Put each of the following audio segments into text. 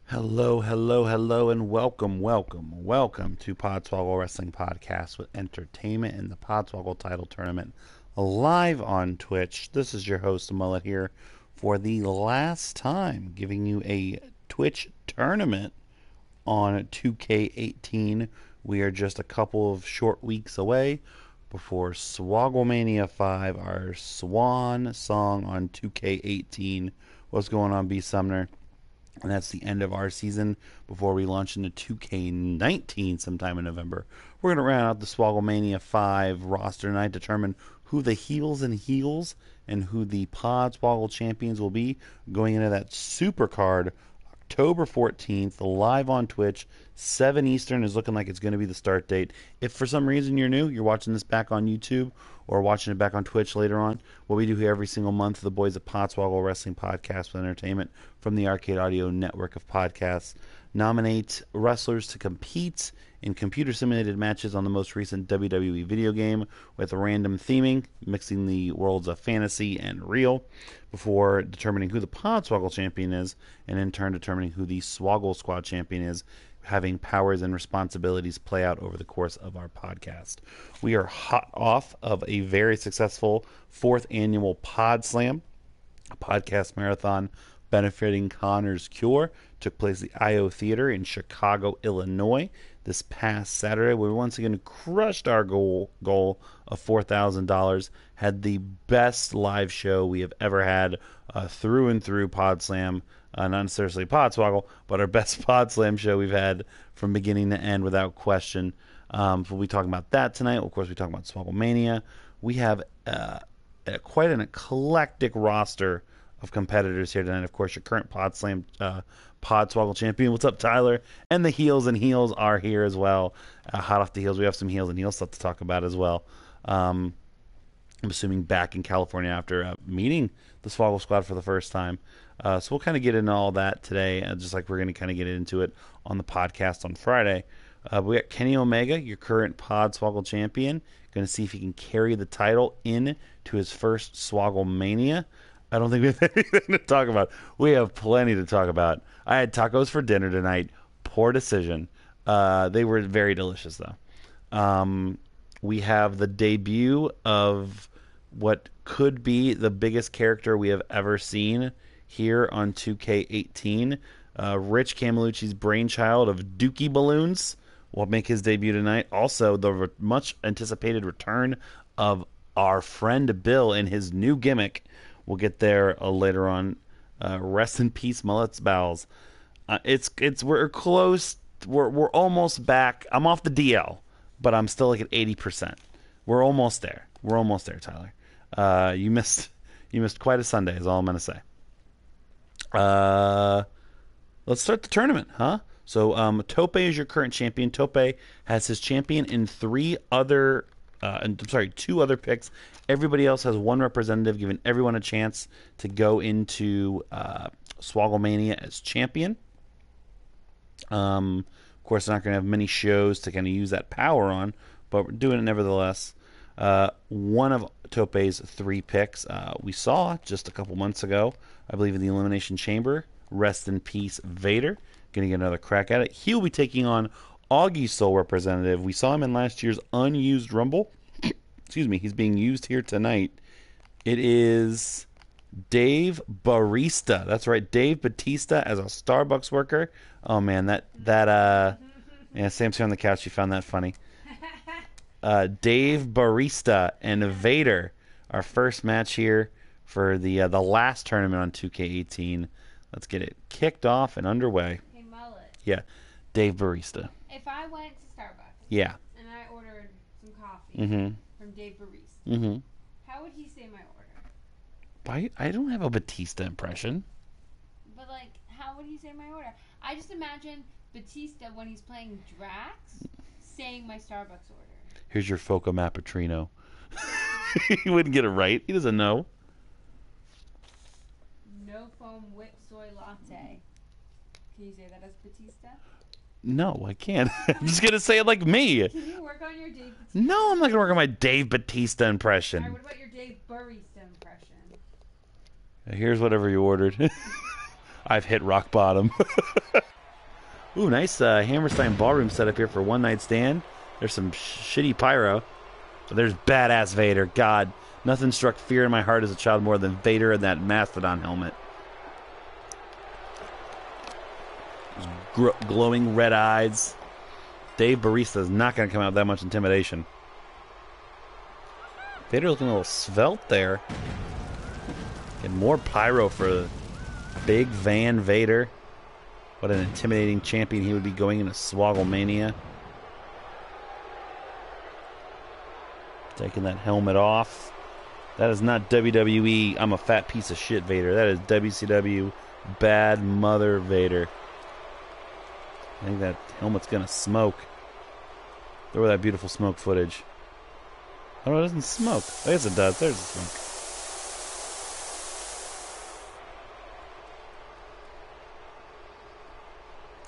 Hello, hello, hello, and welcome to Podswoggle Wrestling Podcast with entertainment in the Podswoggle title tournament live on Twitch. This is your host, Mullet, here for the last time giving you a Twitch tournament on 2K18. We are just a couple of short weeks away before Swogglemania 5, our swan song on 2K18. What's going on, B. Sumner? And that's the end of our season before we launch into 2K19 sometime in November. We're going to round out the Swogglemania 5 roster tonight, determine who the heels and who the Podswoggle champions will be going into that super card October 14th, live on Twitch. 7 Eastern is looking like it's going to be the start date. If for some reason you're new, you're watching this back on YouTube or watching it back on Twitch later on, what we do here every single month, the boys at Podswoggle Wrestling Podcast with Entertainment from the Arcade Audio network of podcasts, nominate wrestlers to compete in computer simulated matches on the most recent WWE video game with random theming, mixing the worlds of fantasy and real, before determining who the Podswoggle champion is, and in turn determining who the Swoggle Squad champion is, having powers and responsibilities play out over the course of our podcast. We are hot off of a very successful 4th annual Pod Slam, a podcast marathon benefiting Connor's Cure. Took place at the IO Theater in Chicago, Illinois this past Saturday. We once again crushed our goal of $4,000. Had the best live show we have ever had through and through Pod Slam. Not necessarily Podswoggle, but our best Pod Slam show we've had from beginning to end without question. We'll be talking about that tonight. Of course, we talk about Swogglemania. We have quite an eclectic roster of competitors here tonight. Of course, your current Pod Slam Podswoggle champion. What's up, Tyler? And the heels are here as well. Hot off the heels, we have some heels and heel stuff to talk about as well. I'm assuming back in California after meeting the Swoggle Squad for the first time. So we'll kind of get into all that today, just like we're going to kind of get into it on the podcast on Friday. We got Kenny Omega, your current Podswoggle champion. Going to see if he can carry the title in to his first Swogglemania. I don't think we have anything to talk about. We have plenty to talk about. I had tacos for dinner tonight. Poor decision. They were very delicious, though. We have the debut of what could be the biggest character we have ever seen here on 2K18. Rich Camelucci's brainchild of Dookie Balloons will make his debut tonight. Also, the much anticipated return of our friend Bill and his new gimmick. We'll get there later on. Rest in peace, Mullet's Bowels. We're close. We're almost back. I'm off the DL, but I'm still like at 80%. We're almost there. Tyler. You missed quite a Sunday, is all I'm gonna say. Let's start the tournament, huh? So Tope is your current champion. Tope has his champion in two other picks. Everybody else has one representative, giving everyone a chance to go into Swogglemania as champion. Of course, they're not going to have many shows to kind of use that power on, but we're doing it nevertheless. One of Tope's 3 picks we saw just a couple months ago, I believe in the Elimination Chamber. Rest in peace, Vader. Going to get another crack at it. He'll be taking on Augie's sole representative. We saw him in last year's unused Rumble. Excuse me, he's being used here tonight. It is Dave Barista. That's right, Dave Batista as a Starbucks worker. Oh man, yeah, Sam's here on the couch. She found that funny. Dave Barista and Vader, our first match here for the last tournament on 2K18. Let's get it kicked off and underway. Hey, Mullet. Yeah, Dave Barista. If I went to Starbucks. Yeah. And I ordered some coffee from Dave Barista. Mm-hmm. How would he say my order? I don't have a Batista impression. But like, how would he say my order? I just imagine Batista when he's playing Drax saying my Starbucks order. Here's your Foca Mappuccino. He wouldn't get it right. He doesn't know. No foam whipped soy latte. Can you say that as Batista? No, I can't. I'm just going to say it like me. Can you work on your Dave Batista? No, I'm not going to work on my Dave Batista impression. Alright, what about your Dave Barista impression? Here's whatever you ordered. I've hit rock bottom. Ooh, nice Hammerstein ballroom setup here for one night stand. There's some shitty pyro. But there's badass Vader. God, nothing struck fear in my heart as a child more than Vader and that Mastodon helmet. Glowing red eyes. Dave Bautista is not going to come out with that much intimidation. Vader looking a little svelte there. Getting more pyro for Big Van Vader. What an intimidating champion he would be going into Swoggle Mania. Taking that helmet off. That is not WWE, I'm a fat piece of shit Vader. That is WCW, bad mother Vader. I think that helmet's gonna smoke. Throw away that beautiful smoke footage. Oh no, it doesn't smoke. I guess it does. There's the smoke.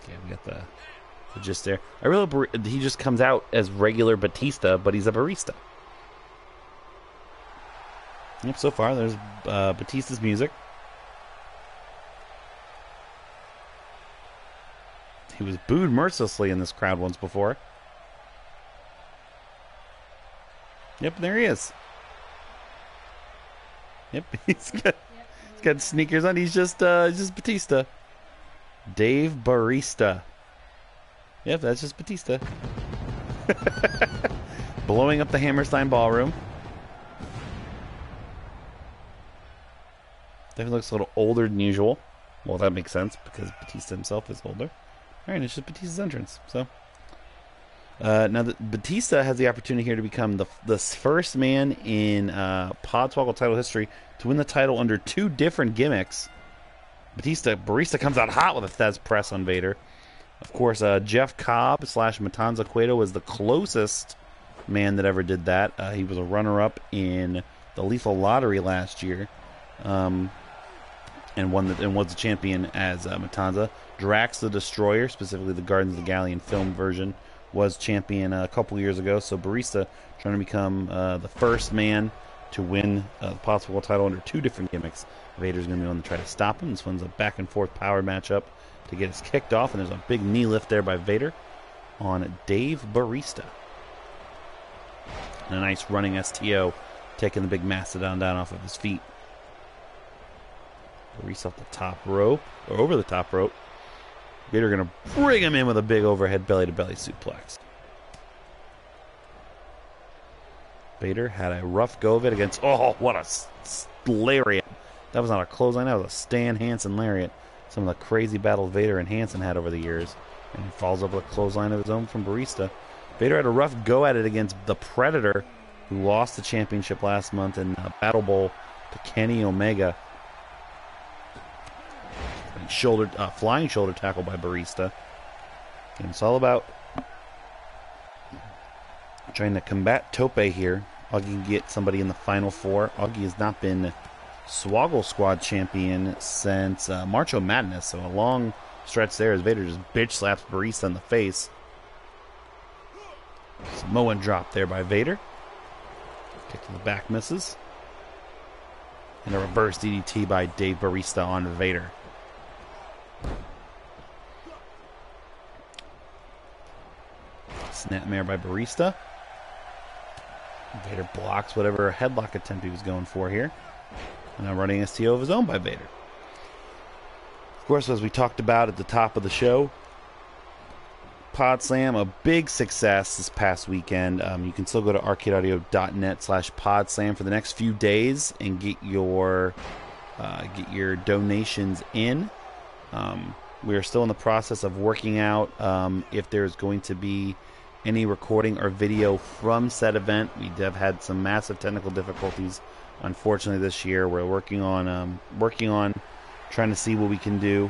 Okay, we got the gist there. I really hope he just comes out as regular Batista, but he's a barista. Yep, so far there's Batista's music. He was booed mercilessly in this crowd once before. Yep, there he is. Yep, he's got sneakers on. He's just Batista. Dave Barista. Yep, that's just Batista. Blowing up the Hammerstein Ballroom. Definitely looks a little older than usual. Well, that makes sense because Batista himself is older. Alright, it's just Batista's entrance. So, now Batista has the opportunity here to become the first man in Podswoggle title history to win the title under two different gimmicks. Barista comes out hot with a Thez press on Vader. Of course, Jeff Cobb / Matanza Cueto was the closest man that ever did that. He was a runner-up in the Lethal Lottery last year. And was the champion as Matanza. Drax the Destroyer, specifically the Guardians of the Galleon film version, was champion a couple years ago. So Barista trying to become the first man to win the Podswoggle title under two different gimmicks. Vader's going to be on to try to stop him. This one's a back and forth power matchup to get us kicked off, and there's a big knee lift there by Vader on Dave Barista. And a nice running STO, taking the big Mastodon down off of his feet. Barista off the top rope, or over the top rope. Vader going to bring him in with a big overhead belly-to-belly suplex. Vader had a rough go of it against... Oh, what a lariat. That was not a clothesline. That was a Stan Hansen lariat. Some of the crazy battles Vader and Hansen had over the years. And he follows up with a clothesline of his own from Barista. Vader had a rough go at it against the Predator, who lost the championship last month in Battle Bowl to Kenny Omega. Flying shoulder tackle by Barista. And it's all about trying to combat Tope here. Augie can get somebody in the Final Four. Augie has not been Swoggle Squad champion since Marcho Madness, so a long stretch there as Vader just bitch slaps Barista in the face. Samoan drop there by Vader. Kick to the back misses. And a reverse DDT by Dave Barista on Vader. Snapmare by Barista. Vader blocks whatever headlock attempt he was going for here. And now running a STO of his own by Vader. Of course, as we talked about at the top of the show, Pod Slam, a big success this past weekend. You can still go to arcadeaudio.net/podslam for the next few days and get your donations in. We are still in the process of working out if there's going to be any recording or video from said event. We have had some massive technical difficulties, unfortunately, this year. We're working on trying to see what we can do.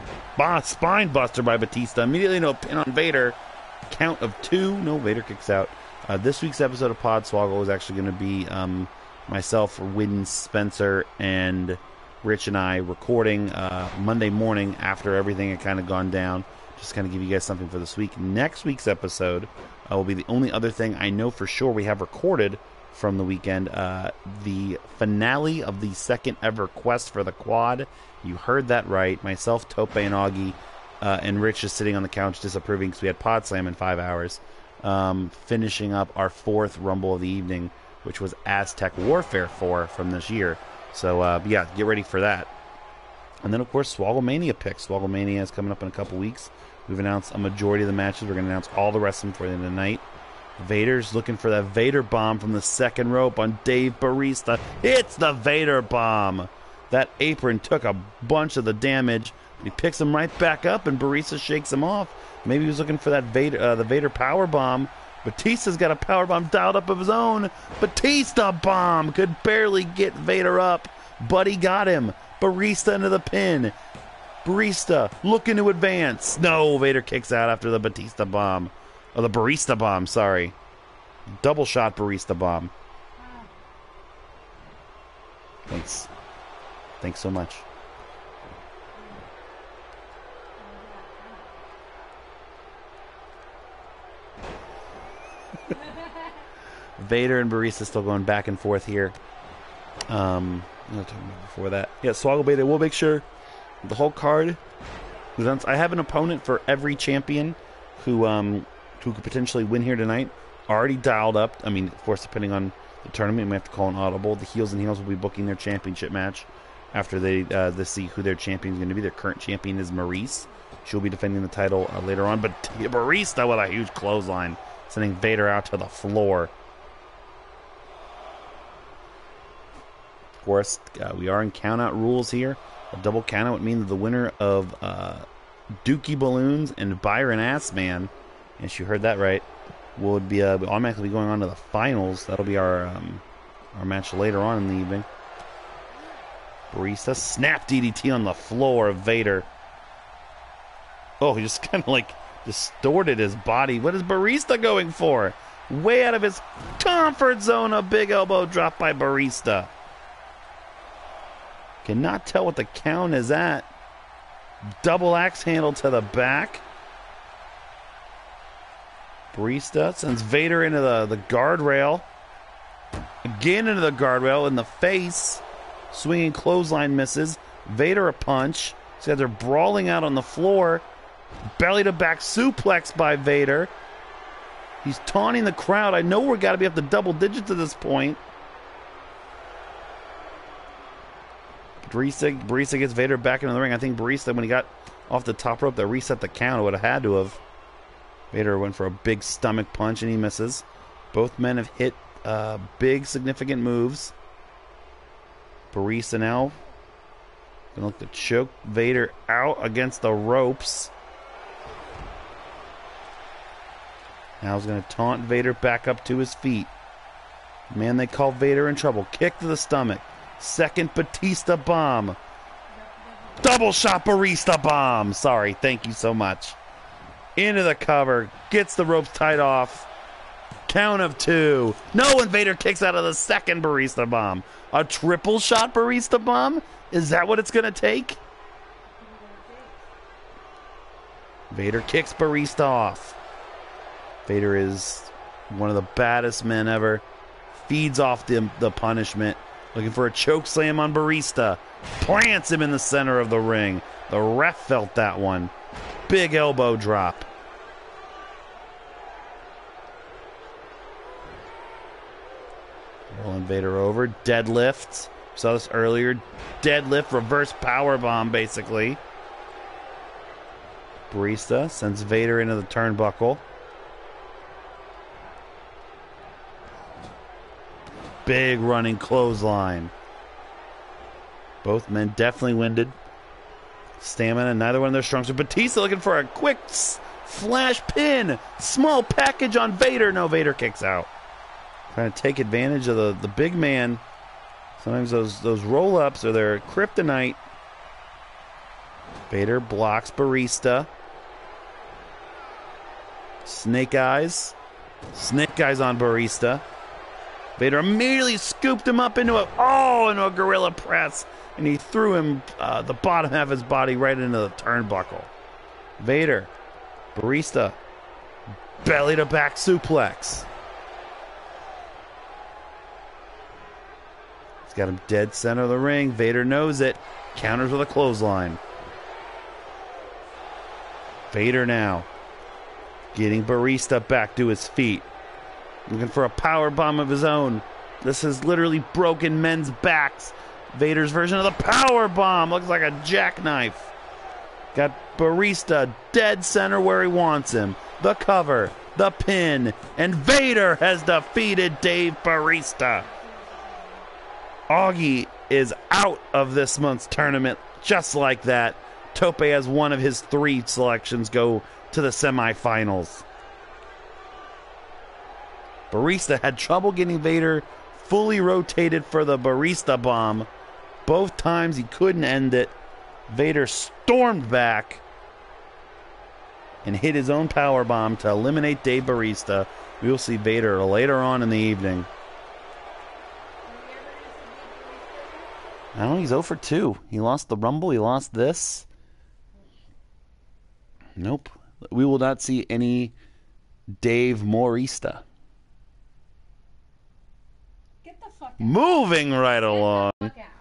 Spine buster by Batista. Immediately no pin on Vader. Count of 2. No, Vader kicks out. This week's episode of Podswoggle is actually going to be myself, Widden, Spencer, and Rich and I recording Monday morning after everything had kind of gone down. Just kind of give you guys something for this week. Next week's episode will be the only other thing I know for sure we have recorded from the weekend. The finale of the second ever Quest for the Quad. You heard that right. Myself, Tope, and Augie and Rich is sitting on the couch disapproving because we had Pod Slam in 5 hours. Finishing up our 4th Rumble of the evening, which was Aztec Warfare 4 from this year. So, yeah, get ready for that. And then, of course, Swoggle Mania picks. Swoggle Mania is coming up in a couple weeks. We've announced a majority of the matches. We're going to announce all the rest of them for the end of the night. Vader's looking for that Vader bomb from the second rope on Dave Bautista. It's the Vader bomb. That apron took a bunch of the damage. He picks him right back up, and Bautista shakes him off. Maybe he was looking for that Vader, the Vader power bomb. Batista's got a power bomb dialed up of his own. Batista bomb could barely get Vader up, but he got him. Bautista into the pin. Bautista looking to advance. No, Vader kicks out after the Batista bomb. Oh, the Bautista bomb, sorry. Double shot Bautista bomb. Thanks. Thanks so much. Vader and Bautista still going back and forth here. I'm not talking about before that. Yeah, Swoggle Vader. We'll make sure the whole card. I have an opponent for every champion who could potentially win here tonight. Already dialed up. I mean, of course, depending on the tournament, we have to call an audible. The Heels and Heels will be booking their championship match after they see who their champion is going to be. Their current champion is Maurice. She'll be defending the title later on. But Bautista with a huge clothesline, sending Vader out to the floor. Of course, we are in count-out rules here. A double count-out would mean that the winner of Dookie Balloons and Byron Assman, yes, you heard that right, would be automatically going on to the finals. That'll be our match later on in the evening. Bautista snap DDT on the floor of Vader. Oh, he just kind of like distorted his body. What is Bautista going for? Way out of his comfort zone. A big elbow drop by Bautista. Cannot tell what the count is at. Double axe handle to the back. Bautista sends Vader into the guardrail. Again into the guardrail in the face. Swinging clothesline misses. Vader a punch. These guys are brawling out on the floor. Belly to back suplex by Vader. He's taunting the crowd. I know we've got to be up to double digits at this point. Bautista gets Vader back into the ring. I think Bautista, when he got off the top rope that reset the count, would have had to have. Vader went for a big stomach punch and he misses. Both men have hit big, significant moves. Bautista now gonna look to choke Vader out against the ropes. Now he's gonna taunt Vader back up to his feet. Man, they call Vader in trouble. Kick to the stomach. Second Batista bomb. Double shot Bautista bomb. Sorry, thank you so much. Into the cover. Gets the ropes tied off. Count of 2. No, and Vader kicks out of the second Bautista bomb. A triple shot Bautista bomb? Is that what it's going to take? Vader kicks Bautista off. Vader is one of the baddest men ever. Feeds off the punishment. Looking for a choke slam on Bautista. Plants him in the center of the ring. The ref felt that one. Big elbow drop. Rolling Vader over. Deadlift. Saw this earlier. Deadlift, reverse power bomb, basically. Bautista sends Vader into the turnbuckle. Big running clothesline. Both men definitely winded. Stamina, neither one of their strong. So Batista looking for a quick flash pin. Small package on Vader. No, Vader kicks out. Trying to take advantage of the big man. Sometimes those roll-ups are their kryptonite. Vader blocks Bautista. Snake eyes. Snake eyes on Bautista. Vader immediately scooped him up into a gorilla press, and he threw him the bottom half of his body right into the turnbuckle. Vader, Bautista, belly to back suplex. He's got him dead center of the ring. Vader knows it. Counters with a clothesline. Vader now getting Barista back to his feet. Looking for a power bomb of his own. This has literally broken men's backs. Vader's version of the power bomb looks like a jackknife. Got Barista dead center where he wants him. The cover, the pin, and Vader has defeated Dave Barista. Augie is out of this month's tournament just like that. Tope has one of his 3 selections go to the semifinals. Barista had trouble getting Vader fully rotated for the Barista bomb. Both times he couldn't end it. Vader stormed back and hit his own power bomb to eliminate Dave Barista. We will see Vader later on in the evening. I don't know, he's 0 for 2. He lost the Rumble, he lost this. Nope. We will not see any Dave Morista. Get the fuck out. Moving right along. Get the fuck out.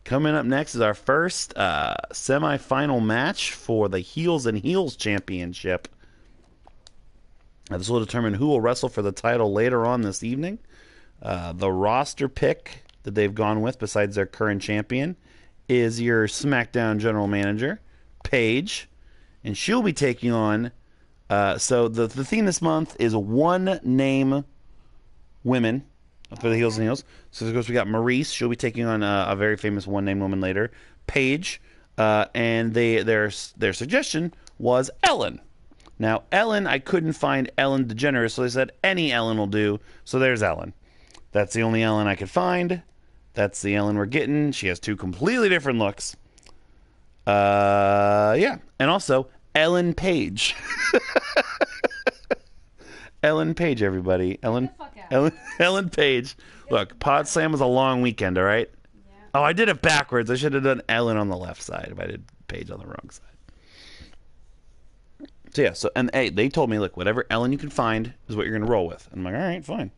Coming up next is our first semifinal match for the Heels and Heels Championship. This will determine who will wrestle for the title later on this evening. The roster pick that they've gone with, besides their current champion, is your SmackDown General Manager, Paige. And she'll be taking on... so the theme this month is one-name women for the Heels and Heels. So of course we got Maurice. She'll be taking on a very famous one-name woman later. Paige. And their suggestion was Ellen. Now, Ellen, I couldn't find Ellen DeGeneres, so they said any Ellen will do. So there's Ellen. That's the only Ellen I could find. That's the Ellen we're getting. She has 2 completely different looks. Yeah. And also, Ellen Page. Ellen Page, everybody. Ellen Page. Look, Pod Slam was a long weekend, all right? Yeah. Oh, I did it backwards. I should have done Ellen on the left side if I did Page on the wrong side. So, yeah. And hey, they told me, look, whatever Ellen you can find is what you're going to roll with. And I'm like, all right, fine.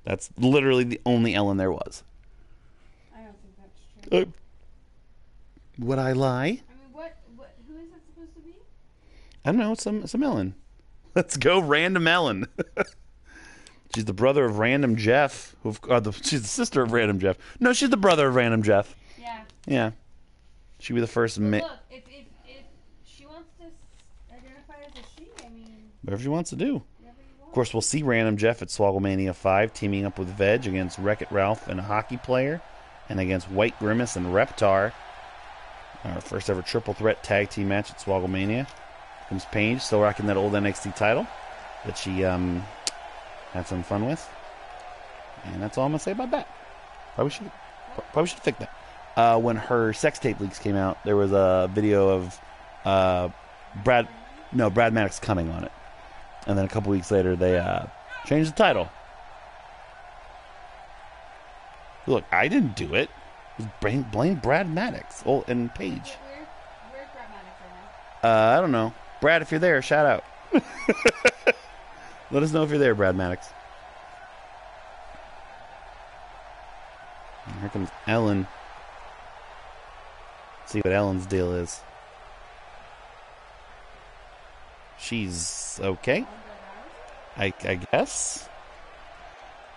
That's literally the only Ellen there was. I don't think that's true. Would I lie? I mean, who is that supposed to be? I don't know. Some Ellen. Let's go, Random Ellen. She's the brother of Random Jeff. She's the sister of Random Jeff. No, she's the brother of Random Jeff. Yeah. Yeah. She'd be the first. Look, if she wants to identify as a she, I mean, whatever she wants to do. whatever you want. Of course, we'll see Random Jeff at Swogglemania 5 teaming up with Veg against Wreck-It Ralph and a hockey player, and against White Grimace and Reptar. Our first ever triple threat tag team match at Swogglemania. Comes Paige, still rocking that old NXT title that she had some fun with. And that's all I'm going to say about that. Probably should fix that. When her sex tape leaks came out, there was a video of Brad Maddox coming on it. And then a couple weeks later, they changed the title. Look, I didn't do it. Blame Brad Maddox and Paige. Where's Brad Maddox right now? I don't know. Brad, if you're there, shout out. Let us know if you're there, Brad Maddox. And here comes Ellen. Let's see what Ellen's deal is. She's okay, I guess.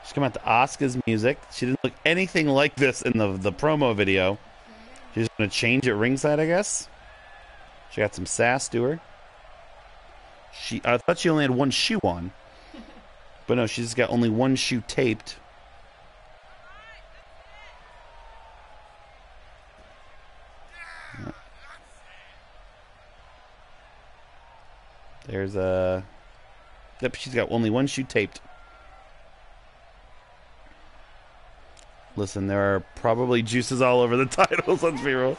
She's come out to Asuka's music. She didn't look anything like this in the promo video. She's going to change it ringside, I guess. She got some sass to her. I thought she only had one shoe on. But no, she's got only one shoe taped. There's a... Yep, she's got only one shoe taped. Listen, there are probably juices all over the titles, let's be real.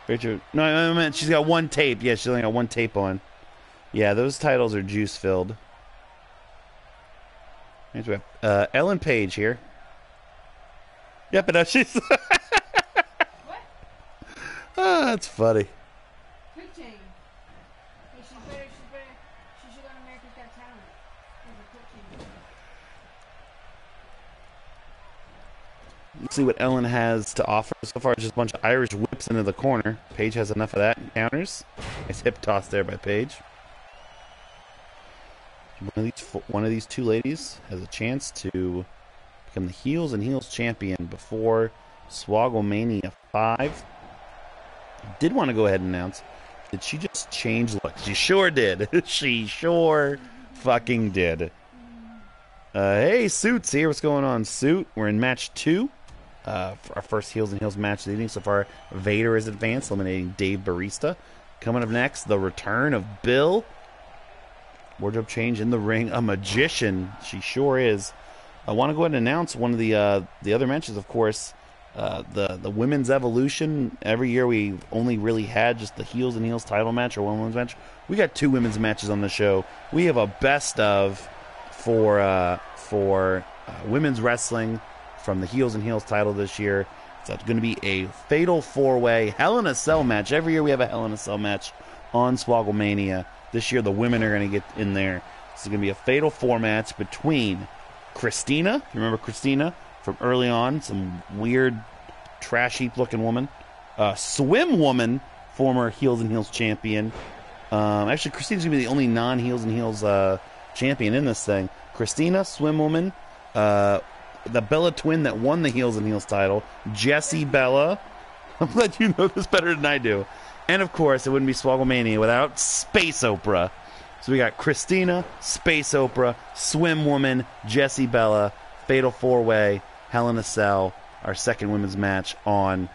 Very true. No, I meant she's got one tape. Yeah, she's only got one tape on. Yeah, those titles are juice-filled. Ellen Page here. Yep, and she's... What? That's funny. Quick change. Hey, she should go to America's Got Talent. There's a quick change. Let's see what Ellen has to offer. So far, it's just a bunch of Irish whips into the corner. Paige has enough of that and counters. Nice hip toss there by Paige. one of these two ladies has a chance to become the Heels and Heels champion before Swoggle Mania 5. Did want to go ahead and announce, did she just change looks? She sure did. She sure fucking did. Hey, Suit's here. What's going on, Suit? We're in match 2. For our first Heels and Heels match of the evening. So far, Vader is advanced, eliminating Dave Barista. Coming up next, the return of Bill. Wardrobe change in the ring. A magician. She sure is. I want to go ahead and announce one of the other matches, of course. The Women's Evolution. Every year we only really had just the Heels and Heels title match or one women's match. We got 2 women's matches on the show. We have a best of for women's wrestling from the Heels and Heels title this year. So it's going to be a fatal 4-way Hell in a Cell match. Every year we have a Hell in a Cell match on Swoggle Mania. This year the women are going to get in there. This is going to be a fatal 4 match between Christina. You remember Christina from early on? Some weird, trashy looking woman. Swim Woman, former Heels and Heels champion. Actually, Christina's going to be the only non-Heels and Heels champion in this thing. Christina, Swim Woman, the Bella twin that won the Heels and Heels title, Jessie Bella. I'm glad you know this better than I do. And of course, it wouldn't be Swoggle Mania without Space Opera. So we got Christina, Space Opera, Swim Woman, Jessie Bella, fatal 4-way, Hell in a Cell, our second women's match on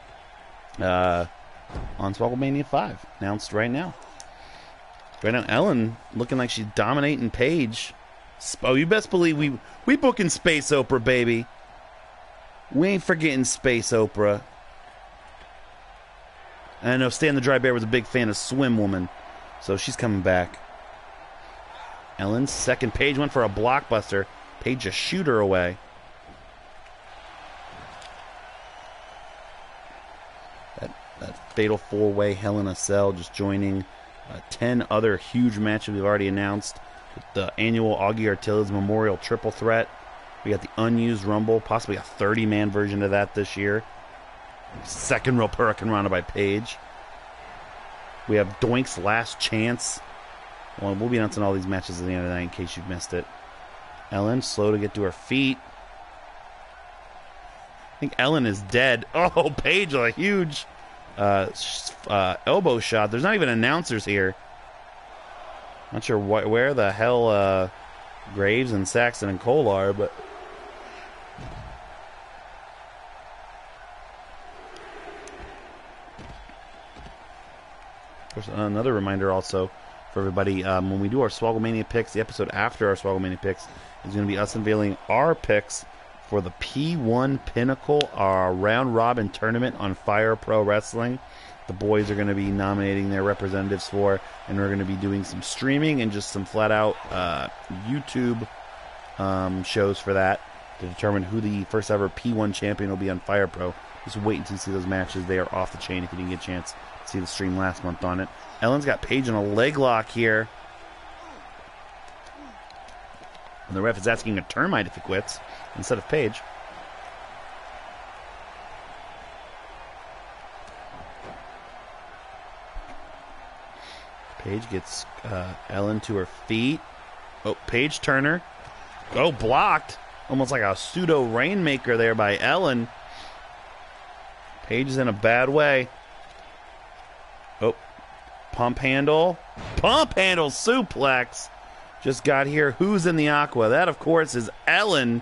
Swoggle Mania 5, announced right now. Right now, Ellen looking like she's dominating Paige. Oh, you best believe we booking Space Opera, baby. We ain't forgetting Space Opera. And I know Stan the Dry Bear was a big fan of Swim Woman, so she's coming back. Ellen's second. Paige went for a blockbuster. Paige just shoot her away. That fatal 4-way Hell in a Cell just joining 10 other huge matches we've already announced. The annual Augie Artilles Memorial Triple Threat. We got the Unused Rumble, possibly a 30-man version of that this year. Second Real Hurricane by Paige. We have Doink's Last Chance. Well, we'll be announcing all these matches at the end of the night in case you've missed it. Ellen, slow to get to her feet. I think Ellen is dead. Oh, Paige with a huge elbow shot. There's not even announcers here. Not sure where the hell Graves and Saxon and Cole are, but of course, another reminder also for everybody, when we do our Swoggle Mania picks, the episode after our Swoggle Mania picks is going to be us unveiling our picks for the P1 Pinnacle, our round robin tournament on Fire Pro Wrestling. The boys are going to be nominating their representatives for, and we're going to be doing some streaming and just some flat out YouTube shows for that to determine who the first ever P1 champion will be on Fire Pro. Just wait until you see those matches. They are off the chain if you didn't get a chance to see the stream last month on it. Ellen's got Paige in a leg lock here. And the ref is asking a termite if he quits instead of Paige. Paige gets Ellen to her feet. Oh, Paige Turner. Oh, blocked. Almost like a pseudo rainmaker there by Ellen. Paige is in a bad way. Oh, pump handle. Pump handle suplex. Just got here. Who's in the aqua? That, of course, is Ellen.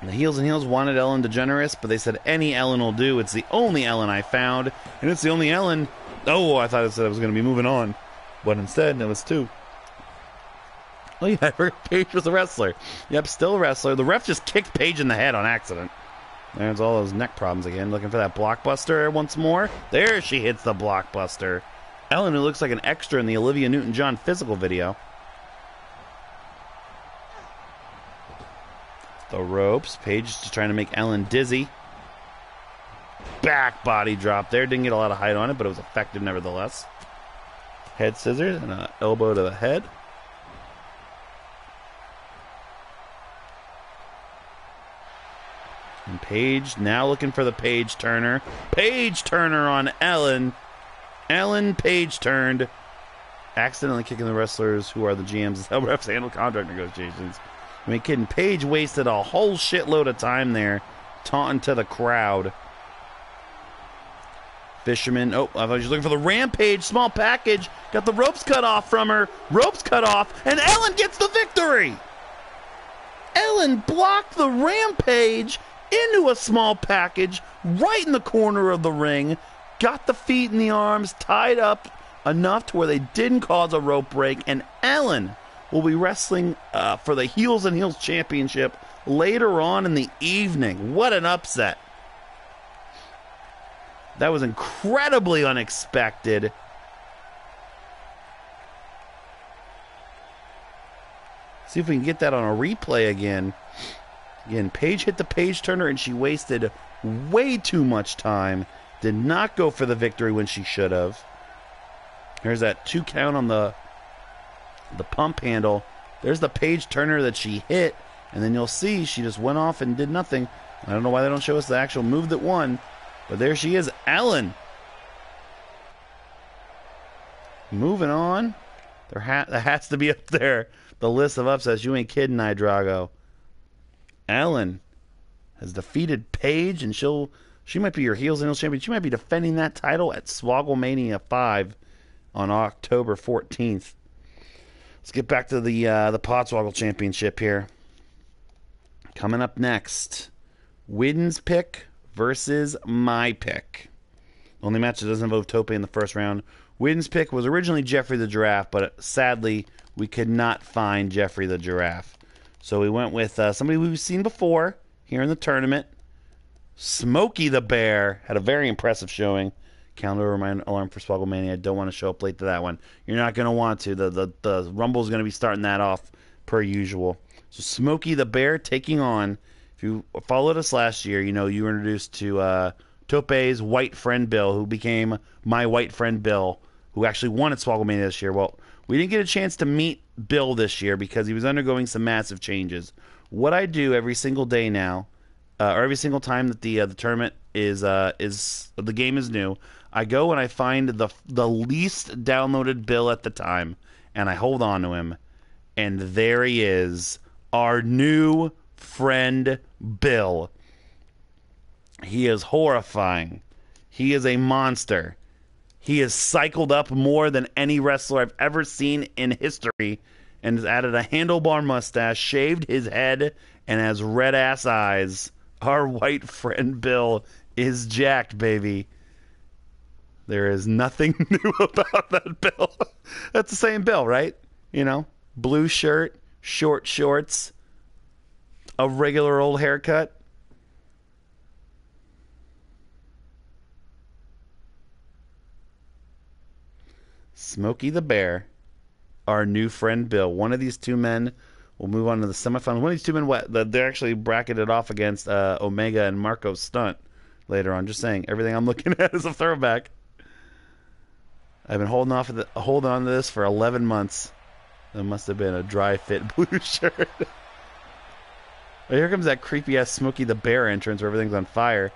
The Heels and Heels wanted Ellen DeGeneres, but they said any Ellen will do. It's the only Ellen I found, and it's the only Ellen. Oh, I thought it said I was going to be moving on, but instead it was 2. Oh yeah, I forgot Paige was a wrestler. Yep, still a wrestler. The ref just kicked Paige in the head on accident. There's all those neck problems again. Looking for that blockbuster once more. There she hits the blockbuster. Ellen, who looks like an extra in the Olivia Newton-John physical video. The ropes. Paige is just trying to make Ellen dizzy. Back body drop there. Didn't get a lot of height on it, but it was effective nevertheless. Head scissors and an elbow to the head. And Paige now looking for the Paige Turner. Paige Turner on Ellen. Ellen Paige turned. accidentally kicking the wrestlers who are the GMs is how refs handle contract negotiations. I mean, kidding. Paige wasted a whole shitload of time there taunting to the crowd. Fisherman, oh, I thought she was looking for the Rampage. Small package. Got the ropes cut off from her. Ropes cut off, and Ellen gets the victory. Ellen blocked the Rampage into a small package right in the corner of the ring. Got the feet and the arms tied up enough to where they didn't cause a rope break, and Ellen will be wrestling for the Heels and Heels Championship later on in the evening. What an upset. That was incredibly unexpected. See if we can get that on a replay again. Again, Paige hit the page turner and she wasted way too much time. Did not go for the victory when she should have. There's that 2 count on the pump handle. There's the page turner that she hit. And then you'll see she just went off and did nothing. I don't know why they don't show us the actual move that won. But there she is, Ellen. Moving on. That has to be up there. The list of upsets. You ain't kidding, Drago. Ellen has defeated Paige, and she might be your Heels and Heels champion. She might be defending that title at Swogglemania 5 on October 14th. Let's get back to the Podswoggle Championship here. Coming up next, Widden's pick versus my pick. Only match that doesn't involve Tope in the first round. Widden's pick was originally Jeffrey the Giraffe, but sadly, we could not find Jeffrey the Giraffe. So we went with somebody we've seen before here in the tournament. Smokey the Bear had a very impressive showing. Calendar remind alarm for Swogglemania. I don't want to show up late to that one. You're not going to want to. The Rumble's going to be starting that off per usual. So Smokey the Bear taking on, if you followed us last year, you know you were introduced to Tope's white friend Bill, who became my white friend Bill, who actually won at Swogglemania this year. Well, we didn't get a chance to meet Bill this year because he was undergoing some massive changes. What I do every single day now, or every single time that the tournament is the game is new, I go and I find the least downloaded Bill at the time, and I hold on to him, and there he is, our new friend Bill. He is horrifying. He is a monster. He has cycled up more than any wrestler I've ever seen in history, and has added a handlebar mustache, shaved his head, and has red-ass eyes. Our white friend Bill is jacked, baby. There is nothing new about that Bill. That's the same Bill, right? You know, blue shirt, short shorts, a regular old haircut. Smokey the Bear, our new friend Bill. One of these two men will move on to the semifinals. One of these two men, they're actually bracketed off against Omega and Marco Stunt later on. Just saying, everything I'm looking at is a throwback. I've been holding on to this for 11 months. That must have been a dry fit blue shirt. Well, here comes that creepy ass Smokey the Bear entrance where everything's on fire.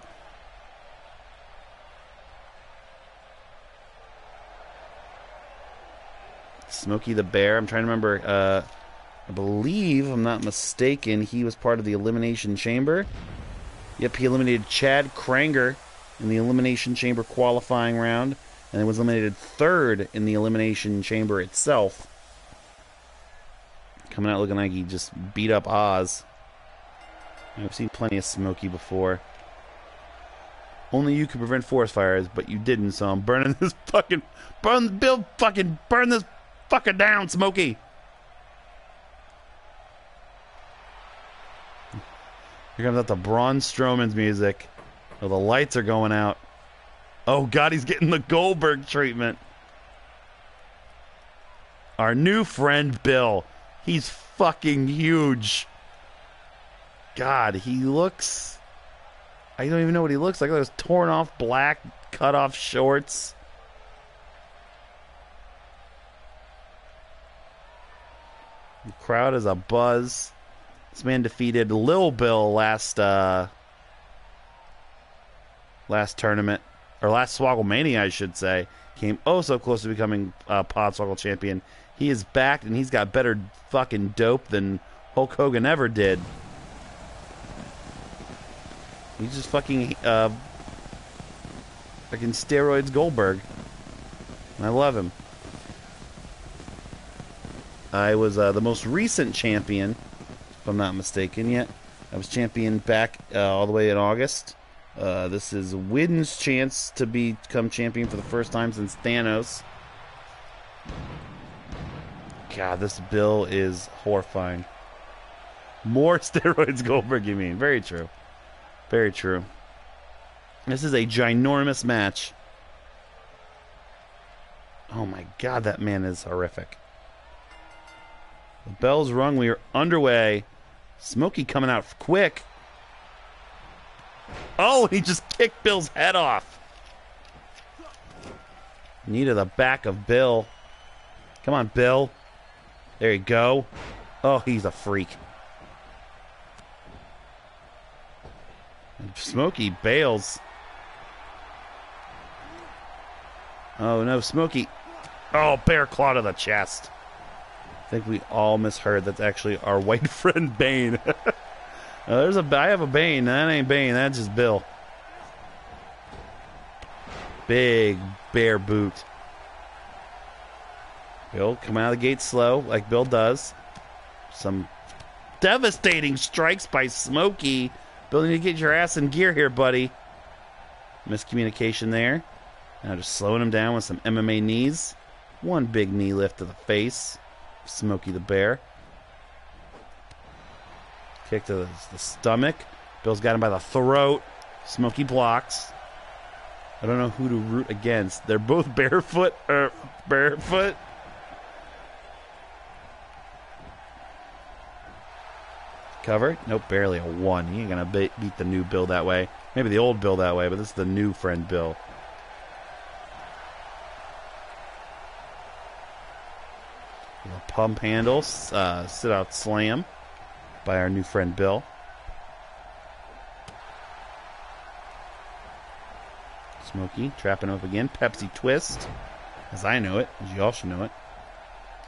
Smokey the Bear. I'm trying to remember. I believe, if I'm not mistaken, he was part of the Elimination Chamber. Yep, he eliminated Chad Kranger in the Elimination Chamber qualifying round, and then was eliminated third in the Elimination Chamber itself. Coming out looking like he just beat up Oz. I've seen plenty of Smokey before. Only you could prevent forest fires, but you didn't, so I'm burning this fucking... Burn this fucking down, Smokey! Here comes out the Braun Strowman's music. Oh, the lights are going out. Oh, God, he's getting the Goldberg treatment. Our new friend, Bill. He's fucking huge. God, he looks... I don't even know what he looks like. Those torn off black, cut off shorts. The crowd is a buzz. This man defeated Lil Bill last tournament. or last Swoggle Mania, I should say, came oh so close to becoming Podswoggle champion. He is back, and he's got better fucking dope than Hulk Hogan ever did. He's just fucking steroids Goldberg. I love him. I was the most recent champion, if I'm not mistaken yet. I was champion back all the way in August. This is Widden's chance to become champion for the first time since Thanos. God, this bill is horrifying. More steroids Goldberg, you mean. Very true. Very true. This is a ginormous match. Oh my God, that man is horrific. The bell's rung. We are underway. Smokey coming out quick. Oh, he just kicked Bill's head off. Knee to the back of Bill. Come on, Bill. There you go. Oh, he's a freak. Smokey bails. Oh, no, Smokey. Oh, bear claw to the chest. I think we all misheard. That's actually our white friend Bane. I have a Bane. That ain't Bane. That's just Bill. Big bear boot. Bill coming out of the gate slow, like Bill does. Some devastating strikes by Smokey. Bill, you need to get your ass in gear here, buddy. Miscommunication there. Now just slowing him down with some MMA knees. One big knee lift to the face. Smokey the Bear. Kick to the stomach. Bill's got him by the throat. Smokey blocks. I don't know who to root against. They're both barefoot. Barefoot. Cover? Nope, barely a 1. He ain't gonna beat the new Bill that way. Maybe the old Bill that way, but this is the new friend Bill. A pump handle, sit out slam by our new friend Bill. Smokey trapping up again. Pepsi twist, as I know it, as you all should know it.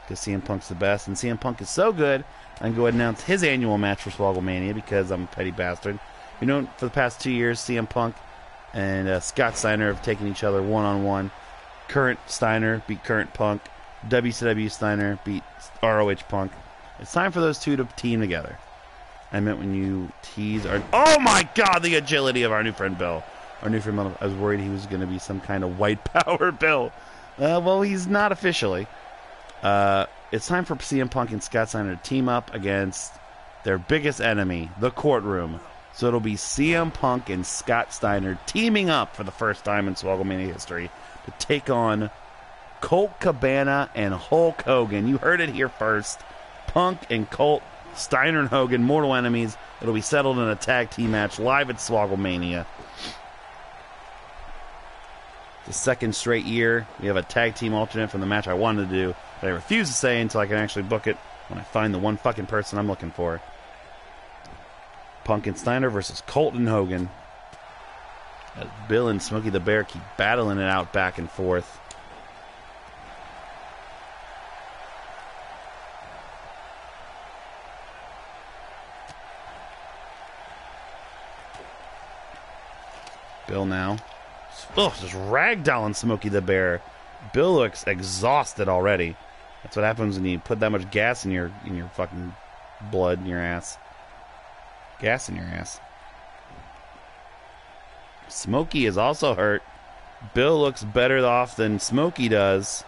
Because CM Punk's the best, and CM Punk is so good, I can go ahead and announce his annual match for Swoggle Mania because I'm a petty bastard. You know, for the past 2 years, CM Punk and Scott Steiner have taken each other one-on-one. Current Steiner beat current Punk. WCW Steiner beat ROH Punk. It's time for those two to team together. I meant when you tease our... Oh my God, the agility of our new friend Bill. Our new friend Bill, I was worried he was going to be some kind of white power Bill. Well, he's not officially. It's time for CM Punk and Scott Steiner to team up against their biggest enemy, the Courtroom. So it'll be CM Punk and Scott Steiner teaming up for the first time in Swoggle Mania history to take on Colt Cabana and Hulk Hogan. You heard it here first. Punk and Colt, Steiner and Hogan, mortal enemies. It'll be settled in a tag team match live at Swoggle Mania. The second straight year, we have a tag team alternate from the match I wanted to do, but I refuse to say until I can actually book it when I find the one fucking person I'm looking for. Punk and Steiner versus Colt and Hogan. As Bill and Smokey the Bear keep battling it out back and forth. Bill now. Ugh, just ragdolling Smokey the Bear. Bill looks exhausted already. That's what happens when you put that much gas in your fucking blood in your ass. Gas in your ass. Smokey is also hurt. Bill looks better off than Smokey does.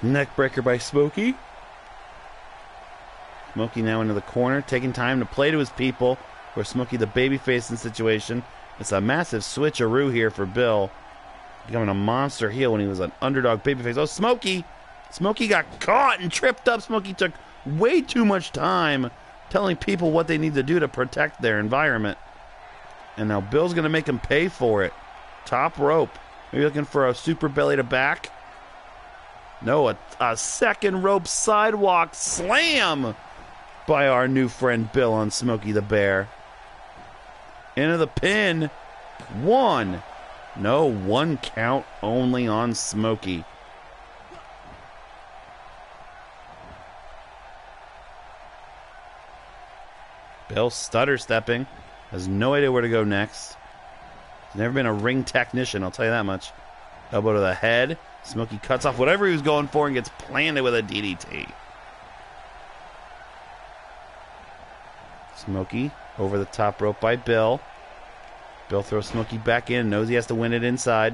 Neckbreaker by Smokey. Smokey now into the corner, taking time to play to his people. For Smokey the babyface in the situation. It's a massive switcheroo here for Bill. Becoming a monster heel when he was an underdog babyface. Oh, Smokey! Smokey got caught and tripped up. Smokey took way too much time telling people what they need to do to protect their environment. And now Bill's going to make him pay for it. Top rope. Maybe looking for a super belly to back. No, a second rope sidewalk slam by our new friend Bill on Smokey the Bear. Into the pin. One. No, one count only on Smokey. Bill stutter stepping. Has no idea where to go next. He's never been a ring technician, I'll tell you that much. Elbow to the head. Smokey cuts off whatever he was going for and gets planted with a DDT. Smokey over the top rope by Bill. Bill throws Smokey back in, knows he has to win it inside.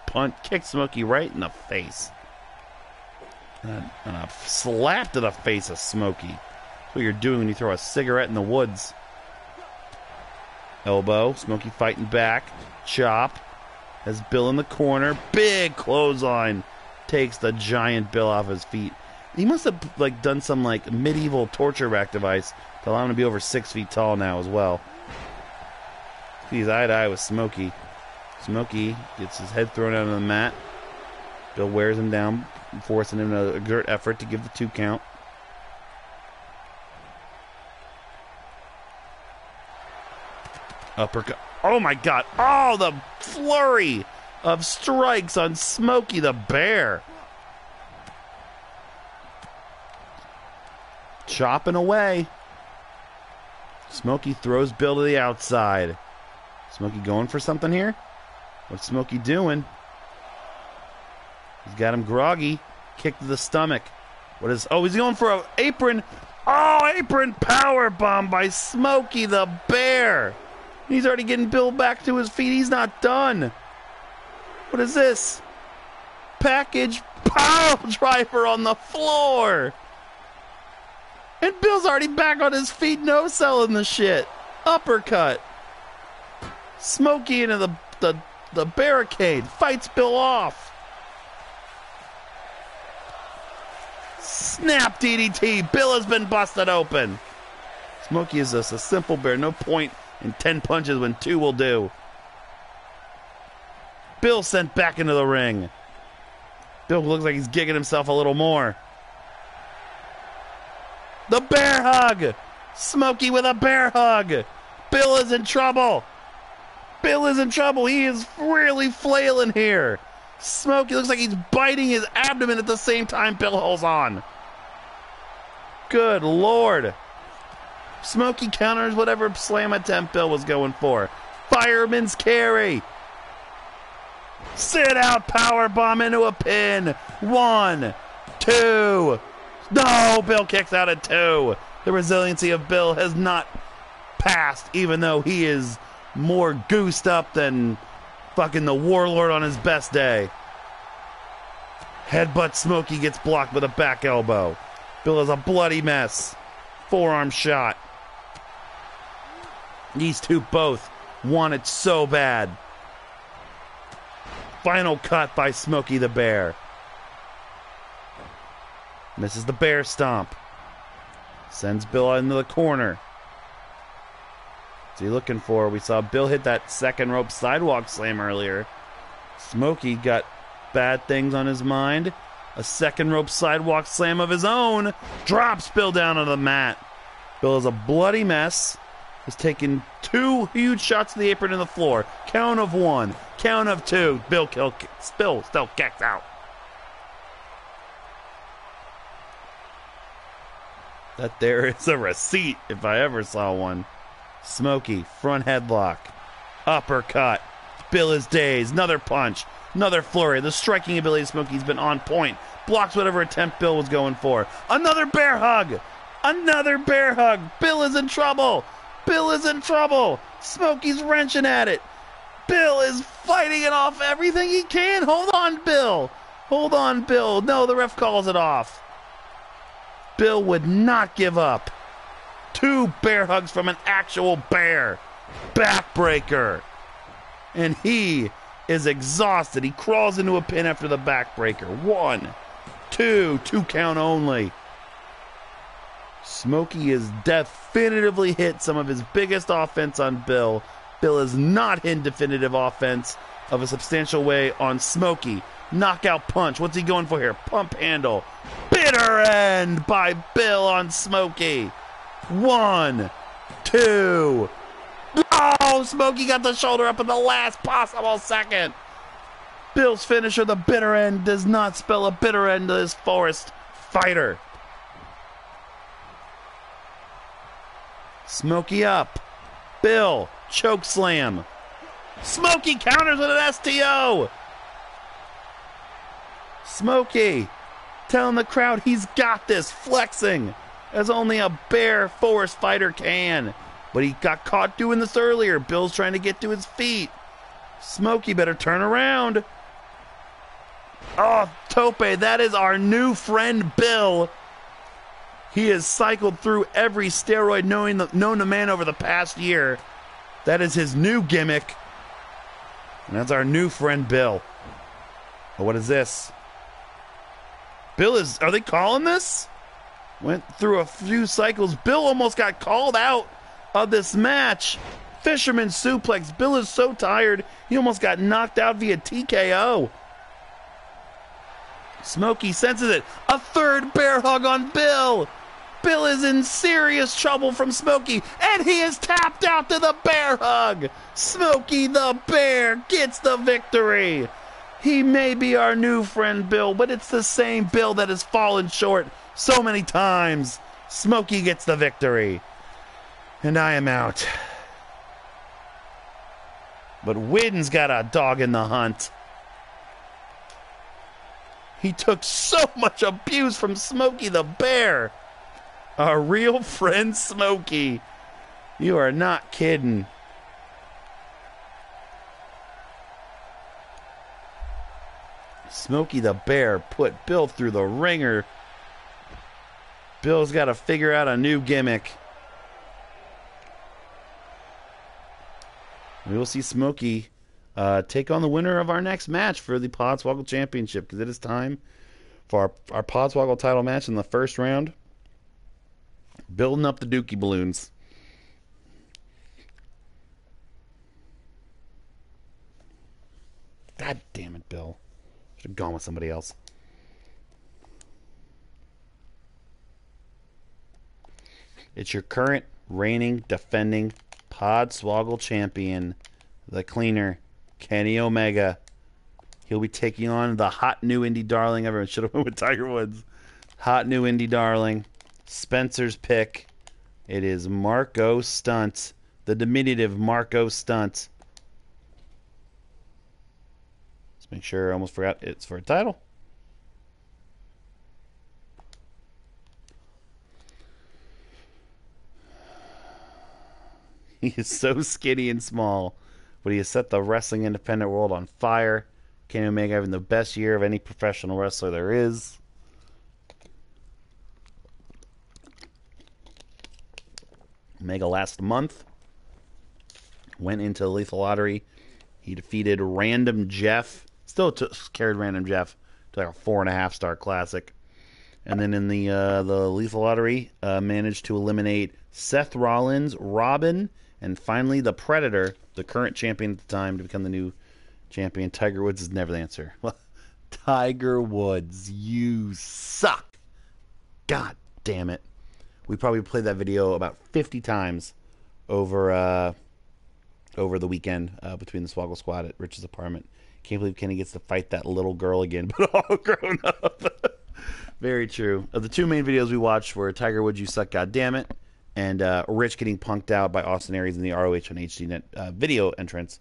Punt, kicks Smokey right in the face. And a slap to the face of Smokey. That's what you're doing when you throw a cigarette in the woods. Elbow, Smokey fighting back. Chop. Has Bill in the corner. Big clothesline. Takes the giant Bill off his feet. He must have done some medieval torture rack device to allow him to be over 6 feet tall now as well. He's eye to eye with Smokey. Smokey gets his head thrown out on the mat. Bill wears him down, forcing him to exert effort to give the 2 count. Uppercut. Oh my God. Oh, the flurry of strikes on Smokey the Bear. Chopping away. Smokey throws Bill to the outside. Smokey going for something here? What's Smokey doing? He's got him groggy. Kick to the stomach. What is... Oh, he's going for an apron. Oh, apron power bomb by Smokey the Bear. He's already getting Bill back to his feet. He's not done. What is this? Package pile driver on the floor. And Bill's already back on his feet, no selling the shit. Uppercut. Smokey into the barricade. Fights Bill off. Snap DDT. Bill has been busted open. Smokey is just a simple bear. No point in 10 punches when 2 will do. Bill sent back into the ring. Bill looks like he's gigging himself a little more. The bear hug! Smokey with a bear hug! Bill is in trouble! Bill is in trouble! He is really flailing here! Smokey looks like he's biting his abdomen at the same time Bill holds on. Good Lord! Smokey counters whatever slam attempt Bill was going for. Fireman's carry! Sit out powerbomb into a pin! 1, 2... No, Bill kicks out at 2. The resiliency of Bill has not passed, even though he is more goosed up than fucking the Warlord on his best day. Headbutt Smokey gets blocked with a back elbow. Bill is a bloody mess. Forearm shot. These two both want it so bad. Final cut by Smokey the Bear. Misses the bear stomp. Sends Bill into the corner. What's he looking for? We saw Bill hit that second rope sidewalk slam earlier. Smokey got bad things on his mind. A second rope sidewalk slam of his own. Drops Bill down on the mat. Bill is a bloody mess. Has taken 2 huge shots to the apron and the floor. Count of 1. Count of 2. Bill still kicks out. That there is a receipt, if I ever saw one. Smokey, front headlock. Uppercut. Bill is dazed. Another punch. Another flurry. The striking ability of Smokey's been on point. Blocks whatever attempt Bill was going for. Another bear hug. Another bear hug. Bill is in trouble. Bill is in trouble. Smokey's wrenching at it. Bill is fighting it off everything he can. Hold on, Bill. Hold on, Bill. No, the ref calls it off. Bill would not give up. 2 bear hugs from an actual bear. Backbreaker. And he is exhausted. He crawls into a pin after the backbreaker. 1, 2 count only. Smokey has definitively hit some of his biggest offense on Bill. Bill has not hit definitive offense of a substantial way on Smokey. Knockout punch. What's he going for here? Pump handle. Bitter end by Bill on Smokey. 1, 2. Oh, Smokey got the shoulder up in the last possible second. Bill's finisher, the bitter end, does not spell a bitter end to this Forest fighter. Smokey up. Bill, choke slam. Smokey counters with an STO. Smokey telling the crowd he's got this, flexing as only a bare Forest fighter can. But he got caught doing this earlier. Bill's trying to get to his feet. Smokey better turn around. Oh, Tope, that is our new friend Bill. He has cycled through every steroid known to man over the past year. That is his new gimmick. And that's our new friend Bill. Oh, what is this? Are they calling this? Went through a few cycles. Bill almost got called out of this match. Fisherman suplex. Bill is so tired, he almost got knocked out via TKO. Smokey senses it. A third bear hug on Bill. Bill is in serious trouble from Smokey, and he is tapped out to the bear hug. Smokey the Bear gets the victory. He may be our new friend Bill, but it's the same Bill that has fallen short so many times. Smokey gets the victory. And I am out. But Widden's got a dog in the hunt. He took so much abuse from Smokey the Bear. Our real friend Smokey. You are not kidding. Smokey the Bear put Bill through the ringer. Bill's got to figure out a new gimmick. We will see Smokey take on the winner of our next match for the Podswoggle Championship, because it is time for our Podswoggle title match in the first round. Building up the dookie balloons. God damn it, Bill. Should have gone with somebody else. It's your current reigning, defending Podswoggle champion, the cleaner, Kenny Omega. He'll be taking on the hot new indie darling. Everyone should have went with Tiger Woods. Hot new indie darling. Spencer's pick. It is Marco Stunt. The diminutive Marco Stunt. Let's make sure. I almost forgot it's for a title. He is so skinny and small, but he has set the wrestling independent world on fire. Kenny Omega having the best year of any professional wrestler there is. Omega last month went into the Lethal Lottery. He defeated Random Jeff. Still carried Random Jeff to like a 4.5 star classic. And then in the Lethal Lottery, managed to eliminate Seth Rollins, Robin, and finally the Predator, the current champion at the time, to become the new champion. Tiger Woods is never the answer. Tiger Woods, you suck. God damn it. We probably played that video about 50 times over the weekend between the Swoggle Squad at Rich's apartment. Can't believe Kenny gets to fight that little girl again, but all grown up. Very true. The two main videos we watched were Tiger Woods, you suck, goddammit, and Rich getting punked out by Austin Aries in the ROH on HDNet video entrance.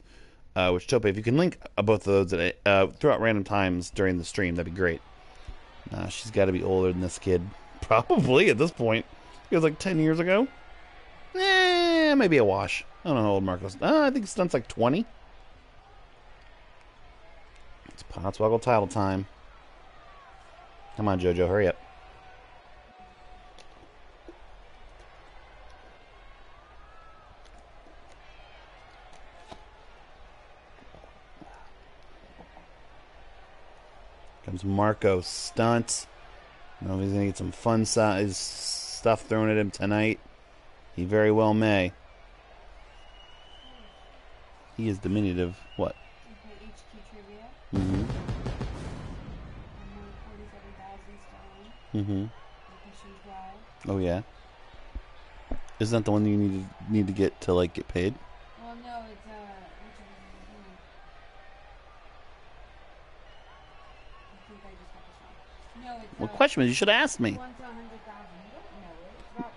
Which, Tope, if you can link both of those throughout random times during the stream, that'd be great. She's got to be older than this kid. Probably at this point. It was like 10 years ago. Maybe a wash. I don't know how old Marcos. I think Stunt's like 20. It's Podswoggle title time. Come on, JoJo, hurry up. Comes Marco Stunt. I don't know if he's going to get some fun size stuff thrown at him tonight. He very well may. He is diminutive. What? HQ trivia. Mm-hmm. 47,000 sterling. Mm-hmm. Location 12. Oh, yeah. Isn't that the one you need to get to, like, get paid? Well, Oh no, it's I think I just got this wrong. No, it's What question? You should ask me. 1 to 100,000. You don't know it. It's about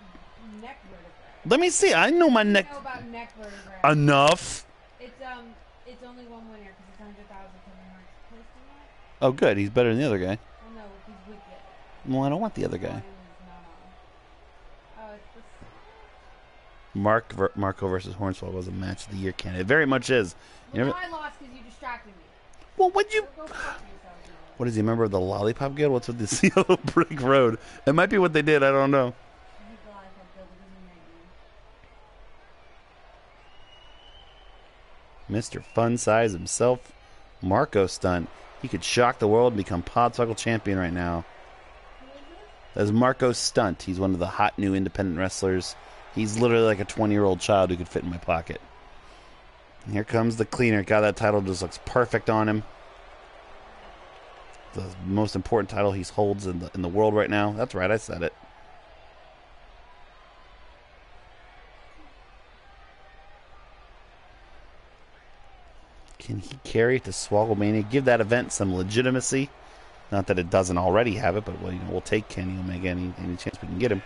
neck vertebrae. Let me see. I know my neck. You know about neck vertebrae. Enough. It's only one winner because it's 100,000 Kevin Hart's posting it. Oh, good. He's better than the other guy. Well, no, he's with it. Well, I don't want the other guy. Mine is not on. Oh, it's this. Marco versus Hornswoggle was a match of the year candidate. It very much is. Well, I lost because you distracted me. Well, what'd you? Go fuck yourself. What is he? A member of the Lollipop Guild? What's with this yellow brick road? It might be what they did. I don't know. Mr. Fun Size himself, Marco Stunt. He could shock the world and become Podswoggle champion right now. That's Marco Stunt. He's one of the hot new independent wrestlers. He's literally like a 20-year-old child who could fit in my pocket. And here comes the cleaner. God, that title just looks perfect on him. The most important title he holds in the world right now. That's right, I said it. Can he carry it to Swogglemania? Give that event some legitimacy. Not that it doesn't already have it, but we'll take Kenny Omega any chance we can get him.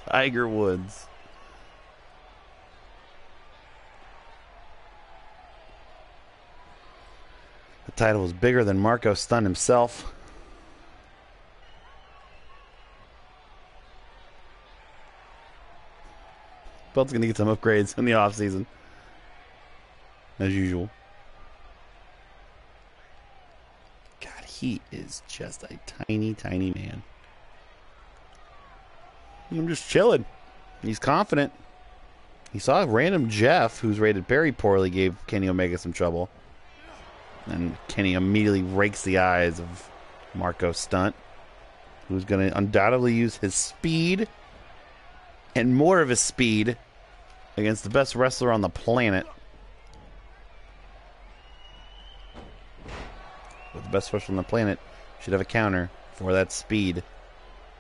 Tiger Woods. The title was bigger than Marco Stunt himself. Belt's going to get some upgrades in the offseason. As usual. God, he is just a tiny, tiny man. I'm just chilling. He's confident. He saw random Jeff, who's rated very poorly, gave Kenny Omega some trouble. And Kenny immediately rakes the eyes of Marco Stunt, who's going to undoubtedly use his speed and more of his speed against the best wrestler on the planet. But the best wrestler on the planet should have a counter for that speed.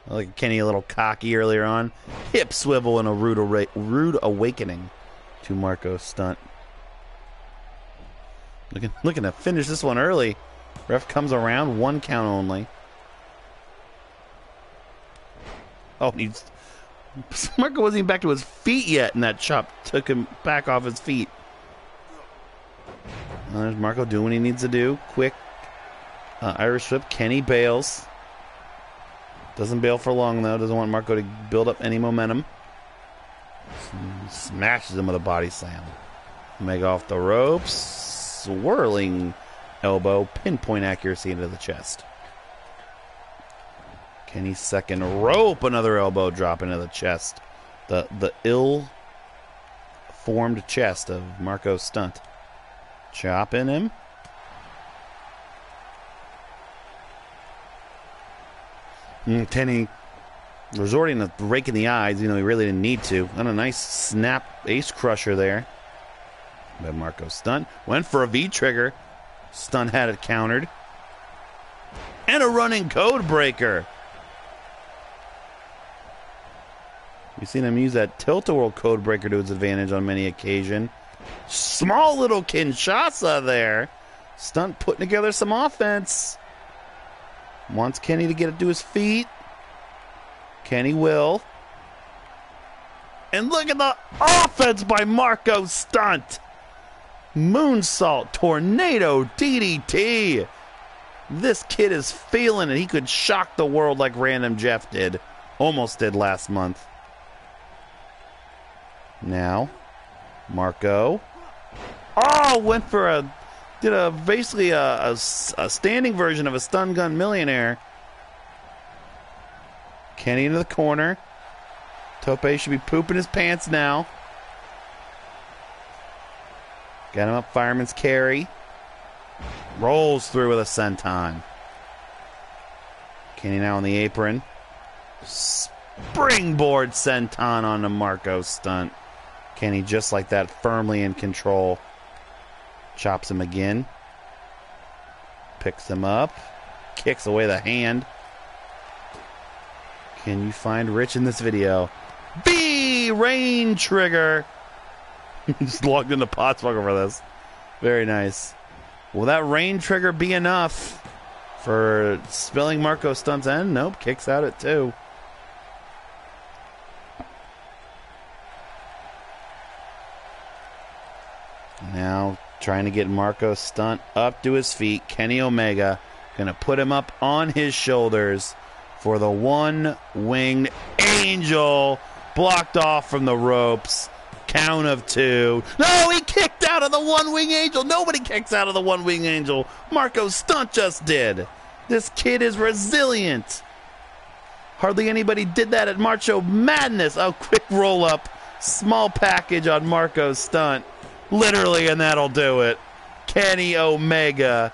Like Kenny a little cocky earlier on. Hip swivel and a rude awakening to Marco Stunt. Looking to finish this one early. Ref comes around, 1 count only. Oh, Marco wasn't even back to his feet yet, and that chop took him back off his feet. Well, there's Marco doing what he needs to do. Quick Irish whip. Kenny bails. Doesn't bail for long, though. Doesn't want Marco to build up any momentum. Smashes him with a body slam. Omega off the ropes. Swirling elbow. Pinpoint accuracy into the chest. Kenny's second rope. Another elbow drop into the chest. The ill-formed chest of Marco Stunt. Chopping him. Kenny resorting to raking the eyes, he really didn't need to. And a nice snap ace crusher there by Marco Stunt. Went for a V-trigger. Stunt had it countered. And a running code breaker. We've seen him use that tilt-a-whirl code breaker to his advantage on many occasions. Small little Kinshasa there. Stunt putting together some offense. Wants Kenny to get it to his feet. Kenny will. And look at the offense by Marco Stunt. Moonsault, tornado, DDT. This kid is feeling it. He could shock the world like Random Jeff did. Almost did last month. Now, Marco. Oh, went for basically a standing version of a stun gun millionaire. Kenny into the corner. Tope should be pooping his pants now. Got him up, fireman's carry. Rolls through with a senton. Kenny now on the apron. Springboard senton on the Marco stunt. Kenny just like that, firmly in control. Chops him again. Picks him up. Kicks away the hand. Can you find Rich in this video? Rain trigger. Just logged into Podswoggle for this. Very nice. Will that rain trigger be enough for spilling Marco Stunt's end? Nope. Kicks out at 2. Now trying to get Marco Stunt up to his feet. Kenny Omega going to put him up on his shoulders for the one-winged angel. Blocked off from the ropes. Count of 2. No, he kicked out of the one-winged angel. Nobody kicks out of the one-winged angel. Marco Stunt just did. This kid is resilient. Hardly anybody did that at Macho Madness. Oh, quick roll-up. Small package on Marco Stunt. Literally, and that'll do it. Kenny Omega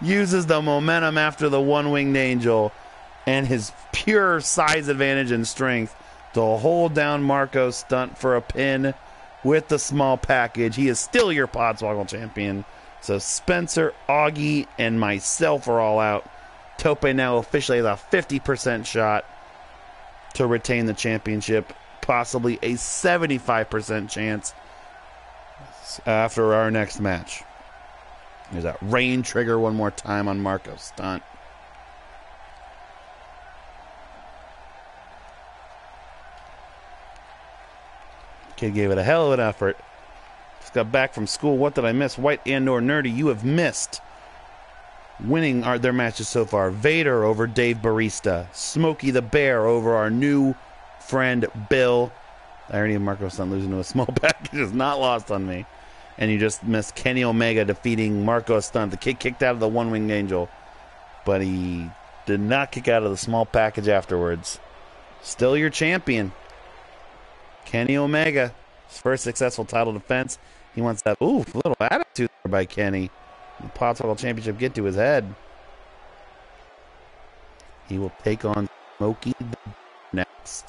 uses the momentum after the one-winged angel and his pure size advantage and strength to hold down Marco Stunt for a pin with the small package. He is still your Podswoggle champion. So Spencer, Augie, and myself are all out. Tope now officially has a 50% shot to retain the championship. Possibly a 75% chance after our next match. There's that rain trigger one more time on Marco Stunt. Kid gave it a hell of an effort. Just got back from school. What did I miss? White and or Nerdy, you have missed winning their matches so far. Vader over Dave Barista. Smokey the Bear over our new friend Bill. The irony of Marco Stunt losing to a small package is not lost on me. And you just missed Kenny Omega defeating Marco Stunt. The kid kicked out of the one-winged angel, but he did not kick out of the small package afterwards. Still your champion. Kenny Omega, his first successful title defense. He wants that, ooh, little attitude there by Kenny. The Podswoggle Championship get to his head. He will take on Smokey next.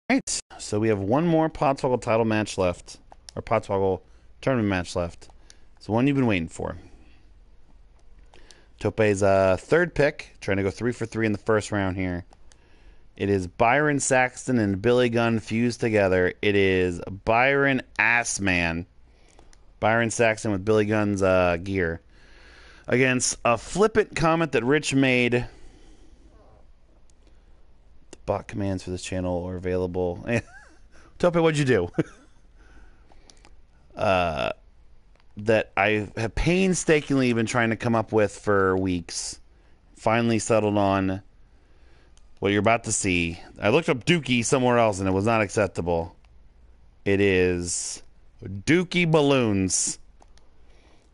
Right, so we have one more Podswoggle title match left, or Podswoggle tournament match left. It's the one you've been waiting for. Tope's third pick, trying to go 3 for 3 in the first round here. It is Byron Saxton and Billy Gunn fused together. It is Byron Assman. Byron Saxton with Billy Gunn's gear. Against a flippant comment that Rich made. Bot commands for this channel are available. Tope, what'd you do? That I have painstakingly been trying to come up with for weeks. Finally settled on what you're about to see. I looked up Dookie somewhere else and it was not acceptable. It is Dookie Balloons.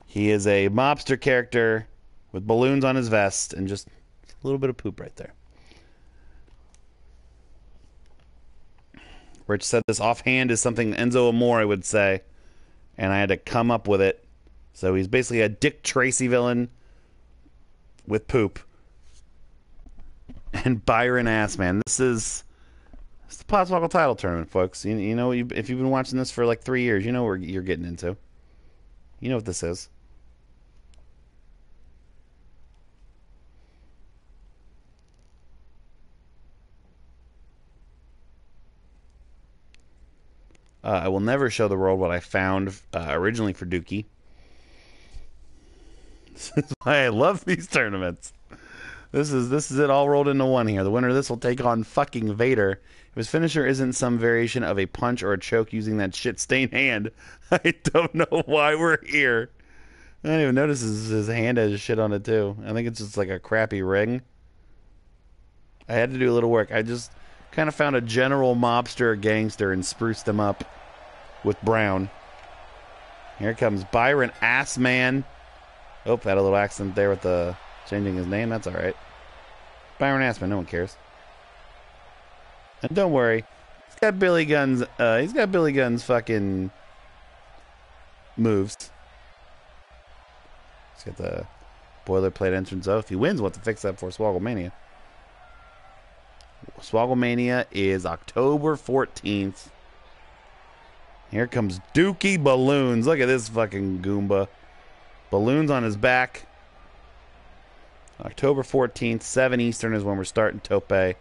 He is a mobster character with balloons on his vest and just a little bit of poop right there. Rich said this offhand is something Enzo Amore would say, and I had to come up with it. So he's basically a Dick Tracy villain with poop. And Byron Assman. This is the Podswoggle title tournament, folks. You know, if you've been watching this for like 3 years, you know what you're getting into. You know what this is. I will never show the world what I found originally for Dookie. This is why I love these tournaments. This is it all rolled into one here. The winner of this will take on fucking Vader. If his finisher isn't some variation of a punch or a choke using that shit-stained hand, I don't know why we're here. I don't even notice his hand has shit on it too. I think it's just like a crappy ring. I had to do a little work. I just Kind of found a general mobster or gangster and spruced him up with Brown. Here comes Byron Assman. Oh, had a little accident there with the changing his name. That's all right. Byron Assman, no one cares. And don't worry, he's got Billy Gunn's. He's got Billy Gunn's fucking moves. He's got the boilerplate entrance. Oh, if he wins, we'll have to fix that for Swogglemania. Swogglemania is October 14th. Here comes Dookie Balloons. Look at this fucking Goomba. Balloons on his back. October 14th, 7 Eastern is when we're starting Tope.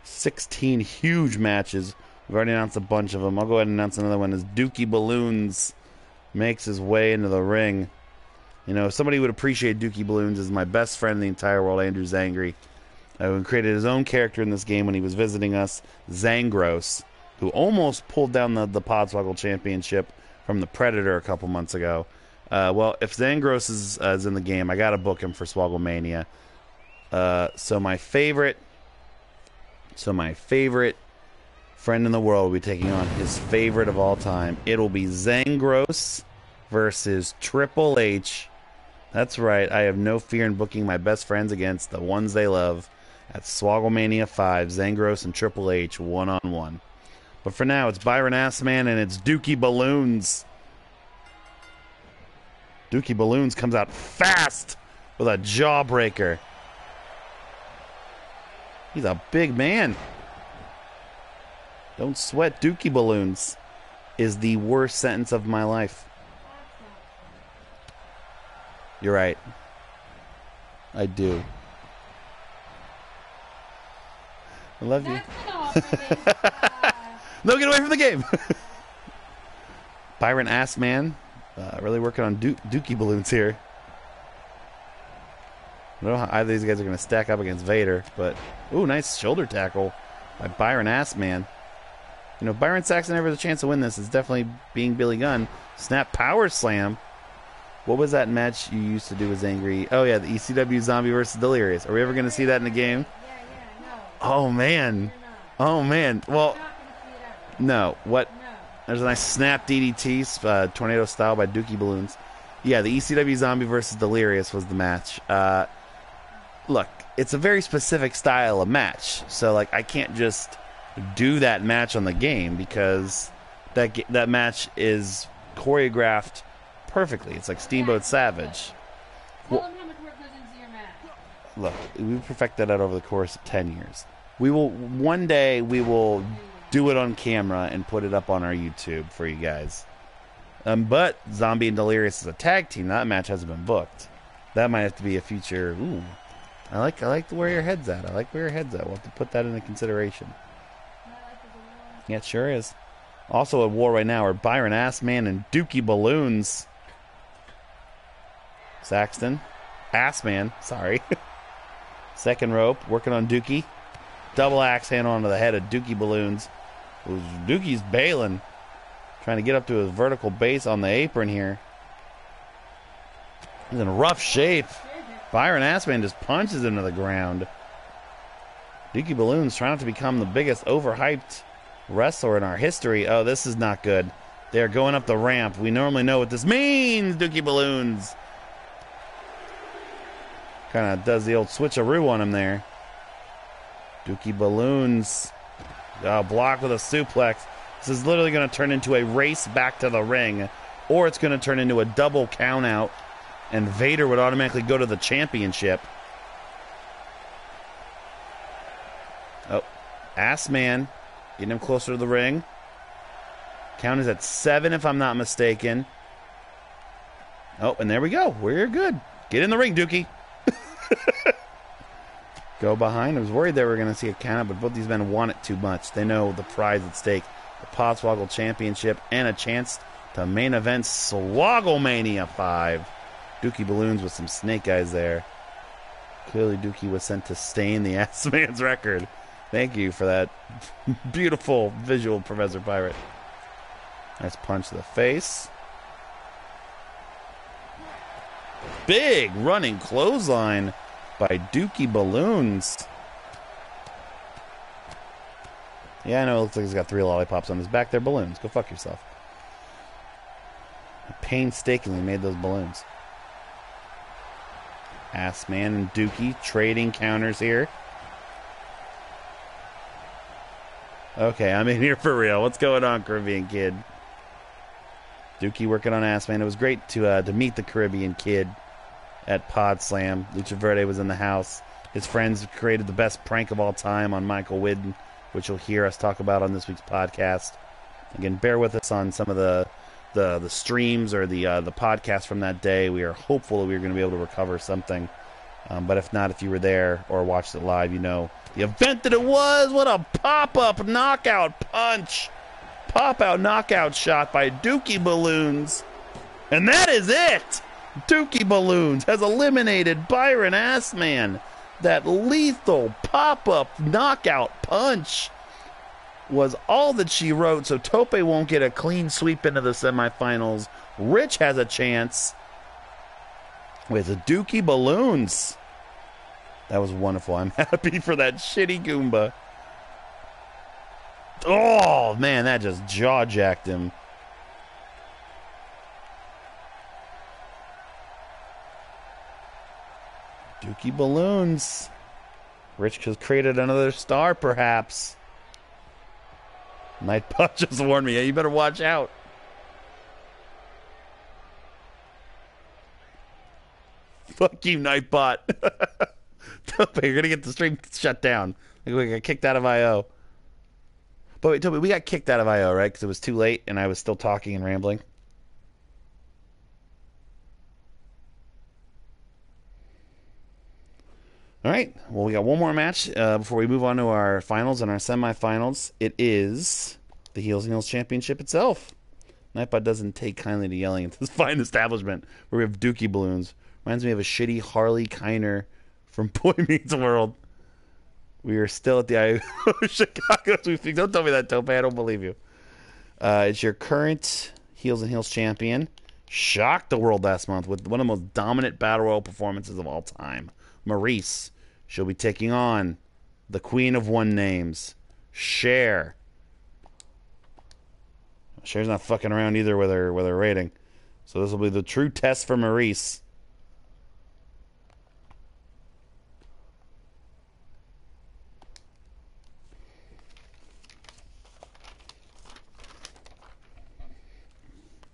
16 huge matches. We've already announced a bunch of them. I'll go ahead and announce another one as Dookie Balloons makes his way into the ring. You know, somebody would appreciate Dookie Balloons as my best friend in the entire world, Andrew Zangri, who created his own character in this game when he was visiting us, Zangros, who almost pulled down the Podswoggle Championship from the Predator a couple months ago. Well, if Zangros is in the game, I got to book him for Swogglemania. So my favorite friend in the world will be taking on his favorite of all time. It'll be Zangros versus Triple H. That's right. I have no fear in booking my best friends against the ones they love at Swogglemania 5. Zangros and Triple H one-on-one. But for now, it's Byron Assman and it's Dookie Balloons. Dookie Balloons comes out fast with a jawbreaker. He's a big man. Don't sweat. Dookie Balloons is the worst sentence of my life. You're right. I do. I love you. No, get away from the game. Byron Assman. Really working on Dookie Balloons here. I don't know how either of these guys are going to stack up against Vader, but ooh, nice shoulder tackle by Byron Assman. You know, Byron Saxton never has a chance to win this. It's definitely being Billy Gunn. Snap power slam. What was that match you used to do with Zangri? Oh yeah, the ECW Zombie versus Delirious. Are we ever going to see that in the game? Yeah, no. Oh man. Oh man. Well, no. What? No. There's a nice snap DDT, tornado style by Dookie Balloons. Yeah, the ECW Zombie versus Delirious was the match. Look, it's a very specific style of match, so like I can't just do that match on the game because that match is choreographed perfectly. It's like Steamboat Savage. Tell them how much work goes into your match. Look, we perfected that over the course of 10 years. One day we will do it on camera and put it up on our YouTube for you guys. But Zombie and Delirious is a tag team. That match hasn't been booked. That might have to be a future. Ooh, I like where your head's at. We'll have to put that into consideration. Yeah, it sure is. Also at war right now are Byron Assman and Dookie Balloons. Saxton. Assman, sorry. Second rope, working on Dookie. Double axe handle onto the head of Dookie Balloons. Dookie's bailing. Trying to get up to his vertical base on the apron here. He's in rough shape. Byron Assman just punches him to the ground. Dookie Balloons trying to become the biggest overhyped wrestler in our history. Oh, this is not good. They're going up the ramp. We normally know what this means, Dookie Balloons. Kind of does the old switcheroo on him there. Dookie Balloons. Blocked with a suplex. This is literally going to turn into a race back to the ring, or it's going to turn into a double count out, and Vader would automatically go to the championship. Oh, Assman getting him closer to the ring. Count is at 7 if I'm not mistaken. Oh, and there we go. We're good. Get in the ring, Dookie. Go behind. I was worried they were going to see a count out, but both these men want it too much. They know the prize at stake. The Podswoggle Championship and a chance to main event Swogglemania 5. Dookie Balloons with some snake eyes there. Clearly Dookie was sent to stain the Assman's record. Thank you for that beautiful visual, Professor Pirate. Nice punch to the face. Big running clothesline by Dookie Balloons. Yeah, I know it looks like he's got 3 lollipops on his back. They're balloons. Go fuck yourself. I painstakingly made those balloons. Ass Man and Dookie trading counters here. Okay, I'm in here for real. What's going on, Caribbean Kid? Dookie working on Ass Man. It was great to meet the Caribbean Kid at Pod Slam. Lucha Verde was in the house. His friends created the best prank of all time on Michael Whidden, which you'll hear us talk about on this week's podcast. Again, bear with us on some of the streams or the podcast from that day. We are hopeful that we're going to be able to recover something. But if not, if you were there or watched it live, you know the event that it was. What a pop-up knockout punch. Pop-out knockout shot by Dookie Balloons. And that is it. Dookie Balloons has eliminated Byron Assman. That lethal pop-up knockout punch was all that she wrote, so Tope won't get a clean sweep into the semifinals. Rich has a chance with the Dookie Balloons. That was wonderful. I'm happy for that shitty Goomba. Oh, man, that just jaw-jacked him. Dookie Balloons. Rich has created another star, perhaps. Nightbot just warned me. Yeah, you better watch out. Fuck you, Nightbot. Toby, you're gonna get the stream shut down. We got kicked out of IO. But wait, Toby, we got kicked out of IO, right? Because it was too late and I was still talking and rambling. All right. Well, we got one more match before we move on to our finals and our semifinals. It is the Heels and Heels Championship itself. Nightbot doesn't take kindly to yelling at this fine establishment where we have Dookie Balloons. Reminds me of a shitty Harley Kiner from Boy Meets World. We are still at the IO Chicago. Don't tell me that, Tope. I don't believe you. It's your current Heels and Heels champion. Shocked the world last month with one of the most dominant Battle Royal performances of all time. Maurice. She'll be taking on the Queen of One Names, Cher. Cher's not fucking around either with her rating. So this will be the true test for Maurice.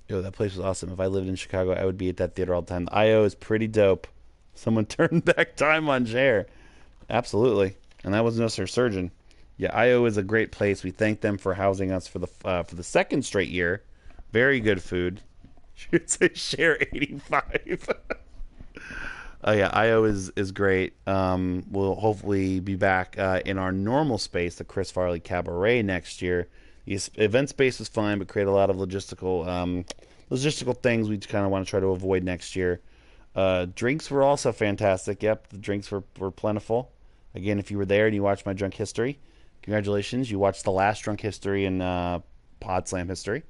Yo, that place was awesome. If I lived in Chicago, I would be at that theater all the time. The IO is pretty dope. Someone turned back time on Cher. Absolutely. And that wasn't just her surgeon. Yeah, IO is a great place. We thank them for housing us for the second straight year. Very good food. Should say Cher 85. Oh yeah, IO is great. We'll hopefully be back in our normal space, the Chris Farley Cabaret, next year. The event space was fine, but create a lot of logistical things we kind of want to try to avoid next year. Drinks were also fantastic. Yep, the drinks were plentiful. Again, if you were there and you watched my drunk history, congratulations. You watched the last drunk history in Pod Slam history.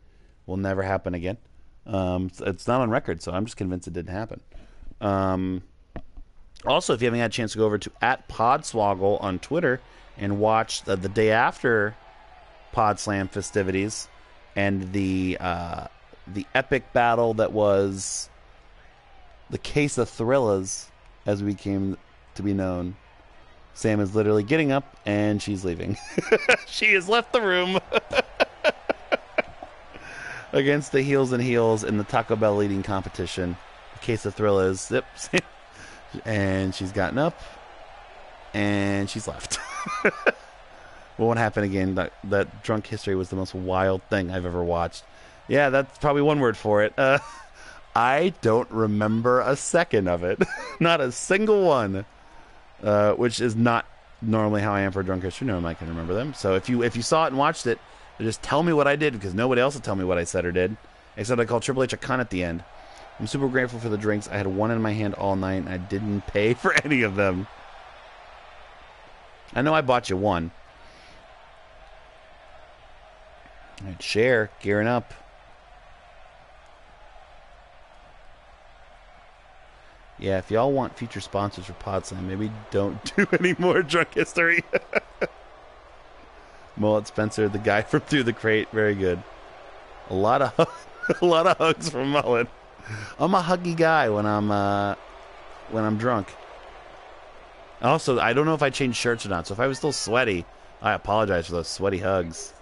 Will never happen again. It's not on record, so I'm just convinced it didn't happen. Also, if you haven't had a chance to go over to @Podswoggle on Twitter and watch the day after Pod Slam festivities and the epic battle that was the Case of Thrillas, as we came to be known. Sam is literally getting up and she's leaving. She has left the room against the Heels and Heels in the Taco Bell eating competition. The Case of Thrillas. Yep. And she's gotten up and she's left. What won't happen again? That drunk history was the most wild thing I've ever watched. Yeah, that's probably one word for it. I don't remember a second of it. Not a single one. Which is not normally how I am for drunk history. No one I can remember them. So if you saw it and watched it, just tell me what I did, because nobody else will tell me what I said or did. Except I called Triple H a cunt at the end. I'm super grateful for the drinks. I had one in my hand all night, and I didn't pay for any of them. I know I bought you one. All right, Cher, gearing up. Yeah, if y'all want future sponsors for Podslam, maybe don't do any more drunk history. Mullet Spencer, the guy from Through the Crate. Very good. A lot of a lot of hugs from Mullet. I'm a huggy guy when I'm drunk. Also, I don't know if I changed shirts or not. So if I was still sweaty, I apologize for those sweaty hugs.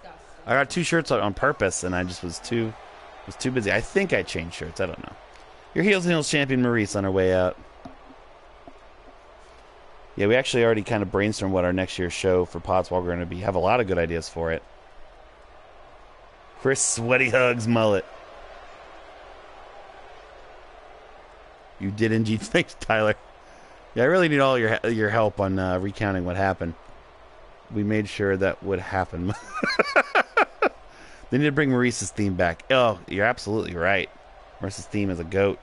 I got 2 shirts on purpose, and I just was too busy. I think I changed shirts. I don't know. Your Heels and Heels champion Maurice on her way out. Yeah, we actually already kind of brainstormed what our next year's show for Podswoggle are going to be. Have a lot of good ideas for it. Chris Sweaty Hugs Mullet. You did indeed. Thanks, Tyler. Yeah, I really need all your help on recounting what happened. We made sure that would happen. They need to bring Maurice's theme back. Oh, you're absolutely right. Maurice's theme is a goat.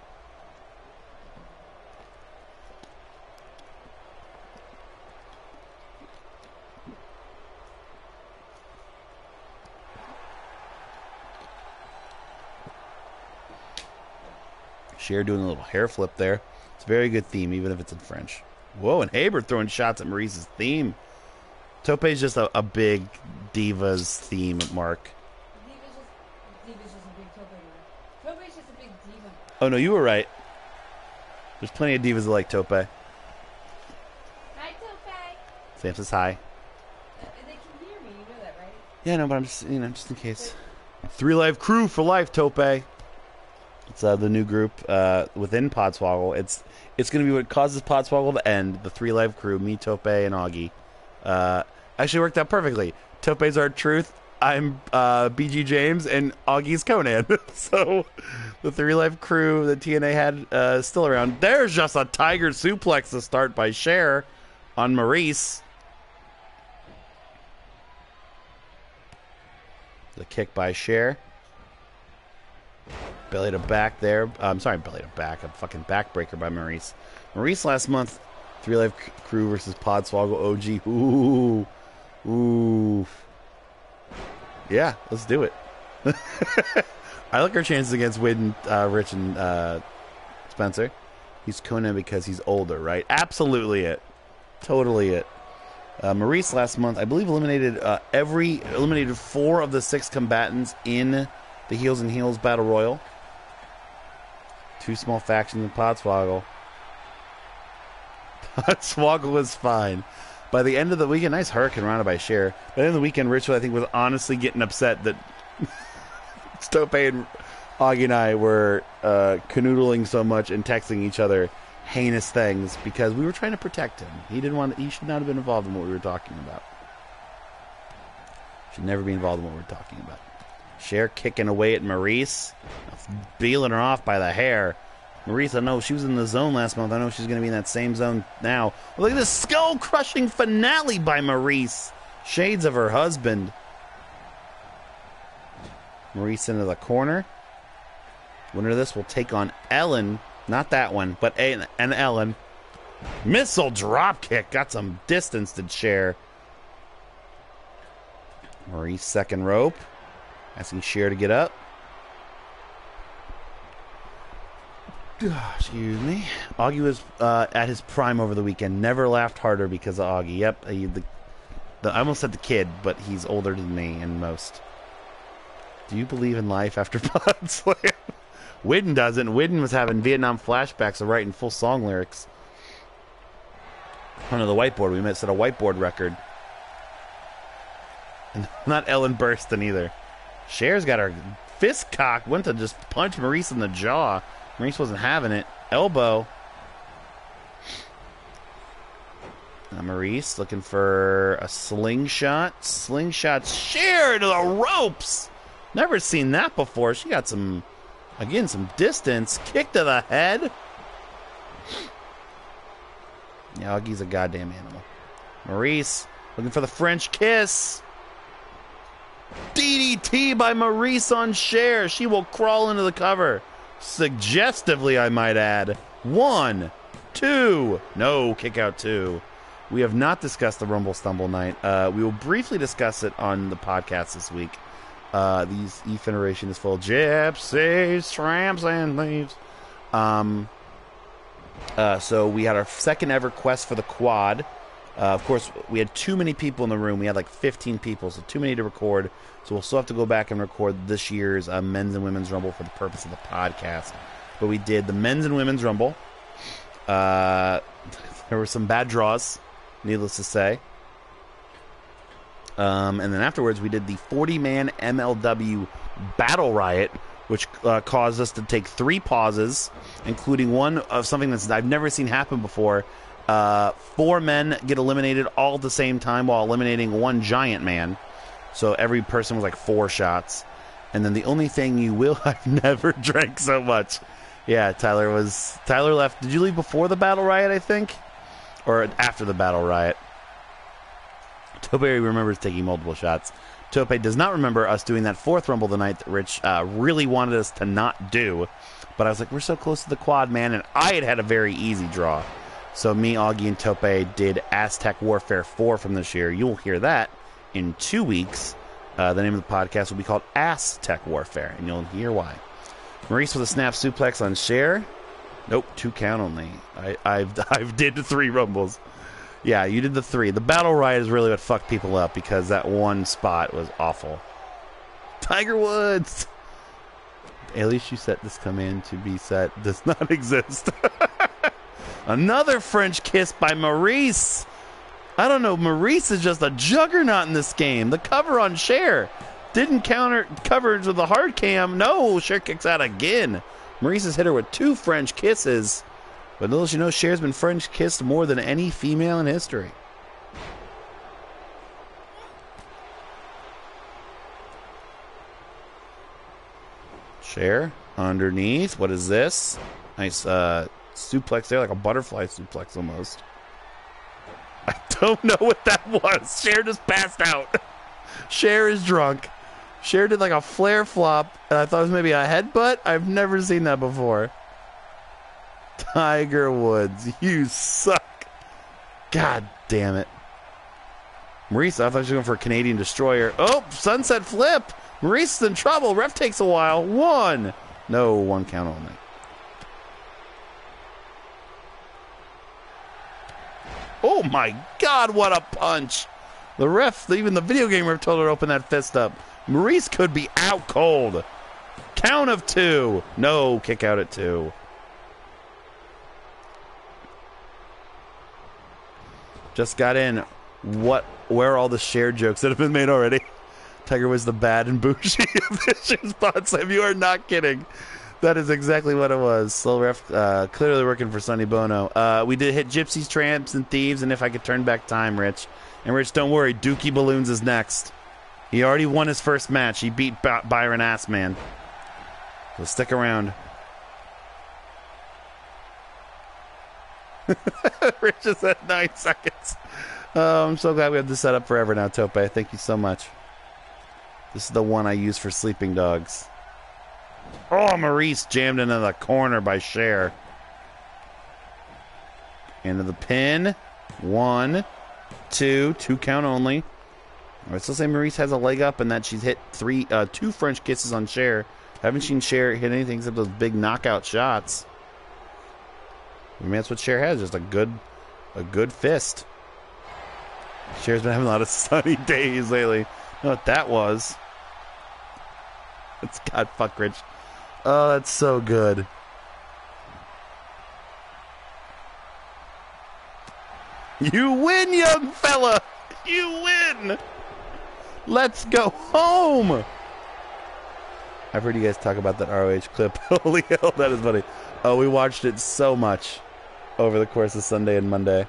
Cher doing a little hair flip there. It's a very good theme, even if it's in French. Whoa, and Haber throwing shots at Maurice's theme. Tope's just a big Divas theme, Mark. Diva's just a big Tope guy. Tope's just a big diva. Oh, no, you were right. There's plenty of divas that like Tope. Hi, Tope. Sam says hi. They can hear me, you know that, right? Yeah, no, but I'm just, just in case. 3 Live Crew for life, Tope. It's the new group within Podswoggle. It's going to be what causes Podswoggle to end. The 3 Live Crew, me, Tope, and Augie. Actually worked out perfectly. Tope's our Truth. I'm BG James, and Augie's Conan. So the 3 Live Crew that TNA had is still around. There's just a Tiger Suplex to start by Cher on Maurice. The kick by Cher. Belly to back there. I'm sorry, belly to back. A fucking backbreaker by Maurice. Maurice last month. 3 Live Crew versus Podswoggle OG. Ooh. Ooh. Yeah, let's do it. I like our chances against Wade and Rich and Spencer. He's Conan because he's older, right? Absolutely it. Totally it. Maurice last month, I believe, eliminated 4 of the 6 combatants in the Heels and Heels Battle Royal. 2 small factions in Podswoggle. Podswoggle was fine. By the end of the weekend, nice hurricane rounded by Cher. By the end of the weekend, Rich, I think, was honestly getting upset that Stope and Augie and I were canoodling so much and texting each other heinous things because we were trying to protect him. He should not have been involved in what we were talking about. Should never be involved in what we're talking about. Cher kicking away at Maurice, beeling her off by the hair. Maurice, I know she was in the zone last month. I know she's going to be in that same zone now. Look at this skull-crushing finale by Maurice. Shades of her husband. Maurice into the corner. Winner of this will take on Ellen. Not that one, but an Ellen. Missile dropkick. Got some distance to Cher. Maurice second rope. Asking Cher to get up. Excuse me. Augie was at his prime over the weekend. Never laughed harder because of Augie. Yep. I almost said the kid, but he's older than me and most. Do you believe in life after Pod Slam? Widden doesn't. Widden was having Vietnam flashbacks of writing full song lyrics. On the whiteboard. We set a whiteboard record. And not Ellen Burstyn either. Cher's got her fist cocked. Went to just punch Maurice in the jaw. Maurice wasn't having it. Elbow. Now Maurice looking for a slingshot. Slingshot Cher to the ropes. Never seen that before. She got some distance. Kick to the head. Yeah, Augie's a goddamn animal. Maurice looking for the French kiss. DDT by Maurice on Cher. She will crawl into the cover. Suggestively, I might add. 1, 2. No, kick out 2. We have not discussed the Rumble Stumble night. We will briefly discuss it on the podcast this week. These E-Federation is full of gypsies, tramps, and thieves. So we had our second ever quest for the quad. Of course, we had too many people in the room. We had like 15 people, so too many to record. So we'll still have to go back and record this year's men's and women's rumble for the purpose of the podcast. But we did the men's and women's rumble. There were some bad draws, needless to say. And then afterwards, we did the 40-man MLW Battle Riot, which caused us to take 3 pauses, including one of something that I've never seen happen before. 4 men get eliminated all at the same time while eliminating 1 giant man. So every person was like 4 shots. And then the only thing you will... I've never drank so much. Yeah, Tyler left. Did you leave before the Battle Riot, I think? Or after the Battle Riot? Tope remembers taking multiple shots. Tope does not remember us doing that 4th Rumble the night that Rich really wanted us to not do. But I was like, we're so close to the quad, man. And I had a very easy draw. So me, Augie, and Tope did Aztec Warfare 4 from this year. You'll hear that in 2 weeks. The name of the podcast will be called Aztec Warfare, and you'll hear why. Maurice with a snap suplex on Cher. Nope, 2 count only. I've did 3 Rumbles. Yeah, you did the 3. The Battle Riot is really what fucked people up because that one spot was awful. Tiger Woods! At least you set this command to be set. Does not exist. Another French kiss by Maurice. I don't know. Maurice is just a juggernaut in this game. The cover on Cher didn't counter coverage with the hard cam. No, Cher kicks out again. Maurice has hit her with 2 French kisses. But little as you know, Cher's been French kissed more than any female in history. Cher underneath. What is this? Nice suplex there, like a butterfly suplex almost. I don't know what that was. Cher just passed out. Cher is drunk. Cher did like a flare flop, and I thought it was maybe a headbutt. I've never seen that before. Tiger Woods, you suck. God damn it. Maurice, I thought she was going for a Canadian Destroyer. Oh, sunset flip. Maurice is in trouble. Ref takes a while. 1. No, 1 count only. Oh my God, what a punch. The ref, even the video game ref told her to open that fist up. Maurice could be out cold. Count of 2. No, kick out at 2. Just got in. Where are all the shared jokes that have been made already? Tiger was the bad and bougie vicious pot slam. You are not kidding. That is exactly what it was. Slow ref clearly working for Sonny Bono. We did hit Gypsies, Tramps, and Thieves, and if I could turn back time, Rich. And Rich, don't worry. Dookie Balloons is next. He already won his first match. He beat Byron Assman. So stick around. Rich is at 9 seconds. I'm so glad we have this set up forever now, Tope. Thank you so much. This is the one I use for sleeping dogs. Oh, Maurice jammed into the corner by Cher. Into the pin. 1, 2 count only. I would still say Maurice has a leg up and that she's hit 2 French kisses on Cher. I haven't seen Cher hit anything except those big knockout shots. I mean, that's what Cher has, just a good fist. Cher's been having a lot of sunny days lately. You know what that was? It's God fuck Rich. Oh, that's so good. You win, young fella. You win. Let's go home. I've heard you guys talk about that ROH clip. Holy hell, that is funny. Oh, we watched it so much over the course of Sunday and Monday.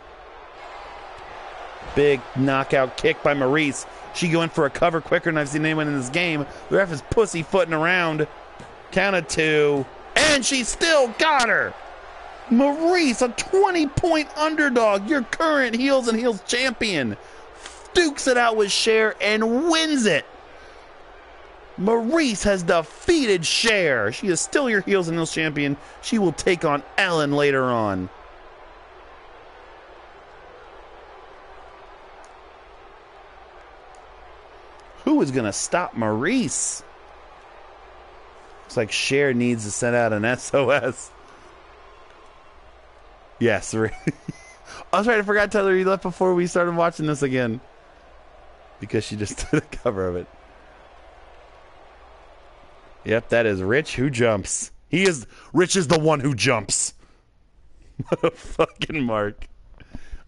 Big knockout kick by Maurice. She going for a cover quicker than I've seen anyone in this game. The ref is pussyfooting around. Count of 2. And she still got her. Maurice, a 20-point underdog. Your current Heels and Heels champion. Dukes it out with Cher and wins it. Maurice has defeated Cher. She is still your Heels and Heels champion. She will take on Ellen later on. Who is going to stop Maurice? Looks like Cher needs to send out an SOS. Yes. I was right. I forgot to tell her you left before we started watching this again. Because she just did a cover of it. Yep, that is Rich who jumps. Rich is the one who jumps. What a fucking mark.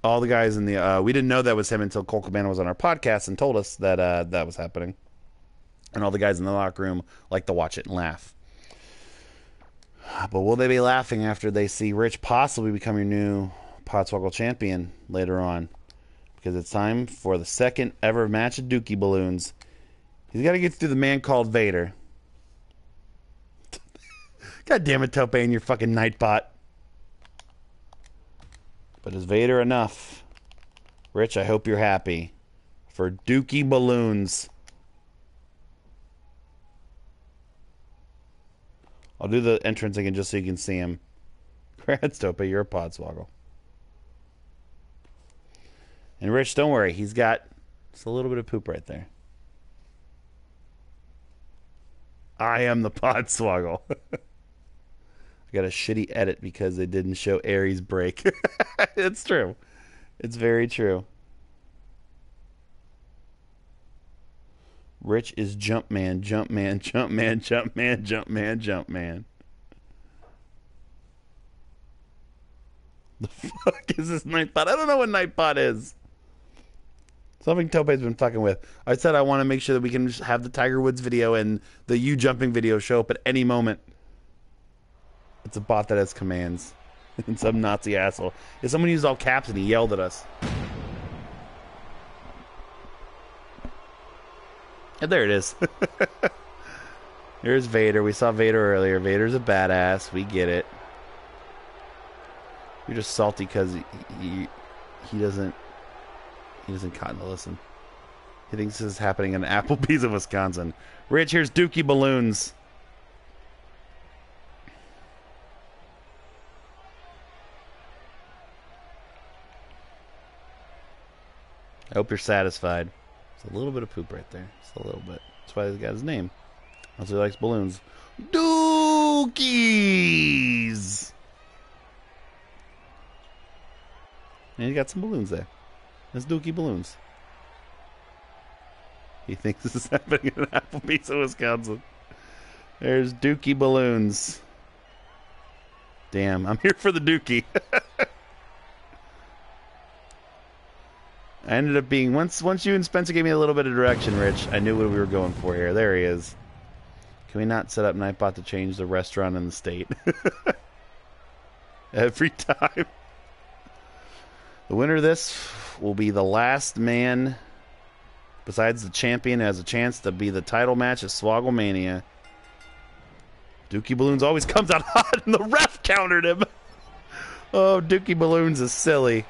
All the guys in the, we didn't know that was him until Cole Cabana was on our podcast and told us that that was happening. And all the guys in the locker room like to watch it and laugh. But will they be laughing after they see Rich possibly become your new Podswoggle champion later on? Because it's time for the second ever match of Dookie Balloons. He's got to get through the man called Vader. God damn it, Tope, and your fucking Nightbot. But is Vader enough? Rich, I hope you're happy. For Dookie Balloons. I'll do the entrance again just so you can see him. Congrats, Tope, you're a Podswoggle. And Rich, don't worry, he's got just a little bit of poop right there. I am the Podswoggle. I got a shitty edit because they didn't show Aries break. It's true. It's very true. Rich is Jumpman, Jumpman, Jumpman, Jumpman, Jumpman, Jumpman. The fuck is this Nightbot? I don't know what Nightbot is. Something Tope's been fucking with. I said I want to make sure that we can just have the Tiger Woods video and the you jumping video show up at any moment. It's a bot that has commands. And some Nazi asshole. If someone used all caps and he yelled at us. And there it is. Here's Vader. We saw Vader earlier. Vader's a badass. We get it. You're just salty because he doesn't cotton to listen. He thinks this is happening in Applebee's in Wisconsin. Rich, here's Dookie Balloons. I hope you're satisfied. It's a little bit of poop right there. Just a little bit. That's why he's got his name. Also, he likes balloons. Dookies! And he got some balloons there. That's Dookie Balloons. He thinks this is happening in Applebee's in Wisconsin. There's Dookie Balloons. Damn, I'm here for the Dookie. I ended up being, once you and Spencer gave me a little bit of direction, Rich, I knew what we were going for here. There he is. Can we not set up Nightbot to change the restaurant in the state? Every time. The winner of this will be the last man, besides the champion, has a chance to be the title match at Swoggle Mania. Dookie Balloons always comes out hot, and the ref countered him. Oh, Dookie Balloons is silly.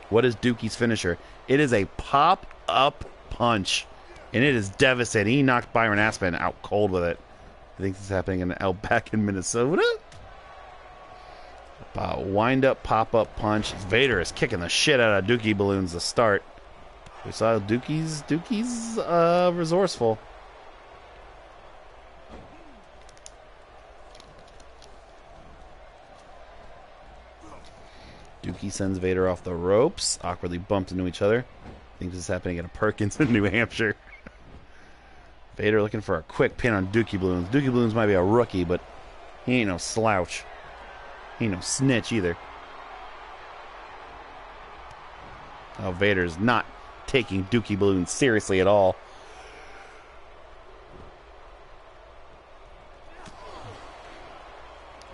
What is Dookie's finisher? It is a pop-up punch, and it is devastating. He knocked Byron Aspen out cold with it. I think this is happening in Outback in Minnesota. Wind-up, pop-up punch. Vader is kicking the shit out of Dookie Balloons to start. We saw Dookie's resourceful. Dookie sends Vader off the ropes. Awkwardly bumped into each other. I think this is happening at a Perkins in New Hampshire. Vader looking for a quick pin on Dookie Balloons. Dookie Balloons might be a rookie, but he ain't no slouch. He ain't no snitch either. Oh, Vader's not taking Dookie Balloons seriously at all.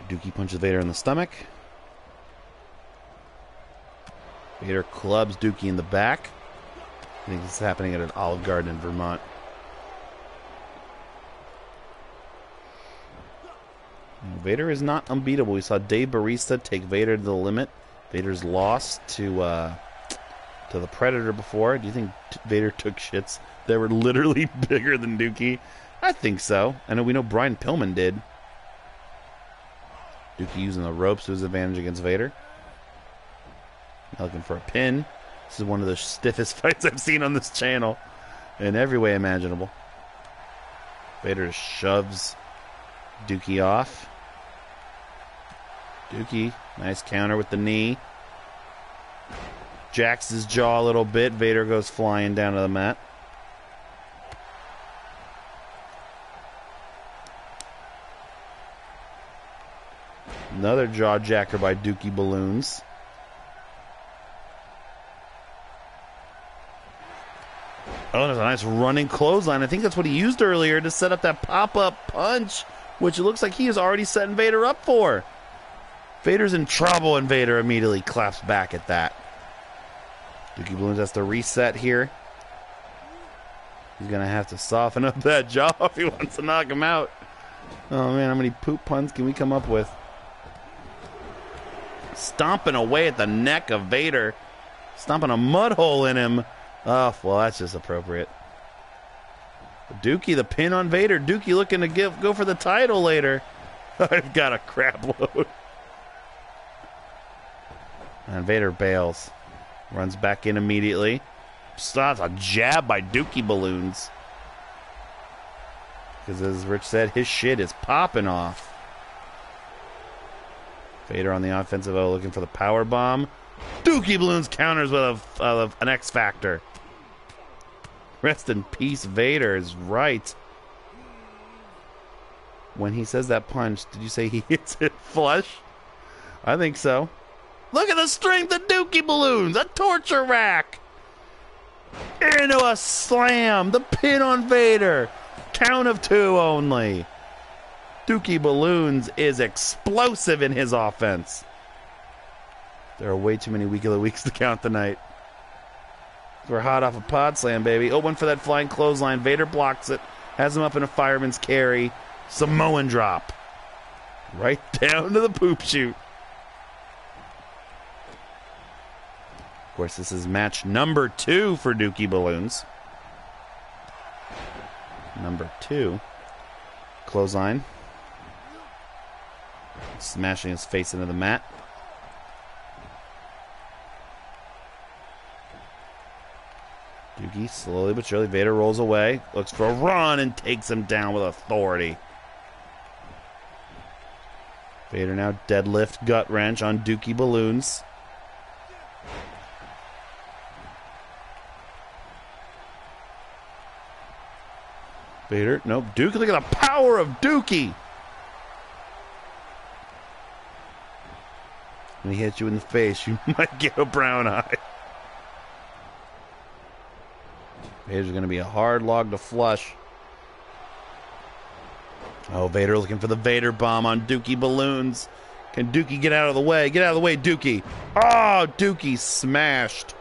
Dookie punches Vader in the stomach. Vader clubs Dookie in the back. I think this is happening at an Olive Garden in Vermont. Vader is not unbeatable. We saw Dave Bautista take Vader to the limit. Vader's lost to the Predator before. Do you think Vader took shits that were literally bigger than Dookie? I think so. I know we know Brian Pillman did. Dookie using the ropes to his advantage against Vader. Looking for a pin. This is one of the stiffest fights I've seen on this channel in every way imaginable. Vader just shoves Dookie off. Dookie Nice counter with the knee. Jacks his jaw a little bit. Vader goes flying down to the mat. Another jaw jacker by Dookie Balloons. Oh, there's a nice running clothesline. I think that's what he used earlier to set up that pop-up punch, which it looks like he is already setting Vader up for. Vader's in trouble, and Vader immediately claps back at that. Dookie Balloons has to reset here. He's going to have to soften up that jaw if he wants to knock him out. Oh, man, how many poop puns can we come up with? Stomping away at the neck of Vader. Stomping a mud hole in him. Oh, well, that's just appropriate. Dookie, the pin on Vader. Dookie looking to go for the title later. I've got a crap load. And Vader bails. Runs back in immediately. Starts a jab by Dookie Balloons. Because as Rich said, his shit is popping off. Vader on the offensive, looking for the power bomb. Dookie Balloons counters with an X Factor. Rest in peace, Vader is right. When he says that punch, did you say he hits it flush? I think so. Look at the strength of Dookie Balloons. A torture rack. Into a slam. The pin on Vader. Count of 2 only. Dookie Balloons is explosive in his offense. There are way too many week of the weeks to count tonight. We're hot off a pod slam, baby. Oh, one for that flying clothesline. Vader blocks it. Has him up in a fireman's carry. Samoan drop. Right down to the poop chute. Of course, this is match number 2 for Dookie Balloons. Number 2. Clothesline. Smashing his face into the mat. Dookie, slowly but surely, Vader rolls away, looks for a run, and takes him down with authority. Vader now deadlift gut wrench on Dookie Balloons. Vader, nope, Dookie, look at the power of Dookie! When he hits you in the face, you might get a brown eye. Vader's going to be a hard log to flush. Oh, Vader looking for the Vader bomb on Dookie Balloons. Can Dookie get out of the way? Get out of the way, Dookie. Oh, Dookie smashed.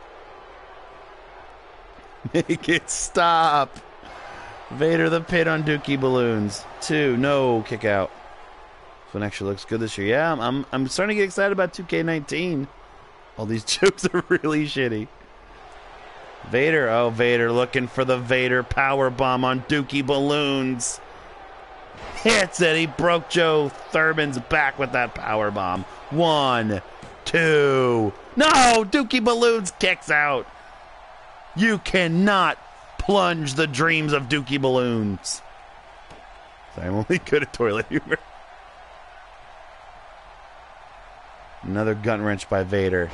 Make it stop. Vader the pin on Dookie Balloons. 2, no, kick out. This one actually looks good this year. Yeah, I'm starting to get excited about 2K19. All these jokes are really shitty. Vader, oh, Vader looking for the Vader power bomb on Dookie Balloons. Hits it. He broke Joe Thurman's back with that power bomb. 1, 2. No, Dookie Balloons kicks out. You cannot plunge the dreams of Dookie Balloons. I'm only good at toilet humor. Another gut wrench by Vader.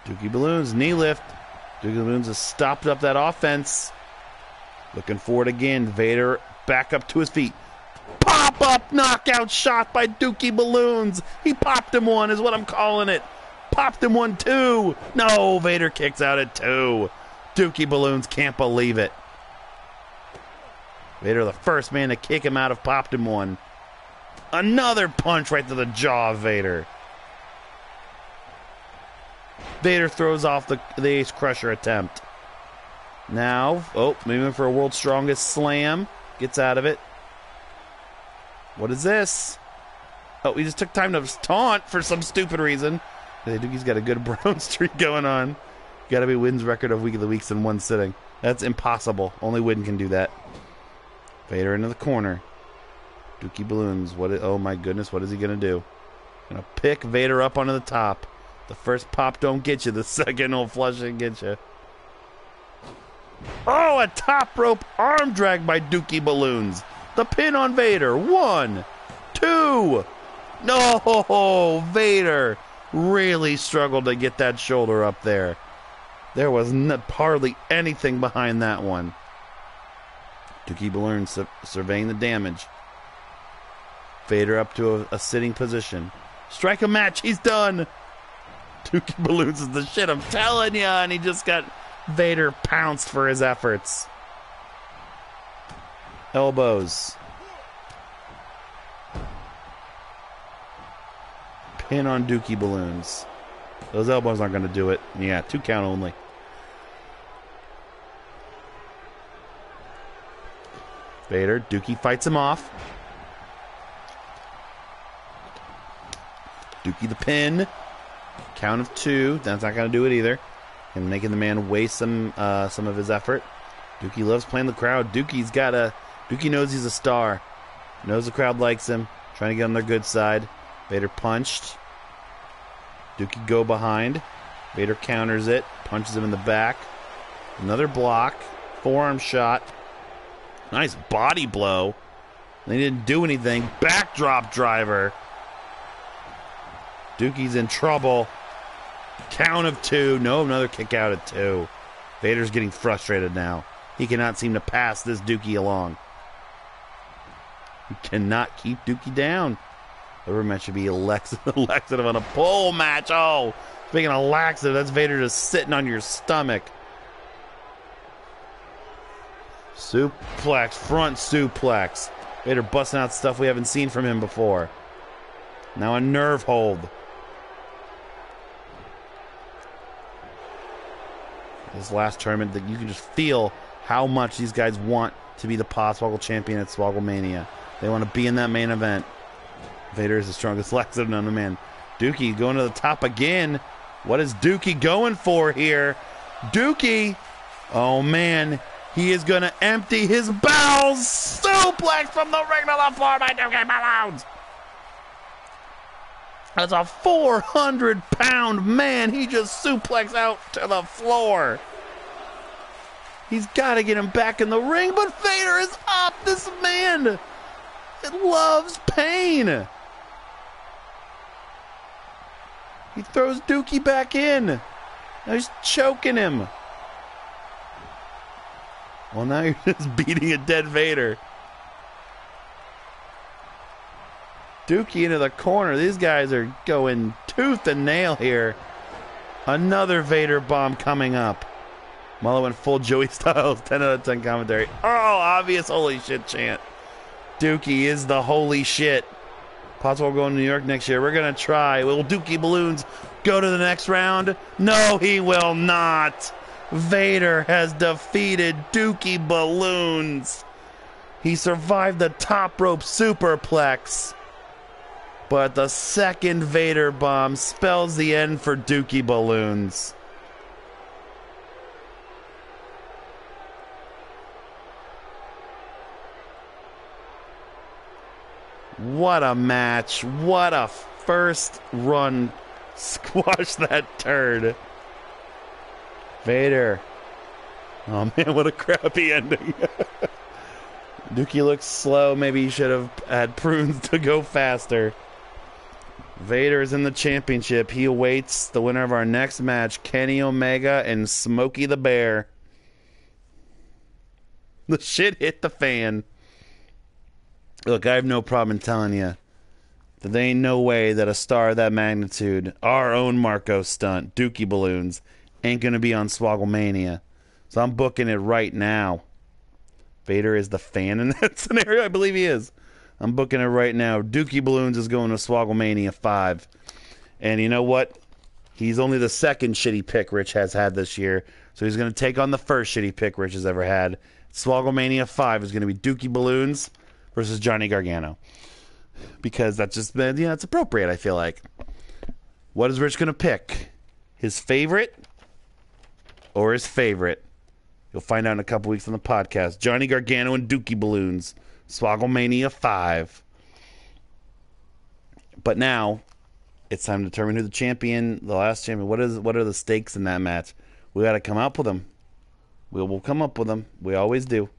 Dookie Balloons, knee lift. Dookie Balloons has stopped up that offense. Looking for it again. Vader back up to his feet. Pop-up knockout shot by Dookie Balloons. He popped him one is what I'm calling it. Popped him 1, 2. No, Vader kicks out at 2. Dookie Balloons can't believe it. Vader the first man to kick him out of popped him 1. Another punch right to the jaw of Vader. Vader throws off the Ace Crusher attempt. Now, oh, moving for a World's Strongest Slam. Gets out of it. What is this? Oh, he just took time to taunt for some stupid reason. I think he's got a good brown streak going on. Gotta be Wynn's record of Week of the Weeks in one sitting. That's impossible. Only Wynn can do that. Vader into the corner. Dookie Balloons. Oh my goodness, what is he gonna do? Gonna pick Vader up onto the top. The first pop don't get you. The second will flush and get you. Oh, a top rope arm drag by Dookie Balloons. The pin on Vader. 1, 2. No, Vader really struggled to get that shoulder up there. There was hardly anything behind that one. Dookie Balloon surveying the damage. Vader up to a sitting position. Strike a match. He's done. Dookie Balloons is the shit, I'm telling ya. And he just got Vader pounced for his efforts. Elbows. Pin on Dookie Balloons. Those elbows aren't going to do it. Yeah, 2 count only. Vader, Dookie fights him off. Dookie the pin. Count of 2. That's not going to do it either. And making the man waste some of his effort. Dookie loves playing the crowd. Dookie knows he's a star. Knows the crowd likes him. Trying to get on their good side. Vader punched. Dookie go behind. Vader counters it. Punches him in the back. Another block. Forearm shot. Nice body blow. They didn't do anything. Backdrop driver. Dookie's in trouble. Count of 2. No, another kick out at 2. Vader's getting frustrated now. He cannot seem to pass this Dookie along. He cannot keep Dookie down. The match should be laxative on a pole match. Oh, speaking of laxative, that's Vader just sitting on your stomach. Suplex, front suplex. Vader busting out stuff we haven't seen from him before. Now a nerve hold. This last tournament, that you can just feel how much these guys want to be the Podswoggle champion at Swogglemania. They want to be in that main event. Vader is the strongest laxative known to man. Dookie going to the top again. What is Dookie going for here? Dookie, oh man, he is going to empty his bowels. Suplex from the ring to the floor by Dookie Balloons. That's a 400-pound man. He just suplexed out to the floor. He's got to get him back in the ring, but Vader is up. This man, it loves pain. He throws Dookie back in. Now he's choking him. Well, now you're just beating a dead Vader. Dookie into the corner. These guys are going tooth and nail here. Another Vader bomb coming up. Mullet went full Joey Styles. 10 out of 10 commentary. Oh, obvious holy shit chant. Dookie is the holy shit. Podswoggle going to New York next year. We're going to try. Will Dookie Balloons go to the next round? No, he will not. Vader has defeated Dookie Balloons. He survived the top rope superplex. But the second Vader bomb spells the end for Dookie Balloons. What a match. What a first run. Squash that turd. Vader. Oh man, what a crappy ending. Dookie looks slow. Maybe he should have had prunes to go faster. Vader is in the championship. He awaits the winner of our next match, Kenny Omega and Smokey the Bear. The shit hit the fan. Look, I have no problem in telling you that there ain't no way that a star of that magnitude, our own Marco stunt, Dookie Balloons, ain't going to be on Swogglemania. So I'm booking it right now. Vader is the fan in that scenario. I believe he is. I'm booking it right now. Dookie Balloons is going to Swogglemania 5. And you know what? He's only the second shitty pick Rich has had this year. So he's going to take on the first shitty pick Rich has ever had. Swogglemania 5 is going to be Dookie Balloons versus Johnny Gargano. Because that's just, it's appropriate, I feel like. What is Rich going to pick? His favorite or his favorite? You'll find out in a couple weeks on the podcast. Johnny Gargano and Dookie Balloons. Swogglemania 5. But now, it's time to determine who the last champion. What are the stakes in that match? We got to come up with them. We'll come up with them. We always do.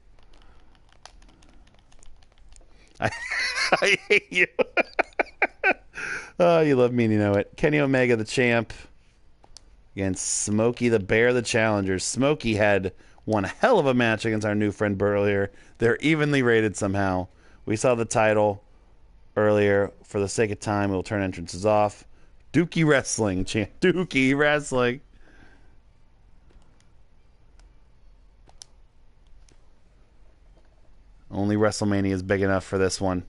I hate you. Oh, you love me to know it. Kenny Omega, the champ, against Smokey the Bear, the challenger. Smokey had one hell of a match against our new friend earlier. They're evenly rated somehow. We saw the title earlier. For the sake of time, we'll turn entrances off. Dookie Wrestling, champ. Dookie Wrestling. Only WrestleMania is big enough for this one.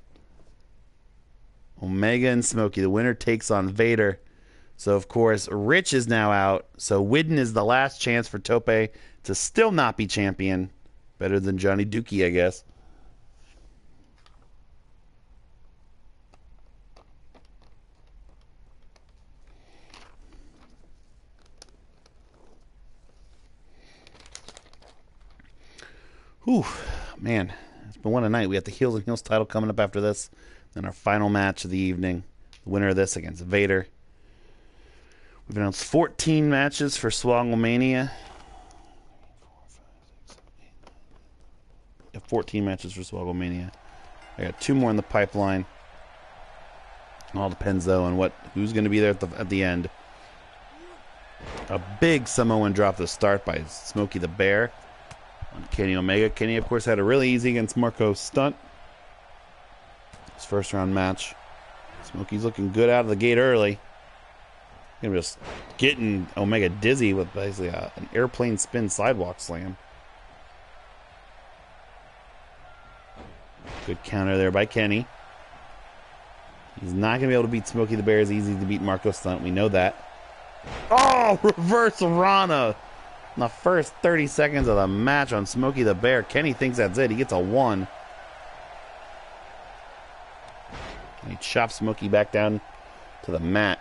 Omega and Smokey. The winner takes on Vader. So, of course, Rich is now out. So, Widden is the last chance for Tope to still not be champion. Better than Johnny Dookie, I guess. Whew, man. It's been one a night. We have the Heels and Heels title coming up after this. Then our final match of the evening. The winner of this against Vader. We've announced 14 matches for Swogglemania. 14 matches for Swogglemania. I got 2 more in the pipeline. It all depends, though, on who's going to be there at the end. A big Samoan drop to start by Smokey the Bear on Kenny Omega. Kenny, of course, had a really easy against Marco Stunt. His first round match. Smokey's looking good out of the gate early. Just getting Omega dizzy with basically an airplane spin sidewalk slam. Good counter there by Kenny. He's not going to be able to beat Smokey the Bear as easy to beat Marco Stunt. We know that. Oh, reverse Rana. In the first 30 seconds of the match on Smokey the Bear. Kenny thinks that's it. He gets a 1. And he chops Smokey back down to the mat.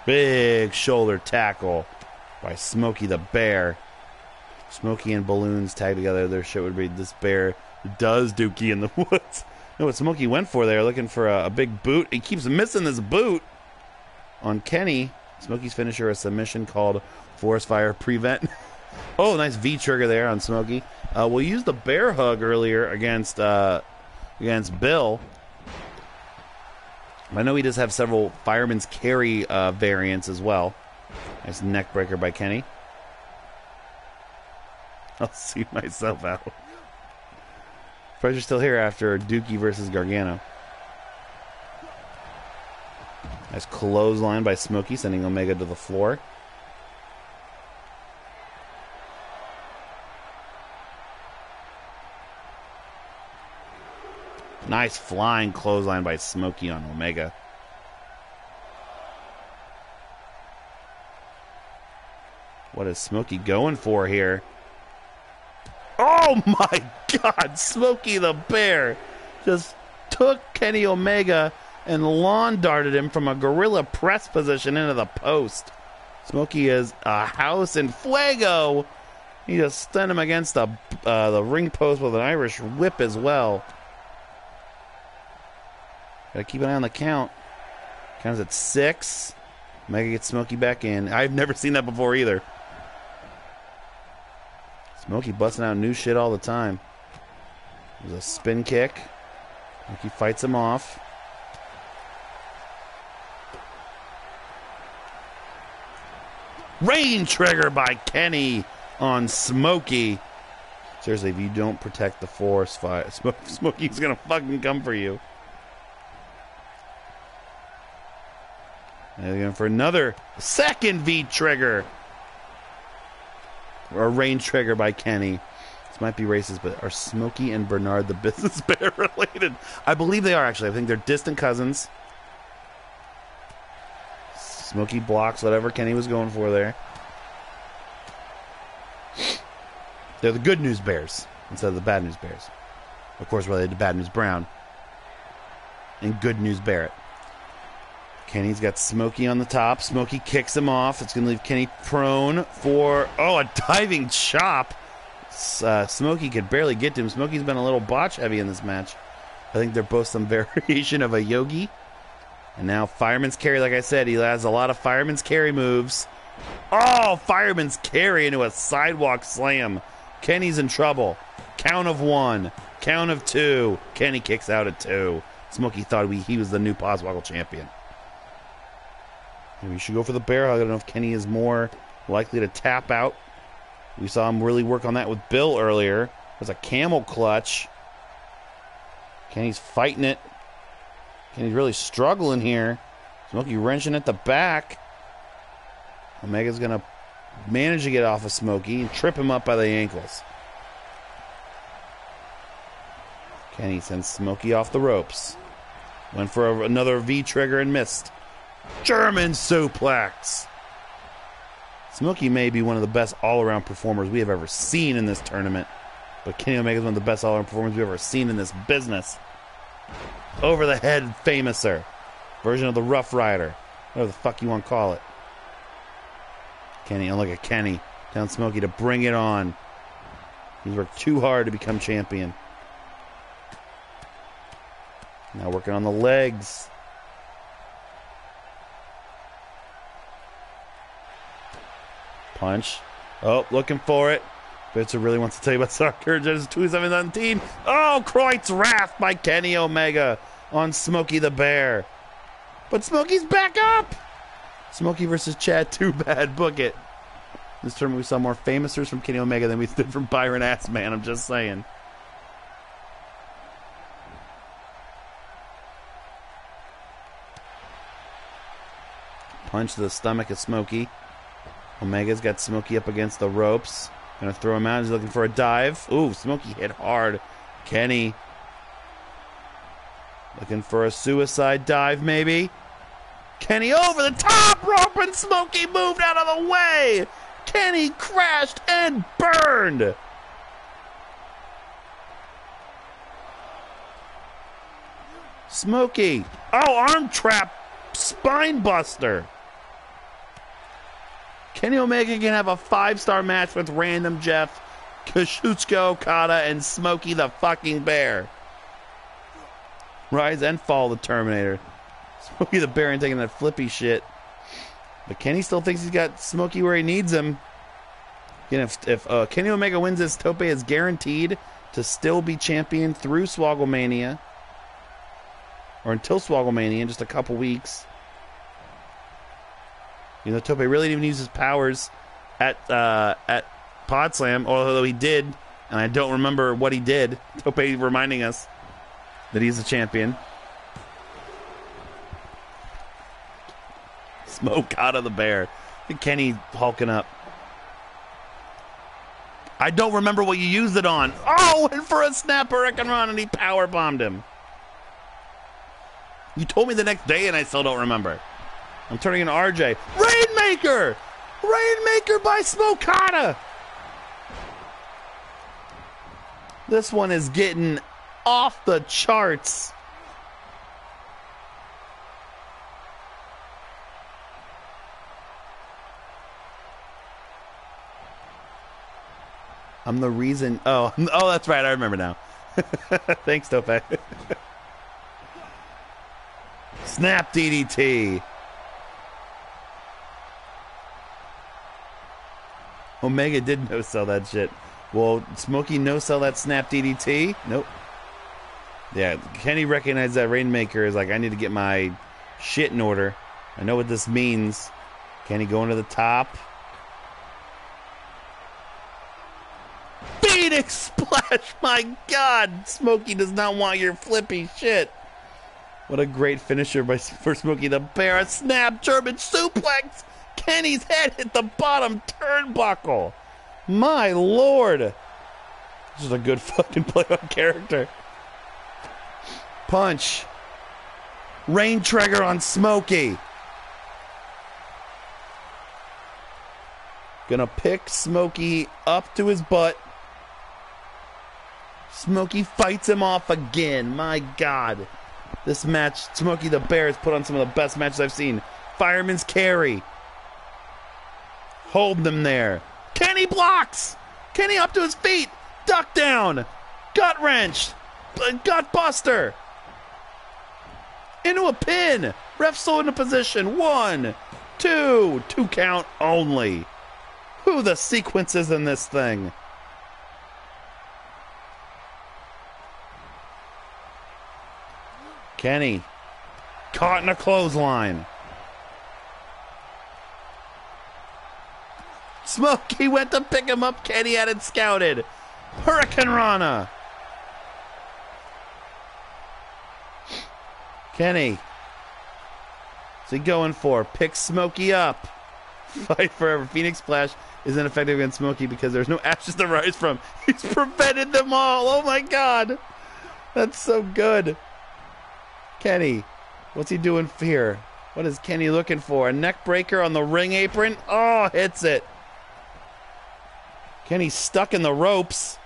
Big shoulder tackle by Smokey the Bear. Smokey and Balloons tag together. Their shit would be this bear does Dookie in the woods. You know what Smokey went for there? Looking for a big boot. He keeps missing this boot on Kenny. Smokey's finisher, a submission called Forest Fire Prevent. Oh, nice V trigger there on Smokey. We used the bear hug earlier against Bill. I know he does have several Fireman's Carry variants as well. Nice neck breaker by Kenny. I'll see myself out. Pressure's still here after Dookie versus Gargano. Nice clothesline by Smokey, sending Omega to the floor. Nice flying clothesline by Smokey on Omega. What is Smokey going for here? Oh my God! Smokey the Bear just took Kenny Omega and lawn darted him from a gorilla press position into the post. Smokey is a house in fuego. He just stunned him against the ring post with an Irish whip as well. Gotta keep an eye on the count. Count's at 6. Omega gets Smokey back in. I've never seen that before either. Smokey busting out new shit all the time. There's a spin kick. Smokey fights him off. Rain trigger by Kenny on Smokey. Seriously, if you don't protect the forest fire, Smokey's gonna fucking come for you. And they're going for another second V trigger. Or a rain trigger by Kenny. This might be racist, but are Smokey and Bernard the Business Bear related? I believe they are, actually. I think they're distant cousins. Smokey blocks whatever Kenny was going for there. They're the Good News Bears instead of the Bad News Bears. Of course, related to Bad News Brown and Good News Barrett. Kenny's got Smokey on the top. Smokey kicks him off. It's going to leave Kenny prone for, a diving chop. Smokey could barely get to him. Smokey's been a little botch heavy in this match. I think they're both some variation of a yogi. And now Fireman's Carry, like I said, he has a lot of Fireman's Carry moves. Oh, Fireman's Carry into a sidewalk slam. Kenny's in trouble. Count of 1. Count of 2. Kenny kicks out at 2. Smokey thought he was the new Podswoggle champion. Maybe we should go for the bear hug. I don't know if Kenny is more likely to tap out. We saw him really work on that with Bill earlier. There's a camel clutch. Kenny's fighting it. Kenny's really struggling here. Smokey wrenching at the back. Omega's going to manage to get off of Smokey and trip him up by the ankles. Kenny sends Smokey off the ropes. Went for another V-trigger and missed. German suplex. Smokey may be one of the best all-around performers we have ever seen in this tournament. But Kenny Omega is one of the best all-around performers we've ever seen in this business. Over the head famouser. Version of the Rough Rider. Whatever the fuck you want to call it. Kenny, oh look at Kenny. Down Smokey to bring it on. He's worked too hard to become champion. Now working on the legs. Punch. Oh, looking for it. Bitzer really wants to tell you about soccer. Just 2719. Oh, Kreutz Wrath by Kenny Omega on Smokey the Bear. But Smokey's back up. Smokey versus Chad. Too bad. Book it. This tournament we saw more famousers from Kenny Omega than we did from Byron Assman. I'm just saying. Punch to the stomach of Smokey. Omega's got Smokey up against the ropes. Gonna throw him out. He's looking for a dive. Ooh, Smokey hit hard. Kenny looking for a suicide dive, maybe. Kenny over the top rope, and Smokey moved out of the way. Kenny crashed and burned. Smokey. Oh, arm trap. Spine buster. Kenny Omega can have a 5-star match with Random Jeff, Kazuchika Okada, and Smokey the fucking Bear. Rise and fall the Terminator. Smokey the Bear ain't taking that flippy shit. But Kenny still thinks he's got Smokey where he needs him. Again, if Kenny Omega wins this, Tope is guaranteed to still be champion through Swogglemania. Or until Swogglemania in just a couple weeks. You know, Tope really didn't even use his powers at Podslam, although he did, and I don't remember what he did. Tope reminding us that he's the champion. Smoke out of the bear. Kenny hulking up. I don't remember what you used it on. Oh, and for a snap hurricane run, and he power bombed him. You told me the next day, and I still don't remember. I'm turning into RJ. Rainmaker! Rainmaker by Smokata! This one is getting off the charts. I'm the reason. Oh, that's right. I remember now. Thanks, Tope. Snap DDT. Omega did no-sell that shit. Well, Smokey no-sell that snap DDT? Nope. Yeah, Kenny recognized that Rainmaker is like, I need to get my shit in order. I know what this means. Kenny going to the top. Phoenix Splash! My God! Smokey does not want your flippy shit. What a great finisher for Smokey the Bear. A snap German suplex! Kenny's head hit the bottom turnbuckle. My Lord. This is a good fucking play on character. Punch. Rain trigger on Smokey. Gonna pick Smokey up to his butt. Smokey fights him off again. My God. This match, Smokey the Bear has put on some of the best matches I've seen. Fireman's carry. Hold them there. Kenny blocks. Kenny up to his feet. Duck down. Gut wrench. Gut buster. Into a pin. Ref still in a position. 1, 2. 2 count only. Who the sequences in this thing? Kenny caught in a clothesline. Smokey went to pick him up. Kenny had it scouted. Hurricane Rana. Kenny. What's he going for? Pick Smokey up. Fight forever. Phoenix Splash is ineffective against Smokey because there's no ashes to rise from. He's prevented them all. Oh my God. That's so good. Kenny. What's he doing here? What is Kenny looking for? A neck breaker on the ring apron? Oh, hits it. Kenny's stuck in the ropes.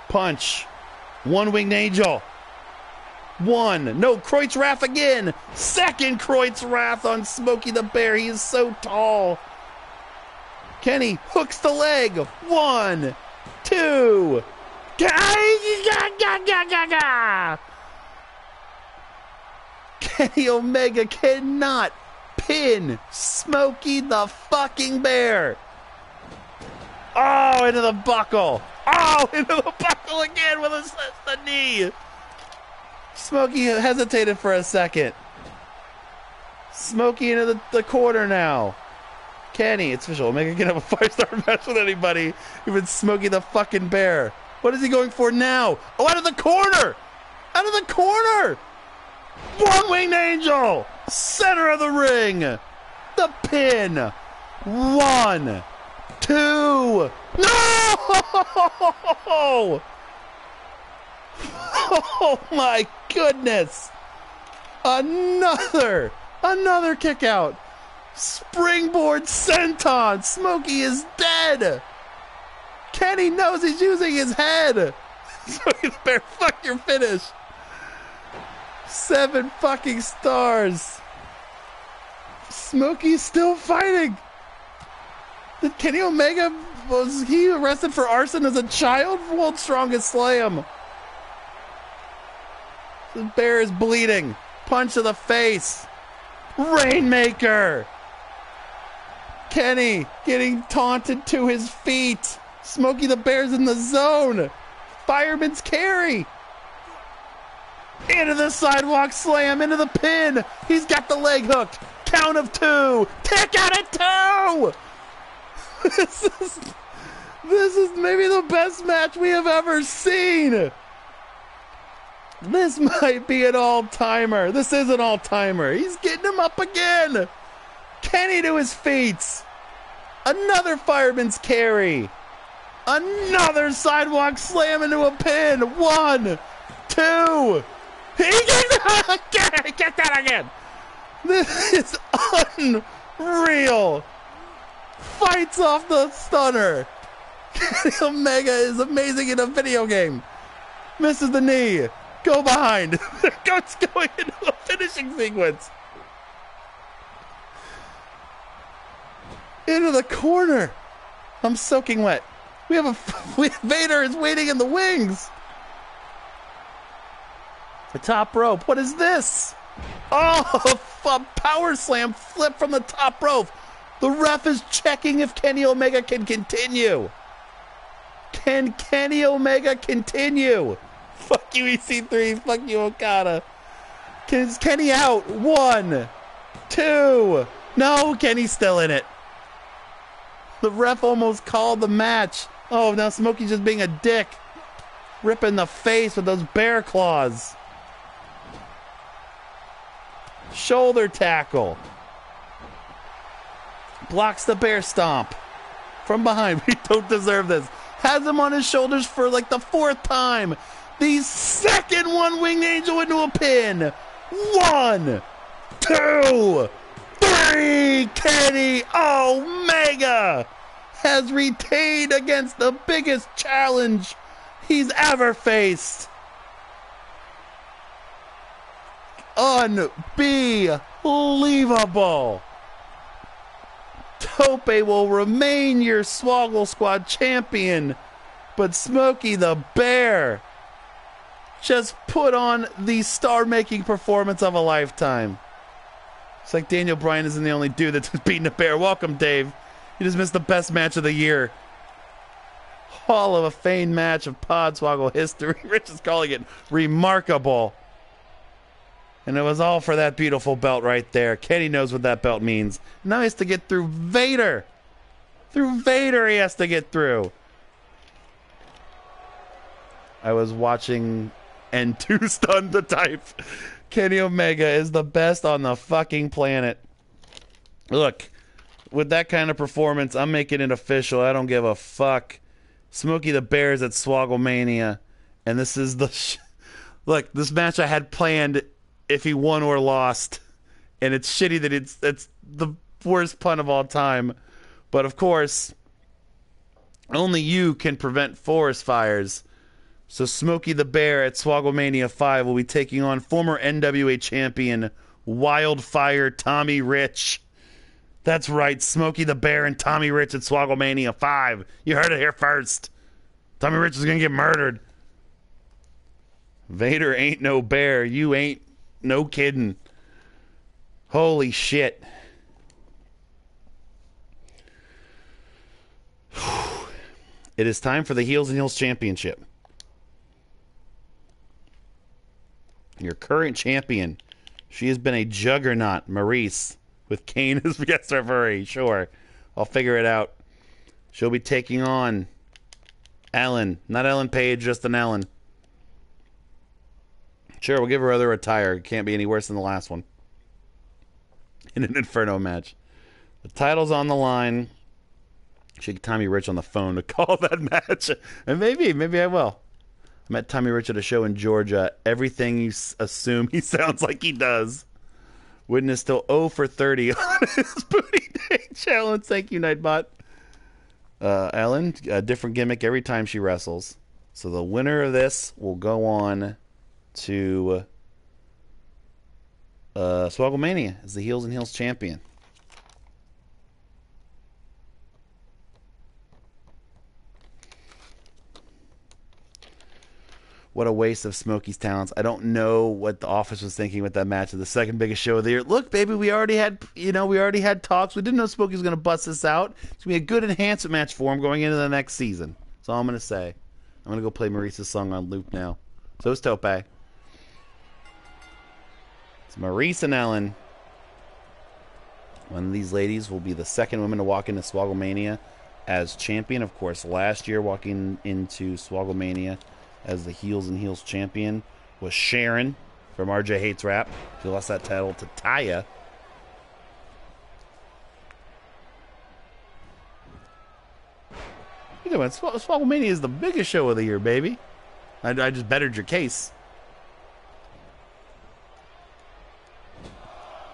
Punch. One winged angel. One. No, Kreutz Wrath again. Second Kreutz Wrath on Smokey the Bear. He is so tall. Kenny hooks the leg. 1, 2. Kenny Omega cannot pin Smokey the fucking Bear. Oh, into the buckle. Oh, into the buckle again with the knee. Smokey hesitated for a second. Smokey into the corner now. Kenny, it's official. Omega can have a 5-star match with anybody. Even Smokey the fucking Bear. What is he going for now? Oh, out of the corner! Out of the corner! One winged angel! Center of the ring! The pin! 1, 2. No! Oh my goodness! Another kick out. Springboard senton. Smokey is dead. Kenny knows he's using his head. Smokey the Bear, fuck your finish. 7 fucking stars. Smokey's still fighting. Did Kenny Omega, was he arrested for arson as a child? World's Strongest Slam. The Bear is bleeding. Punch to the face. Rainmaker. Kenny getting taunted to his feet. Smokey the Bear's in the zone. Fireman's carry. Into the sidewalk slam. Into the pin. He's got the leg hooked. Count of 2. Kick out at 2. This is maybe the best match we have ever seen. This might be an all-timer. This is an all-timer. He's getting him up again. Kenny to his feet. Another fireman's carry. Another sidewalk slam into a pin. 1, 2. He get that again. This is unreal. Fights off the stunner. Kenny Omega is amazing in a video game. Misses the knee. Go behind. It's going into a finishing sequence. Into the corner. I'm soaking wet. Vader is waiting in the wings. The top rope. What is this? Oh, a power slam flip from the top rope. The ref is checking if Kenny Omega can continue. Can Kenny Omega continue? Fuck you, EC3. Fuck you, Okada. Is Kenny out? 1, 2. No, Kenny's still in it. The ref almost called the match. Oh, now Smokey's just being a dick. Ripping the face with those bear claws. Shoulder tackle. Blocks the bear stomp. From behind. We don't deserve this. Has him on his shoulders for like the 4th time. The second one winged angel into a pin. 1, 2, 3. Kenny Omega has retained against the biggest challenge he's ever faced. Unbelievable. Tope will remain your Swoggle Squad champion, but Smokey the Bear just put on the star-making performance of a lifetime. It's like Daniel Bryan isn't the only dude that's beating the Bear. Welcome, Dave. You just missed the best match of the year. Hall of a Fame match of Podswoggle history. Rich is calling it remarkable. And it was all for that beautiful belt right there. Kenny knows what that belt means. Now he has to get through Vader. Through Vader he has to get through. I was watching and too stunned to type. Kenny Omega is the best on the fucking planet. Look, with that kind of performance, I'm making it official. I don't give a fuck. Smokey the Bear's at Swogglemania. And this is the... Look, this match I had planned if he won or lost. And it's shitty that it's the worst pun of all time. But of course, only you can prevent forest fires. So Smokey the Bear at Swogglemania 5 will be taking on former NWA champion Wildfire Tommy Rich. That's right, Smokey the Bear and Tommy Rich at Swogglemania 5. You heard it here first. Tommy Rich is going to get murdered. Vader ain't no bear. You ain't no kidding. Holy shit. It is time for the Heels and Heels Championship. Your current champion. She has been a juggernaut, Maurice, with Kane as guest referee. Sure, I'll figure it out. She'll be taking on Ellen. Not Ellen Page, just an Ellen. Sure, we'll give her other attire. It can't be any worse than the last one. In an Inferno match. The title's on the line. Should get Tommy Rich on the phone to call that match. And maybe I will. I met Tommy Rich at a show in Georgia. Everything you assume he sounds like he does. Witness still 0 for 30 on his Booty Day challenge. Thank you, Nightbot. Ellen, a different gimmick every time she wrestles. So the winner of this will go on to Swogglemania as the Heels and Heels champion. What a waste of Smokey's talents. I don't know what the office was thinking with that match of the second biggest show of the year. Look, baby, we already had talks. We didn't know Smokey was going to bust this out. It's going to be a good enhancement match for him going into the next season. That's all I'm going to say. I'm going to go play Maurice's song on loop now. So is Tope. It's Maurice and Ellen. One of these ladies will be the second woman to walk into Swogglemania as champion. Of course, last year walking into Swogglemania as the Heels and Heels champion was Sharon from RJ Hates Rap. She lost that title to Taya. You know, Swogglemania is the biggest show of the year, baby. I just bettered your case.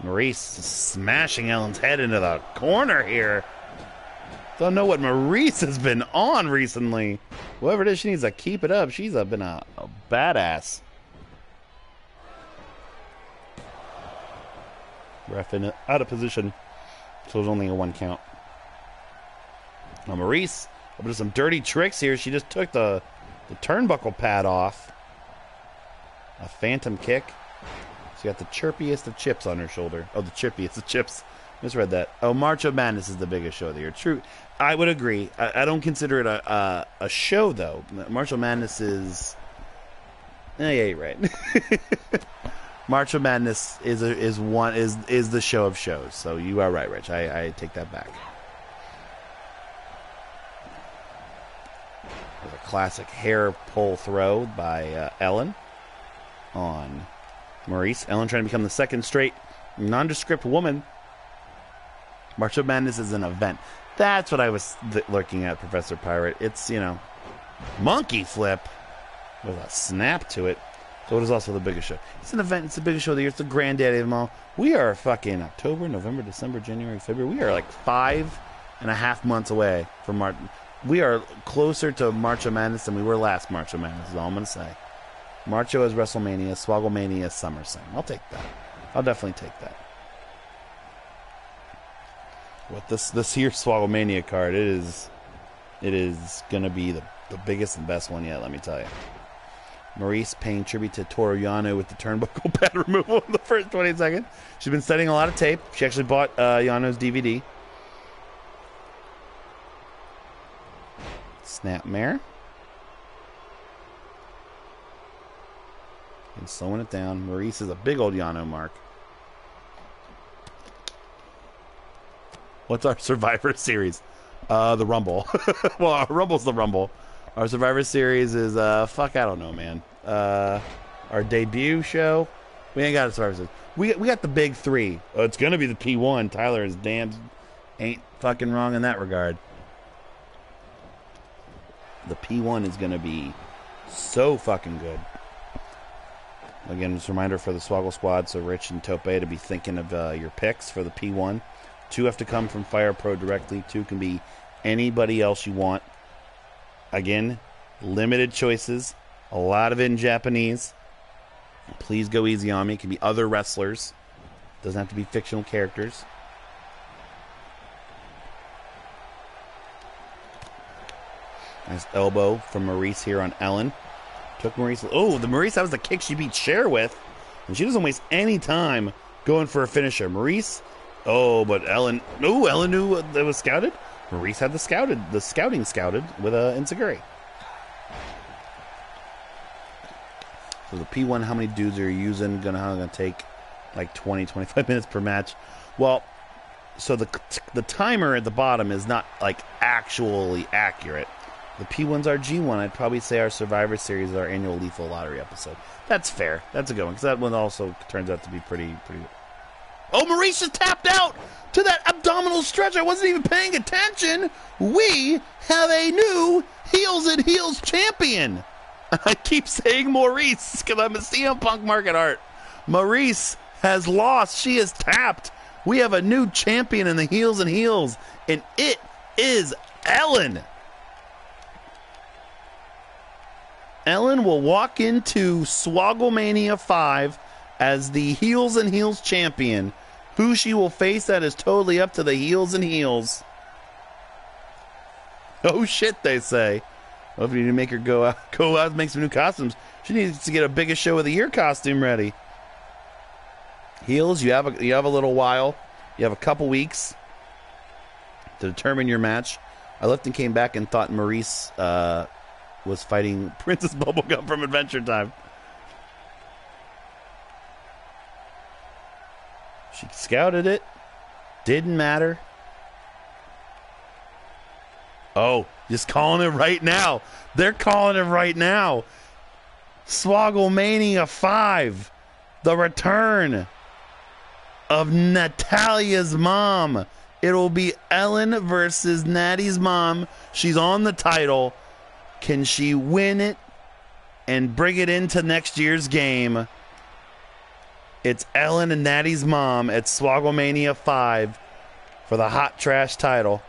Maurice is smashing Ellen's head into the corner here. Don't know what Maurice has been on recently. Whoever it is, she needs to keep it up. She's been a badass. Ref out of position. So there's only a 1 count. Now Maurice up to some dirty tricks here. She just took the turnbuckle pad off. A phantom kick. She got the chirpiest of chips on her shoulder. Oh, the chirpiest of chips. Misread that. Oh, March of Madness is the biggest show of the year. True. I would agree. I don't consider it a show, though. March of Madness is... yeah, you're right. March of Madness is the show of shows. So you are right, Rich. I take that back. There's a classic hair pull throw by Ellen on Maurice. Ellen trying to become the second straight nondescript woman. March of Madness is an event. That's what I was looking at, Professor Pirate. It's, monkey flip with a snap to it. So it is also the biggest show. It's an event. It's the biggest show of the year. It's the granddaddy of them all. We are fucking October, November, December, January, February. We are like 5.5 months away from March. We are closer to March of Madness than we were last March of Madness, is all I'm going to say. Marcho is WrestleMania. Swogglemania is SummerSlam. I'll take that. I'll definitely take that. With this here Swogglemania card, it is going to be the biggest and best one yet, let me tell you. Maurice paying tribute to Toru Yano with the turnbuckle pad removal in the first 20 seconds. She's been studying a lot of tape. She actually bought Yano's DVD. Snapmare. And slowing it down. Maurice is a big old Yano mark. What's our Survivor Series? The Rumble. Well, our Rumble's the Rumble. Our Survivor Series is, fuck, I don't know, man. Our debut show. We ain't got a Survivor Series. We got the big three. Oh, it's going to be the P1. Tyler is damn ain't fucking wrong in that regard. The P1 is going to be so fucking good. Again, just a reminder for the Swoggle Squad, so Rich and Tope, to be thinking of your picks for the P1. 2 have to come from Fire Pro directly. 2 can be anybody else you want. Again, limited choices. A lot of it in Japanese. Please go easy on me. It can be other wrestlers. Doesn't have to be fictional characters. Nice elbow from Maurice here on Ellen. Took Maurice. Oh, the Maurice, that was the kick she beat Cher with. And she doesn't waste any time going for a finisher. Maurice. Oh, but Ellen. No, Ellen knew that was scouted. Maurice had the scouting scouted with Enziguri. So the P1, how many dudes are you using? Gonna take like 20, 25 minutes per match. Well, so the timer at the bottom is not like actually accurate. The P1's our G1. I'd probably say our Survivor Series is our annual Lethal Lottery episode. That's fair. That's a good one, because that one also turns out to be pretty. Oh, Maurice just tapped out to that abdominal stretch. I wasn't even paying attention. We have a new Heels and Heels champion. I keep saying Maurice because I'm a CM Punk market art. Maurice has lost. She is tapped. We have a new champion in the Heels and Heels, and it is Ellen. Ellen will walk into Swogglemania 5 as the Heels and Heels champion. Who she will face, that is totally up to the Heels and Heels. Oh shit, they say. Well, if you need to make her go out and make some new costumes, she needs to get a biggest show of the year costume ready. Heels, you have a little while. You have a couple weeks to determine your match. I left and came back and thought Maurice was fighting Princess Bubblegum from Adventure Time. She scouted it. Didn't matter. Oh, just calling it right now. They're calling it right now. Swogglemania 5. The return of Natalia's mom. It'll be Ellen versus Natty's mom. She's on the title. Can she win it and bring it into next year's game? It's Ellen and Natty's mom at Swogglemania 5 for the Hot Trash title.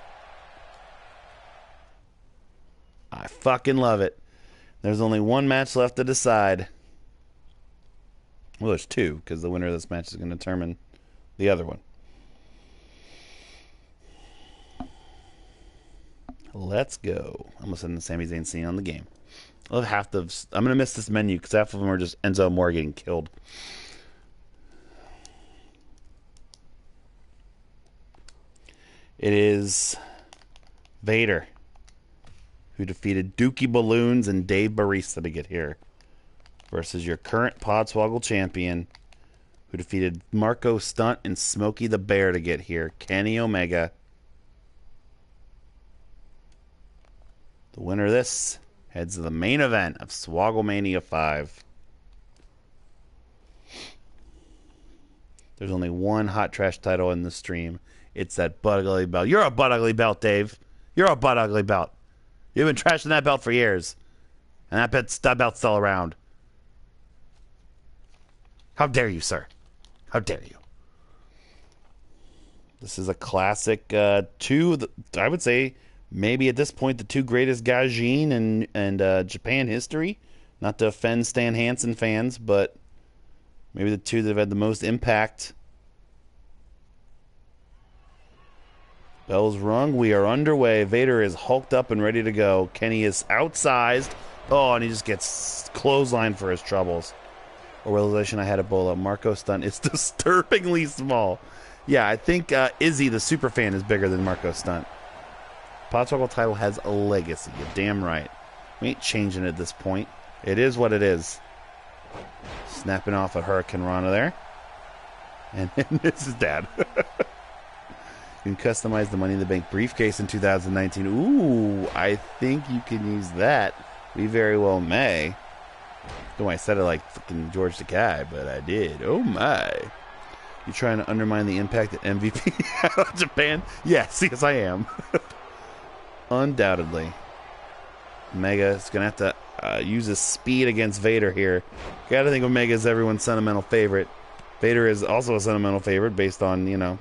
I fucking love it. There's only one match left to decide. Well, there's 2, because the winner of this match is going to determine the other one. Let's go. I'm going to send the Sami Zayn scene on the game. I'm going to miss this menu because half of them are just Enzo Amore getting killed. It is Vader who defeated Dookie Balloons and Dave Barista to get here versus your current Podswoggle champion who defeated Marco Stunt and Smokey the Bear to get here, Kenny Omega. The winner of this heads to the main event of Swogglemania 5. There's only one Hot Trash title in the stream. It's that butt ugly belt. You're a butt ugly belt, Dave. You're a butt ugly belt. You've been trashing that belt for years. And that belt's still around. How dare you, sir? How dare you? This is a classic I would say, maybe at this point, the 2 greatest gaijin in Japan history. Not to offend Stan Hansen fans, but maybe the 2 that have had the most impact. Bell's rung. We are underway. Vader is hulked up and ready to go. Kenny is outsized. Oh, and he just gets clotheslined for his troubles. A realization I had Ebola. Marco Stunt is disturbingly small. Yeah, I think Izzy, the superfan, is bigger than Marco Stunt. Podswoggle title has a legacy. You're damn right. We ain't changing it at this point. It is what it is. Snapping off a Hurricane Rana there. And this is Dad. You can customize the Money in the Bank briefcase in 2019. Ooh, I think you can use that. We very well may. Though I said it like fucking George Takei, but I did. Oh my. You trying to undermine the impact that MVP had on Japan? Yes, yes I am. Undoubtedly. Omega is going to have to use his speed against Vader here. Got to think Omega is everyone's sentimental favorite. Vader is also a sentimental favorite based on, you know,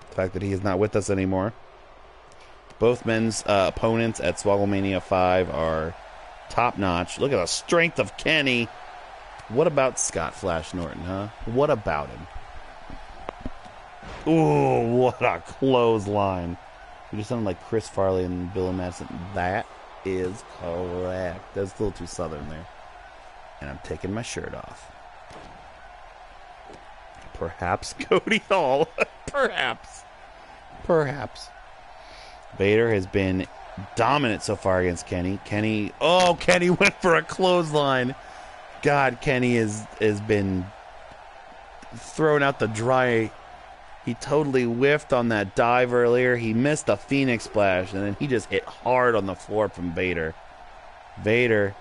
the fact that he is not with us anymore. Both men's opponents at Swogglemania 5 are top-notch. Look at the strength of Kenny. What about Scott Flash Norton, huh? What about him? Ooh, what a clothesline. You just sound like Chris Farley and Bill Madison. That is correct. That's a little too southern there. And I'm taking my shirt off. Perhaps Cody Hall. Perhaps. Perhaps. Vader has been dominant so far against Kenny. Kenny went for a clothesline. God, Kenny has been thrown out the dry. He totally whiffed on that dive earlier. He missed a Phoenix Splash, and then he just hit hard on the floor from Vader. Vader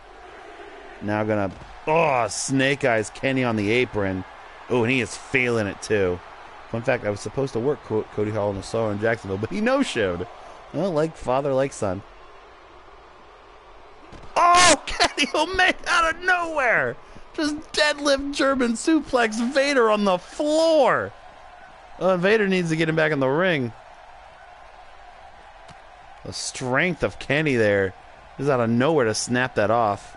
now gonna snake eyes Kenny on the apron. Oh, and he is feeling it too. Fun fact, I was supposed to work Cody Hall in the solo in Jacksonville, but he no-showed. Well, like father, like son. Oh, Kenny Omega out of nowhere! Just deadlift German suplex Vader on the floor! Vader needs to get him back in the ring. The strength of Kenny there is out of nowhere to snap that off.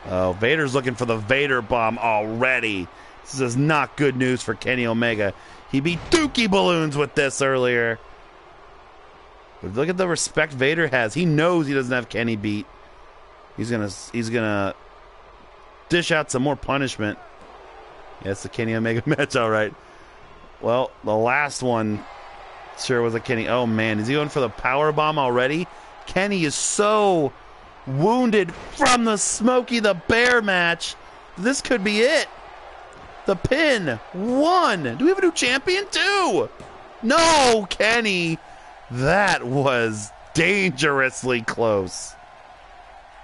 Oh, Vader's looking for the Vader bomb already. This is not good news for Kenny Omega. He beat Dookie Balloons with this earlier. But look at the respect Vader has. He knows he doesn't have Kenny beat. He's gonna dish out some more punishment. Yeah, it's the Kenny Omega match, all right. Well, the last one sure was a Kenny. Oh man, is he going for the power bomb already? Kenny is so wounded from the Smokey the Bear match. This could be it. The pin. 1. Do we have a new champion? 2. No, Kenny. That was dangerously close.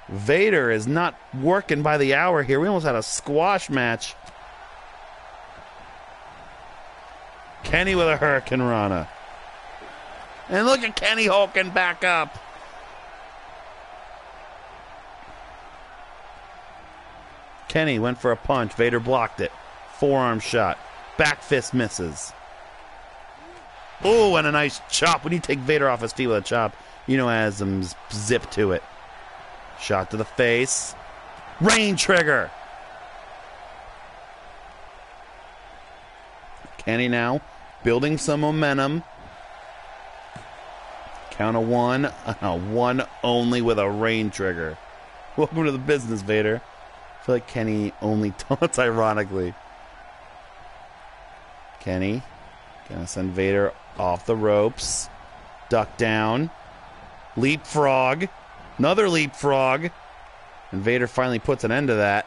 Vader is not working by the hour here. We almost had a squash match. Kenny with a Hurricane Rana. And look at Kenny hulking back up. Kenny went for a punch. Vader blocked it. Forearm shot. Back fist misses. Oh, and a nice chop. When you take Vader off his feet with a chop, you know, has some zip to it. Shot to the face. Rain trigger. Kenny now building some momentum. Count of 1. 1 only with a rain trigger. Welcome to the business, Vader. I feel like Kenny only taunts ironically. Kenny gonna send Vader off the ropes. Duck down. Leapfrog. Another leapfrog. And Vader finally puts an end to that.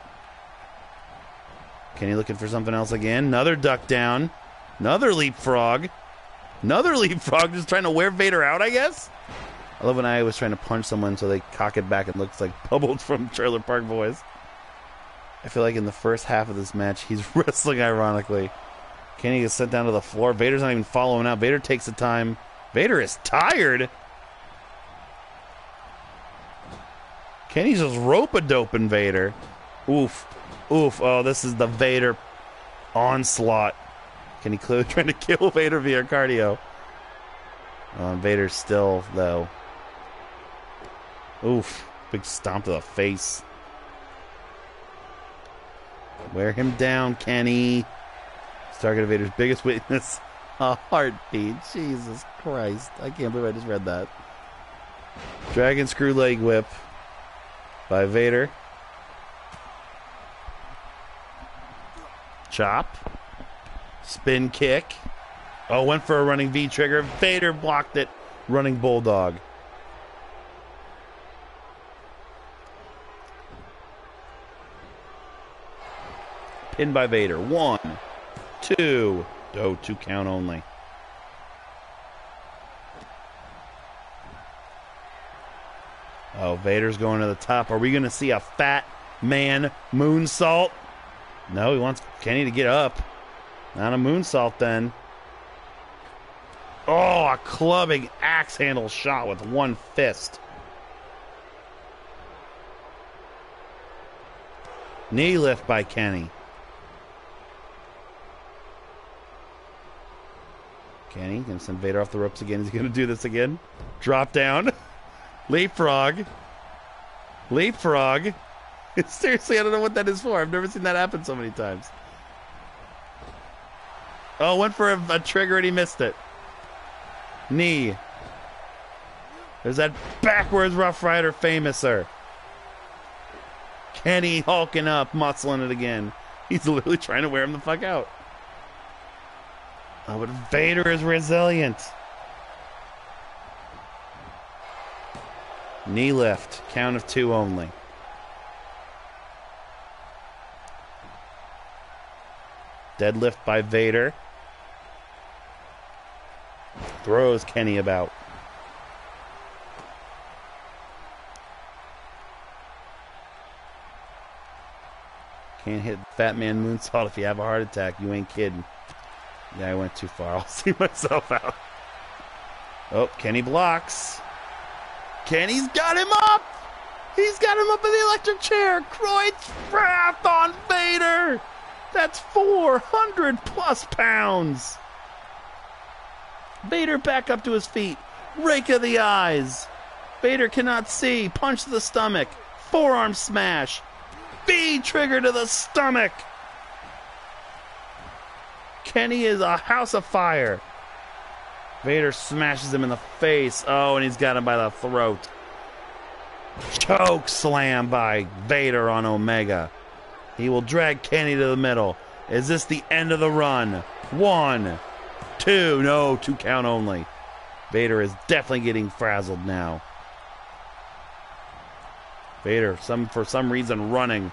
Kenny looking for something else again. Another duck down. Another leapfrog. Another leapfrog. Just trying to wear Vader out, I guess? I love when I was trying to punch someone so they cock it back and looks like Bubbles from Trailer Park Boys. I feel like in the first half of this match, he's wrestling ironically. Kenny gets sent down to the floor. Vader's not even following out. Vader takes the time. Vader is tired. Kenny's just rope-a-doping Vader. Oof. Oof. Oh, this is the Vader onslaught. Kenny clearly trying to kill Vader via cardio. Vader's still, though. Oof. Big stomp to the face. Wear him down, Kenny. Target of Vader's biggest weakness, a heartbeat. Jesus Christ. I can't believe I just read that. Dragon screw leg whip by Vader. Chop. Spin kick. Oh, went for a running V trigger. Vader blocked it. Running Bulldog. Pinned by Vader. 1, 2. Oh, 2 count only. Oh, Vader's going to the top. Are we going to see a fat man moonsault? No, he wants Kenny to get up. Not a moonsault then. Oh, a clubbing axe handle shot with one fist. Knee lift by Kenny. Kenny going to send Vader off the ropes again. Is he going to do this again? Drop down. Leapfrog. Leapfrog. Seriously, I don't know what that is for. I've never seen that happen so many times. Oh, went for a trigger and he missed it. Knee. There's that backwards Rough Rider famouser. Kenny hulking up, muscling it again. He's literally trying to wear him the fuck out. Oh, but Vader is resilient. Knee lift. Count of 2 only. Deadlift by Vader. Throws Kenny about. Can't hit Fat Man moonsault if you have a heart attack. You ain't kidding. Yeah, I went too far. I'll see myself out. Oh, Kenny blocks. Kenny's got him up! He's got him up in the electric chair! Kreutz Wrath on Vader! That's 400 plus pounds! Vader back up to his feet. Rake of the eyes. Vader cannot see. Punch to the stomach. Forearm smash. V trigger to the stomach. Kenny is a house of fire. Vader smashes him in the face. Oh, and he's got him by the throat. Choke slam by Vader on Omega. He will drag Kenny to the middle. Is this the end of the run? 1, 2. No, 2 count only. Vader is definitely getting frazzled now. Vader, for some reason, running.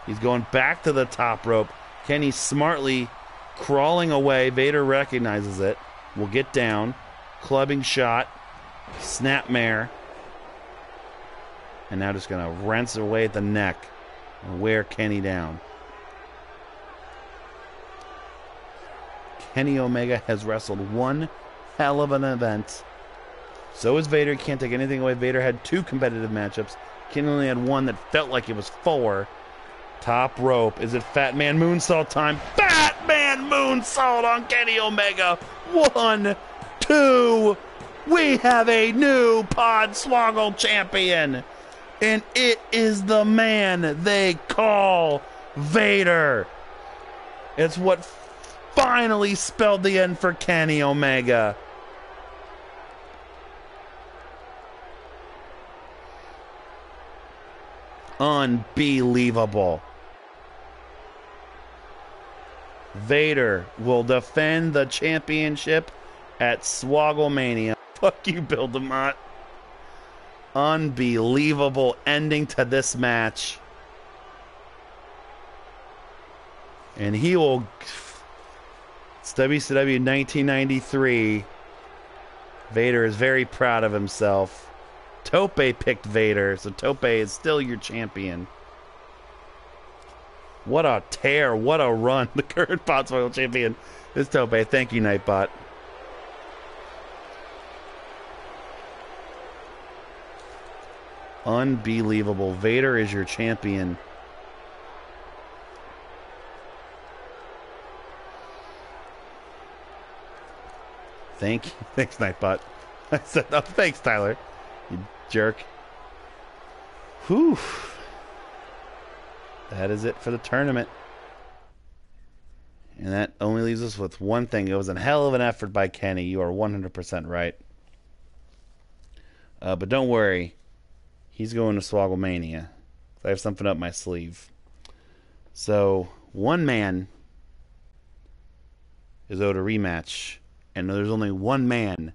He's going back to the top rope. Kenny smartly crawling away. Vader recognizes it. Will get down. Clubbing shot. Snapmare. And now just going to wrench away at the neck and wear Kenny down. Kenny Omega has wrestled one hell of an event. So is Vader. Can't take anything away. Vader had 2 competitive matchups. Kenny only had 1 that felt like it was 4. Top rope. Is it Fat Man Moonsault time? Fat Man Moonsault on Kenny Omega. 1, 2. We have a new Podswoggle champion. And it is the man they call Vader. It's what finally spelled the end for Kenny Omega. Unbelievable. Vader will defend the championship at Swogglemania. Fuck you, Bill DeMott. Unbelievable ending to this match. And he will... It's WCW 1993. Vader is very proud of himself. Tope picked Vader, so Tope is still your champion. What a tear, what a run. The current Podswoggle champion is Tope. Thank you, Nightbot. Unbelievable. Vader is your champion. Thank you. Thanks, Nightbot. I said, oh, thanks, Tyler. You jerk. Whew. That is it for the tournament. And that only leaves us with one thing. It was a hell of an effort by Kenny. You are 100% right. But don't worry. He's going to Swogglemania. I have something up my sleeve. So, one man is owed a rematch And there's only one man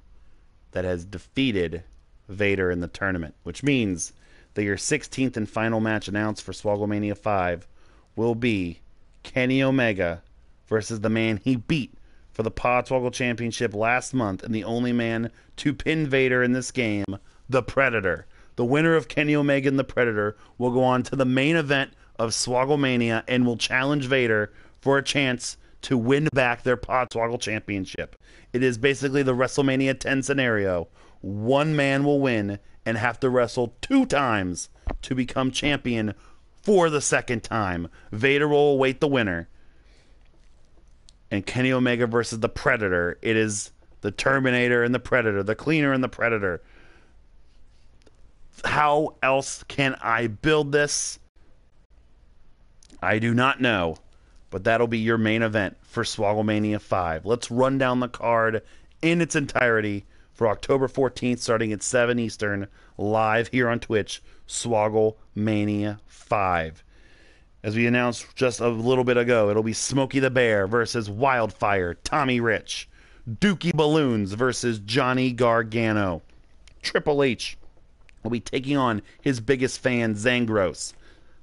that has defeated Vader in the tournament, which means that your 16th and final match announced for Swogglemania 5 will be Kenny Omega versus the man he beat for the Podswoggle Championship last month, and the only man to pin Vader in this game, the Predator. The winner of Kenny Omega and the Predator will go on to the main event of Swogglemania and will challenge Vader for a chance to win back their Podswoggle Championship. It is basically the WrestleMania 10 scenario. One man will win and have to wrestle 2 times to become champion for the second time. Vader will await the winner. And Kenny Omega versus the Predator. It is the Terminator and the Predator, the Cleaner and the Predator. How else can I build this? I do not know. But that'll be your main event for Swogglemania 5. Let's run down the card in its entirety for October 14th, starting at 7 Eastern, live here on Twitch, Swogglemania 5. As we announced just a little bit ago, it'll be Smokey the Bear versus Wildfire, Tommy Rich. Dookie Balloons versus Johnny Gargano. Triple H will be taking on his biggest fan, Zangros.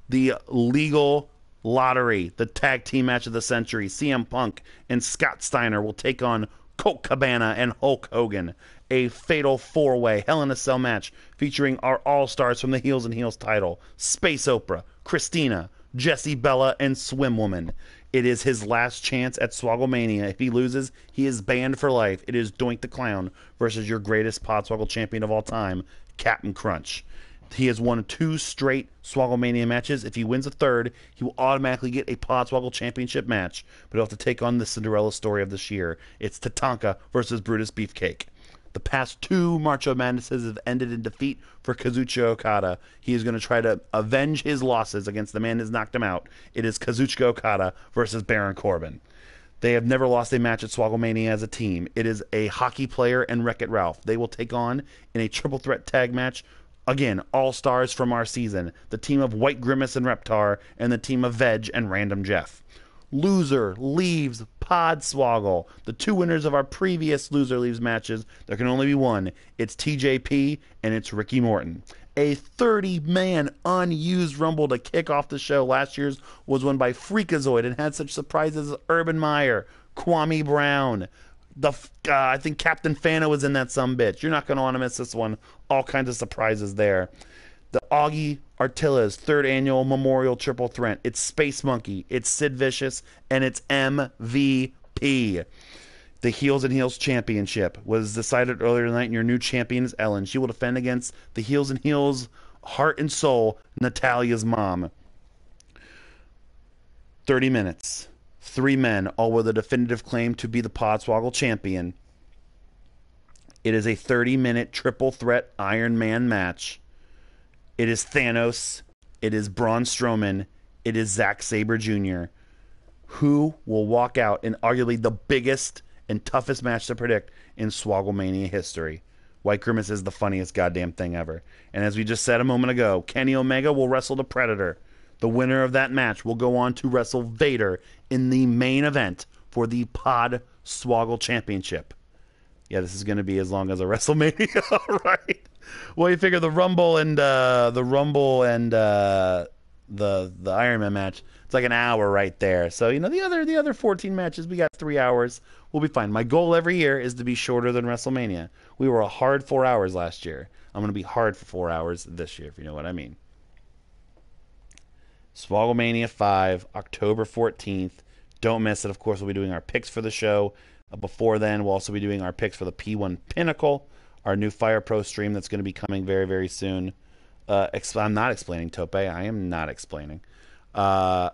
The Legal Lottery, the tag team match of the century, CM Punk and Scott Steiner will take on Colt Cabana and Hulk Hogan. A fatal 4-way Hell in a Cell match featuring our all-stars from the Heels and Heels title, Space Opera, Christina, Jessie Bella, and Swim Woman. It is his last chance at Swogglemania. If he loses, he is banned for life. It is Doink the Clown versus your greatest Podswoggle champion of all time, Captain Crunch. He has won 2 straight Swogglemania matches. If he wins a third, he will automatically get a Podswoggle Championship match, but he'll have to take on the Cinderella story of this year. It's Tatanka versus Brutus Beefcake. The past 2 March of Madnesses have ended in defeat for Kazuchika Okada. He is going to try to avenge his losses against the man who's knocked him out. It is Kazuchika Okada versus Baron Corbin. They have never lost a match at Swogglemania as a team. It is a Hockey Player and Wreck-It Ralph. They will take on in a triple threat tag match. Again, all-stars from our season. The team of White Grimace and Reptar, and the team of Veg and Random Jeff. Loser leaves Podswoggle. The 2 winners of our previous Loser Leaves matches, there can only be one. It's TJP and it's Ricky Morton. A 30-man unused Rumble to kick off the show. Last year's was won by Freakazoid and had such surprises as Urban Meyer, Kwame Brown. I think Captain Fana was in that sumbitch. You're not going to want to miss this one. All kinds of surprises there. The Augie Artilla's 3rd annual Memorial Triple Threat. It's Space Monkey, it's Sid Vicious, and it's MVP. The Heels and Heels Championship was decided earlier tonight, and your new champion is Ellen. She will defend against the Heels and Heels Heart and Soul, Natalia's mom. 30 minutes. 3 men, all with a definitive claim to be the Podswoggle champion. It is a 30-minute triple threat Iron Man match. It is Thanos. It is Braun Strowman. It is Zack Sabre Jr. Who will walk out in arguably the biggest and toughest match to predict in Swogglemania history? White Grimace is the funniest goddamn thing ever. And as we just said a moment ago, Kenny Omega will wrestle the Predator. The winner of that match will go on to wrestle Vader in the main event for the Podswoggle Championship. Yeah, this is going to be as long as a WrestleMania, right? Well, you figure the Rumble and the Iron Man match, it's like an hour right there. So the other 14 matches, we got 3 hours. We'll be fine. My goal every year is to be shorter than WrestleMania. We were a hard 4 hours last year. I'm going to be hard for 4 hours this year, if you know what I mean. Swogglemania 5, October 14th. Don't miss it. Of course, we'll be doing our picks for the show. Before then, we'll also be doing our picks for the P1 Pinnacle, our new Fire Pro stream that's going to be coming very, very soon. I'm not explaining, Tope. I am not explaining. We're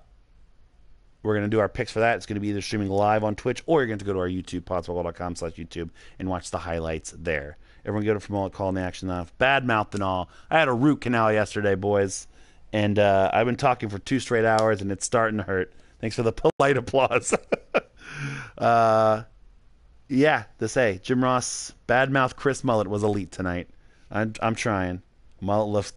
going to do our picks for that. It's going to be either streaming live on Twitch, or you're going to go to our YouTube, podswoggle.com/YouTube, and watch the highlights there. Everyone go to Mullet calling the action off. Bad mouth and all. I had a root canal yesterday, boys. And I've been talking for 2 straight hours, and it's starting to hurt. Thanks for the polite applause. Yeah, to say, Jim Ross, badmouth Chris Mullet was elite tonight. I'm trying. Mullet looks...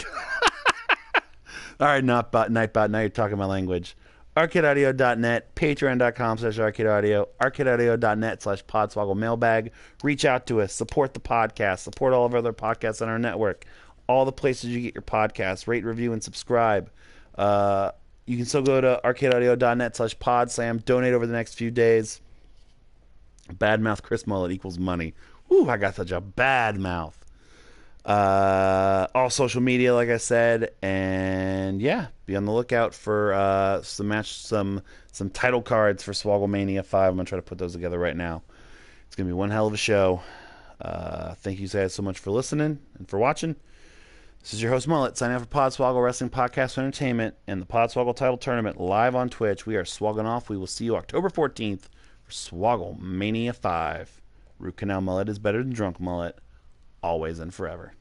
All right, Nightbot, now you're talking my language. arcadeaudio.net, patreon.com/arcadeaudio, arcadeaudio.net/podswoggle mailbag. Reach out to us, support the podcast, support all of our other podcasts on our network, all the places you get your podcasts, rate, review, and subscribe. You can still go to arcadeaudio.net/podslam, donate over the next few days. Badmouth Chris Mullet equals money. Woo, I got such a bad mouth. All social media, like I said, and yeah, be on the lookout for some title cards for Swogglemania 5. I'm gonna try to put those together right now. It's gonna be one hell of a show. Thank you guys so much for listening and for watching. This is your host Mullet signing off for Podswoggle Wrestling Podcast Entertainment and the Podswoggle Title Tournament live on Twitch. We are swogging off. We will see you October 14th for Swogglemania 5. Root Canal Mullet is better than Drunk Mullet, always and forever.